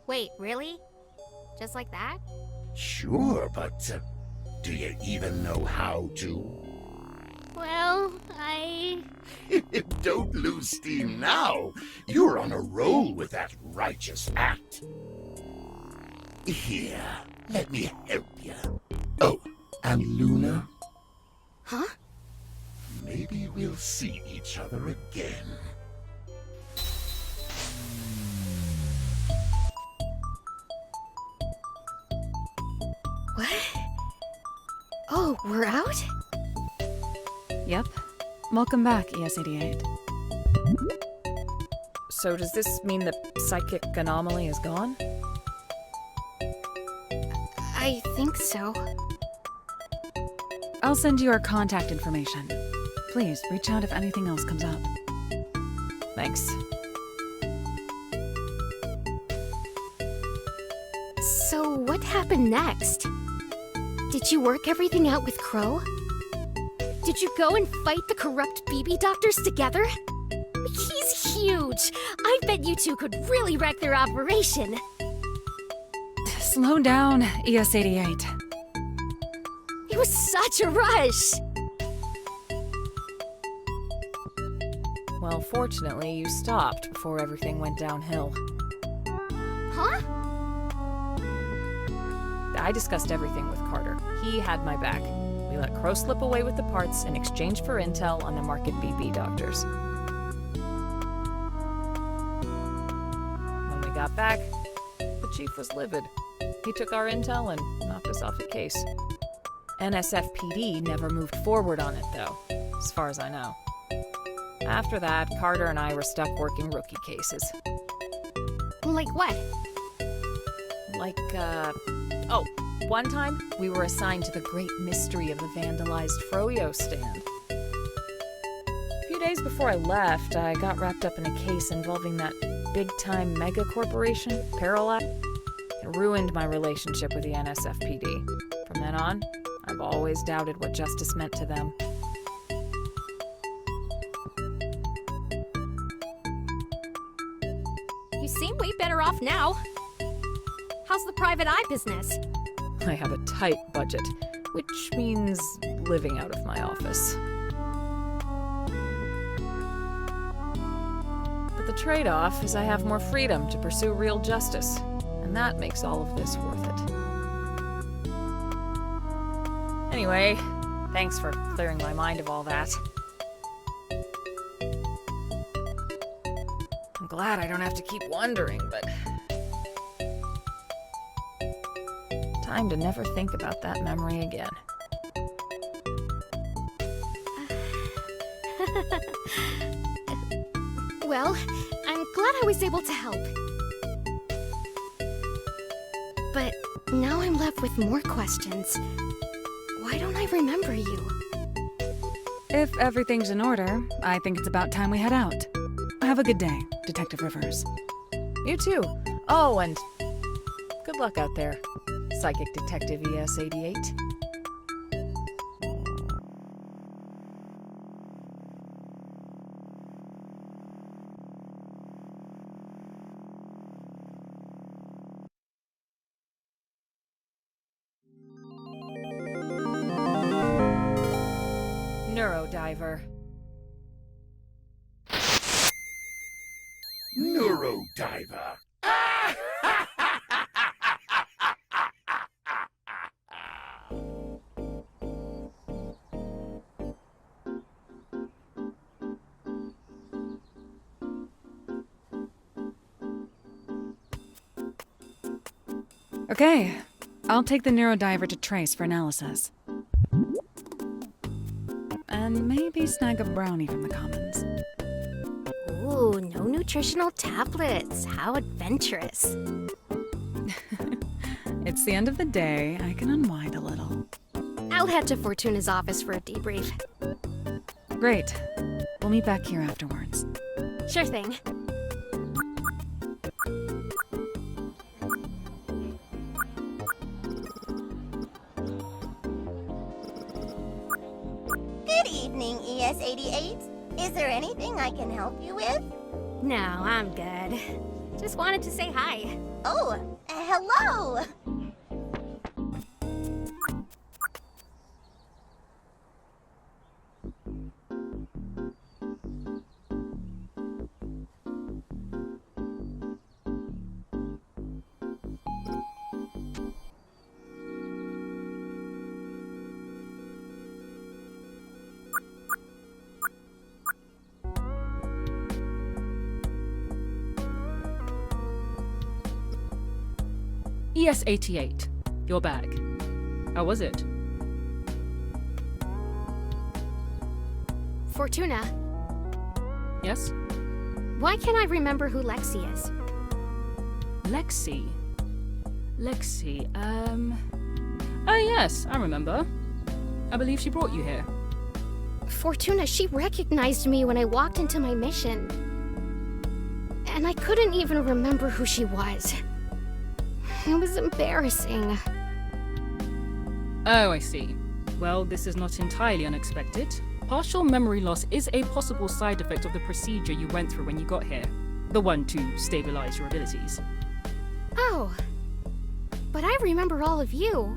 Wait, really? Just like that? Sure, but do you even know how to? Well, Don't lose steam now. You're on a roll with that righteous act. Here, let me help you. Oh, and Luna? Huh? Maybe we'll see each other again. What? Oh, we're out? Yep. Welcome back, ES-88. So does this mean the psychic anomaly is gone? I think so. I'll send you our contact information. Please, reach out if anything else comes up. Thanks. So what happened next? Did you work everything out with Crow? Did you go and fight the corrupt BB doctors together? He's huge. I bet you two could really wreck their operation. Slow down, ES-88. It was such a rush. Well, fortunately, you stopped before everything went downhill. Huh? I discussed everything with Carter. He had my back. We let Crow slip away with the parts in exchange for intel on the market BB doctors. When we got back, the chief was livid. He took our intel and knocked us off the case. NSFPD never moved forward on it, though, as far as I know. After that, Carter and I were stuck working rookie cases. Like what? Like, oh, one time we were assigned to the great mystery of the vandalized Froyo stand. A few days before I left, I got wrapped up in a case involving that big-time mega corporation, Parallax. It ruined my relationship with the NSFPD. From then on, I've always doubted what justice meant to them. You seem way better off now. How's the private eye business? I have a tight budget. which means living out of my office. But the trade-off is I have more freedom to pursue real justice, and that makes all of this worth it. Anyway, thanks for clearing my mind of all that. I'm glad I don't have to keep wondering, but... time to never think about that memory again. Well, I'm glad I was able to help. But now I'm left with more questions. Why don't I remember you? If everything's in order, I think it's about time we head out. Have a good day, Detective Rivers. You too. Oh, and good luck out there, Psychic Detective ES-88. NEURODIVER. NEURODIVER. Okay, I'll take the NEURODIVER to Trace for analysis. And maybe snag a brownie from the Commons. Ooh, no nutritional tablets. How adventurous. It's the end of the day. I can unwind a little. I'll head to Fortuna's office for a debrief. Great. We'll meet back here afterwards. Sure thing. Good evening, ES-88. Is there anything I can help you with? No, I'm good. Just wanted to say hi. Oh, hello! ES-88, your bag. How was it? Fortuna, Yes? why can't I remember who Lexi is? Lexi? Oh yes, I remember. I believe she brought you here. Fortuna, she recognized me when I walked into my mission. And I couldn't even remember who she was. It was embarrassing. Oh, I see. Well, this is not entirely unexpected. Partial memory loss is a possible side effect of the procedure you went through when you got here. The one to stabilize your abilities. Oh. But I remember all of you.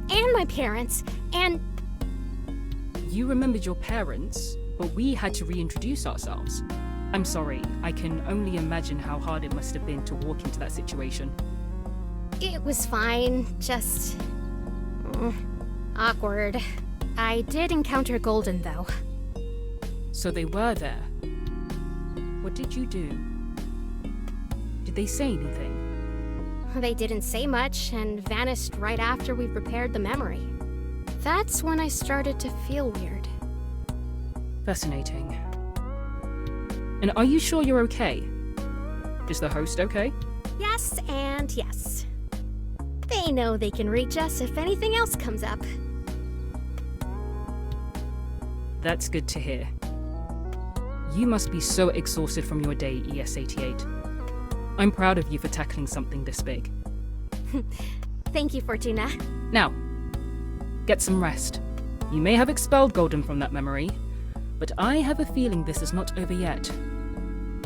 And my parents, and... You remembered your parents, but we had to reintroduce ourselves. I'm sorry, I can only imagine how hard it must have been to walk into that situation. It was fine, just... awkward. I did encounter Golden, though. So they were there. What did you do? Did they say anything? They didn't say much, and vanished right after we repaired the memory. That's when I started to feel weird. Fascinating. And are you sure you're okay? Is the host okay? Yes, and yes. They know they can reach us if anything else comes up. That's good to hear. You must be so exhausted from your day, ES-88. I'm proud of you for tackling something this big. Thank you, Fortuna. Now, get some rest. You may have expelled Golden from that memory, but I have a feeling this is not over yet.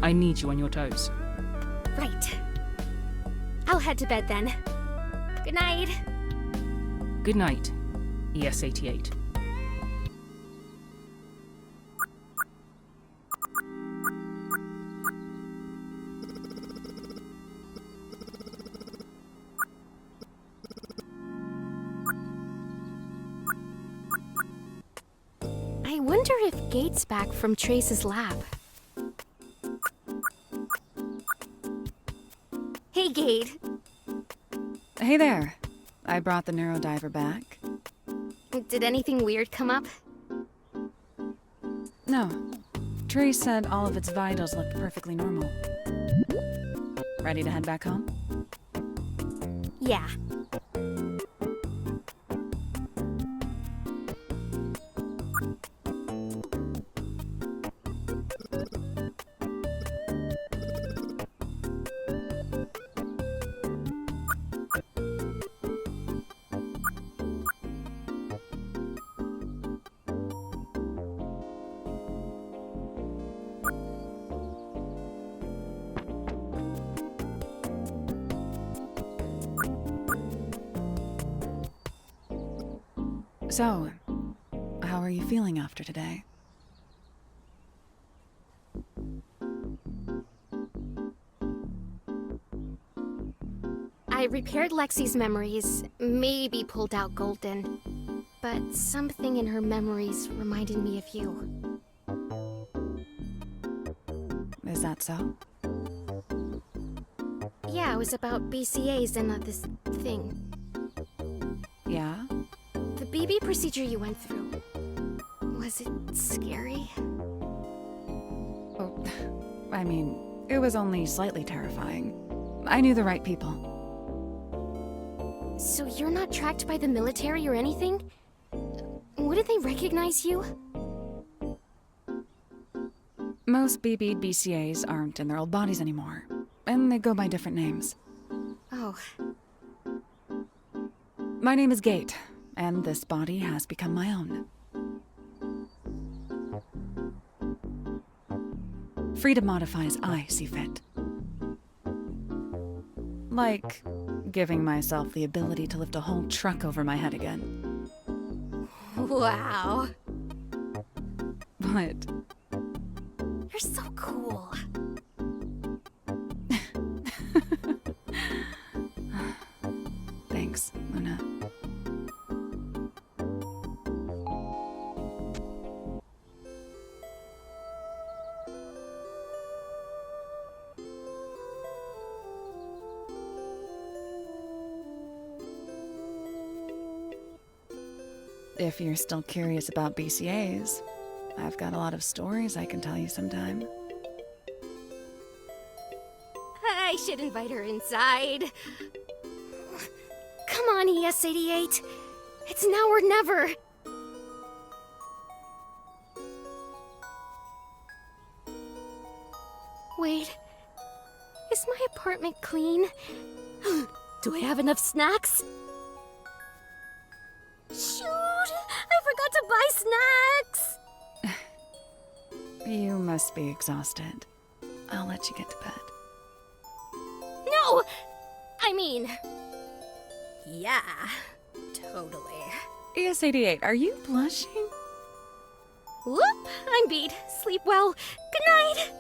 I need you on your toes. Right. I'll head to bed then. Good night. Good night, ES-88. I wonder if Gate's back from Trace's lab. Hey, Gate. Hey there. I brought the NEURODIVER back. Did anything weird come up? No. Trace said all of its vitals looked perfectly normal. Ready to head back home? Yeah. So, how are you feeling after today? I repaired Lexi's memories, maybe pulled out Golden, but something in her memories reminded me of you. Is that so? Yeah, it was about BCAs and this thing. Yeah? The BB procedure you went through. Was it scary? Oh, I mean, it was only slightly terrifying. I knew the right people. So you're not tracked by the military or anything? Wouldn't they recognize you? Most BB'd BCAs aren't in their old bodies anymore, and they go by different names. Oh. My name is Gate, and this body has become my own. Freedom modifies I see fit. Like giving myself the ability to lift a whole truck over my head again. Wow. What? You're so cool. Thanks, Luna. If you're still curious about BCAs, I've got a lot of stories I can tell you sometime. I should invite her inside. Come on, ES-88. It's now or never. Wait, is my apartment clean? Do I have enough snacks? Shoot! I forgot to buy snacks! You must be exhausted. I'll let you get to bed. No! I mean... yeah, totally. ES-88, are you blushing? Whoop! I'm beat. Sleep well. Good night!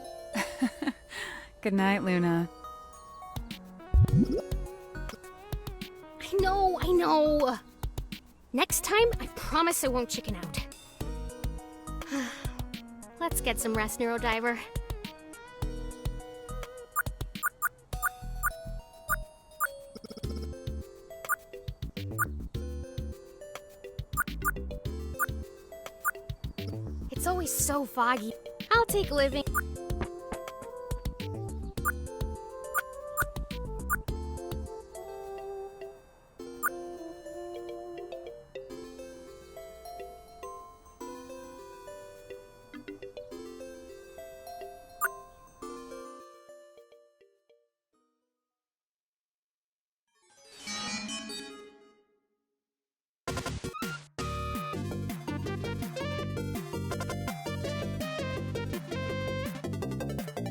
Good night, Luna. I know. Next time, I promise I won't chicken out. Let's get some rest, NEURODIVER. It's always so foggy. I'll take living.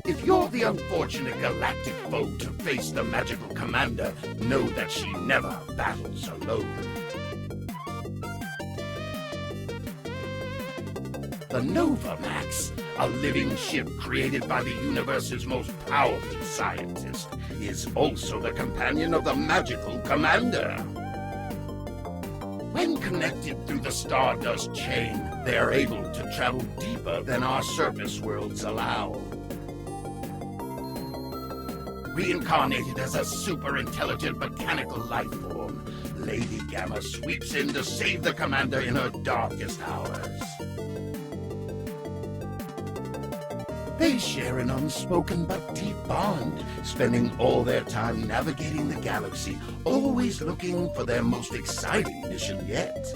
If you're the unfortunate galactic foe to face the magical commander, know that she never battles alone. The Nova Max, a living ship created by the universe's most powerful scientist, is also the companion of the magical Commander. When connected through the Stardust chain, they are able to travel deeper than our surface worlds allow. Reincarnated as a super-intelligent mechanical life form, Lady Gamma sweeps in to save the Commander in her darkest hours. They share an unspoken but deep bond, spending all their time navigating the galaxy, always looking for their most exciting mission yet.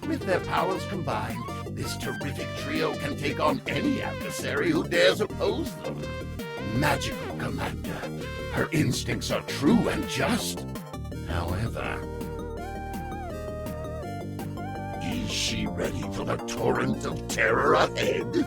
With their powers combined, this terrific trio can take on any adversary who dares oppose them. Magical Commander, her instincts are true and just. However, is she ready for the torrent of terror ahead?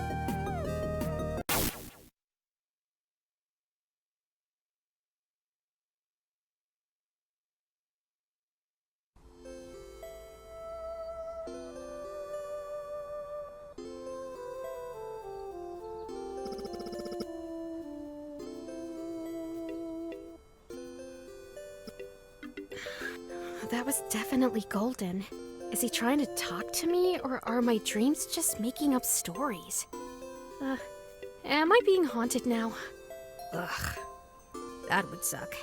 That was definitely Golden. Is he trying to talk to me, or are my dreams just making up stories? Am I being haunted now? Ugh, that would suck.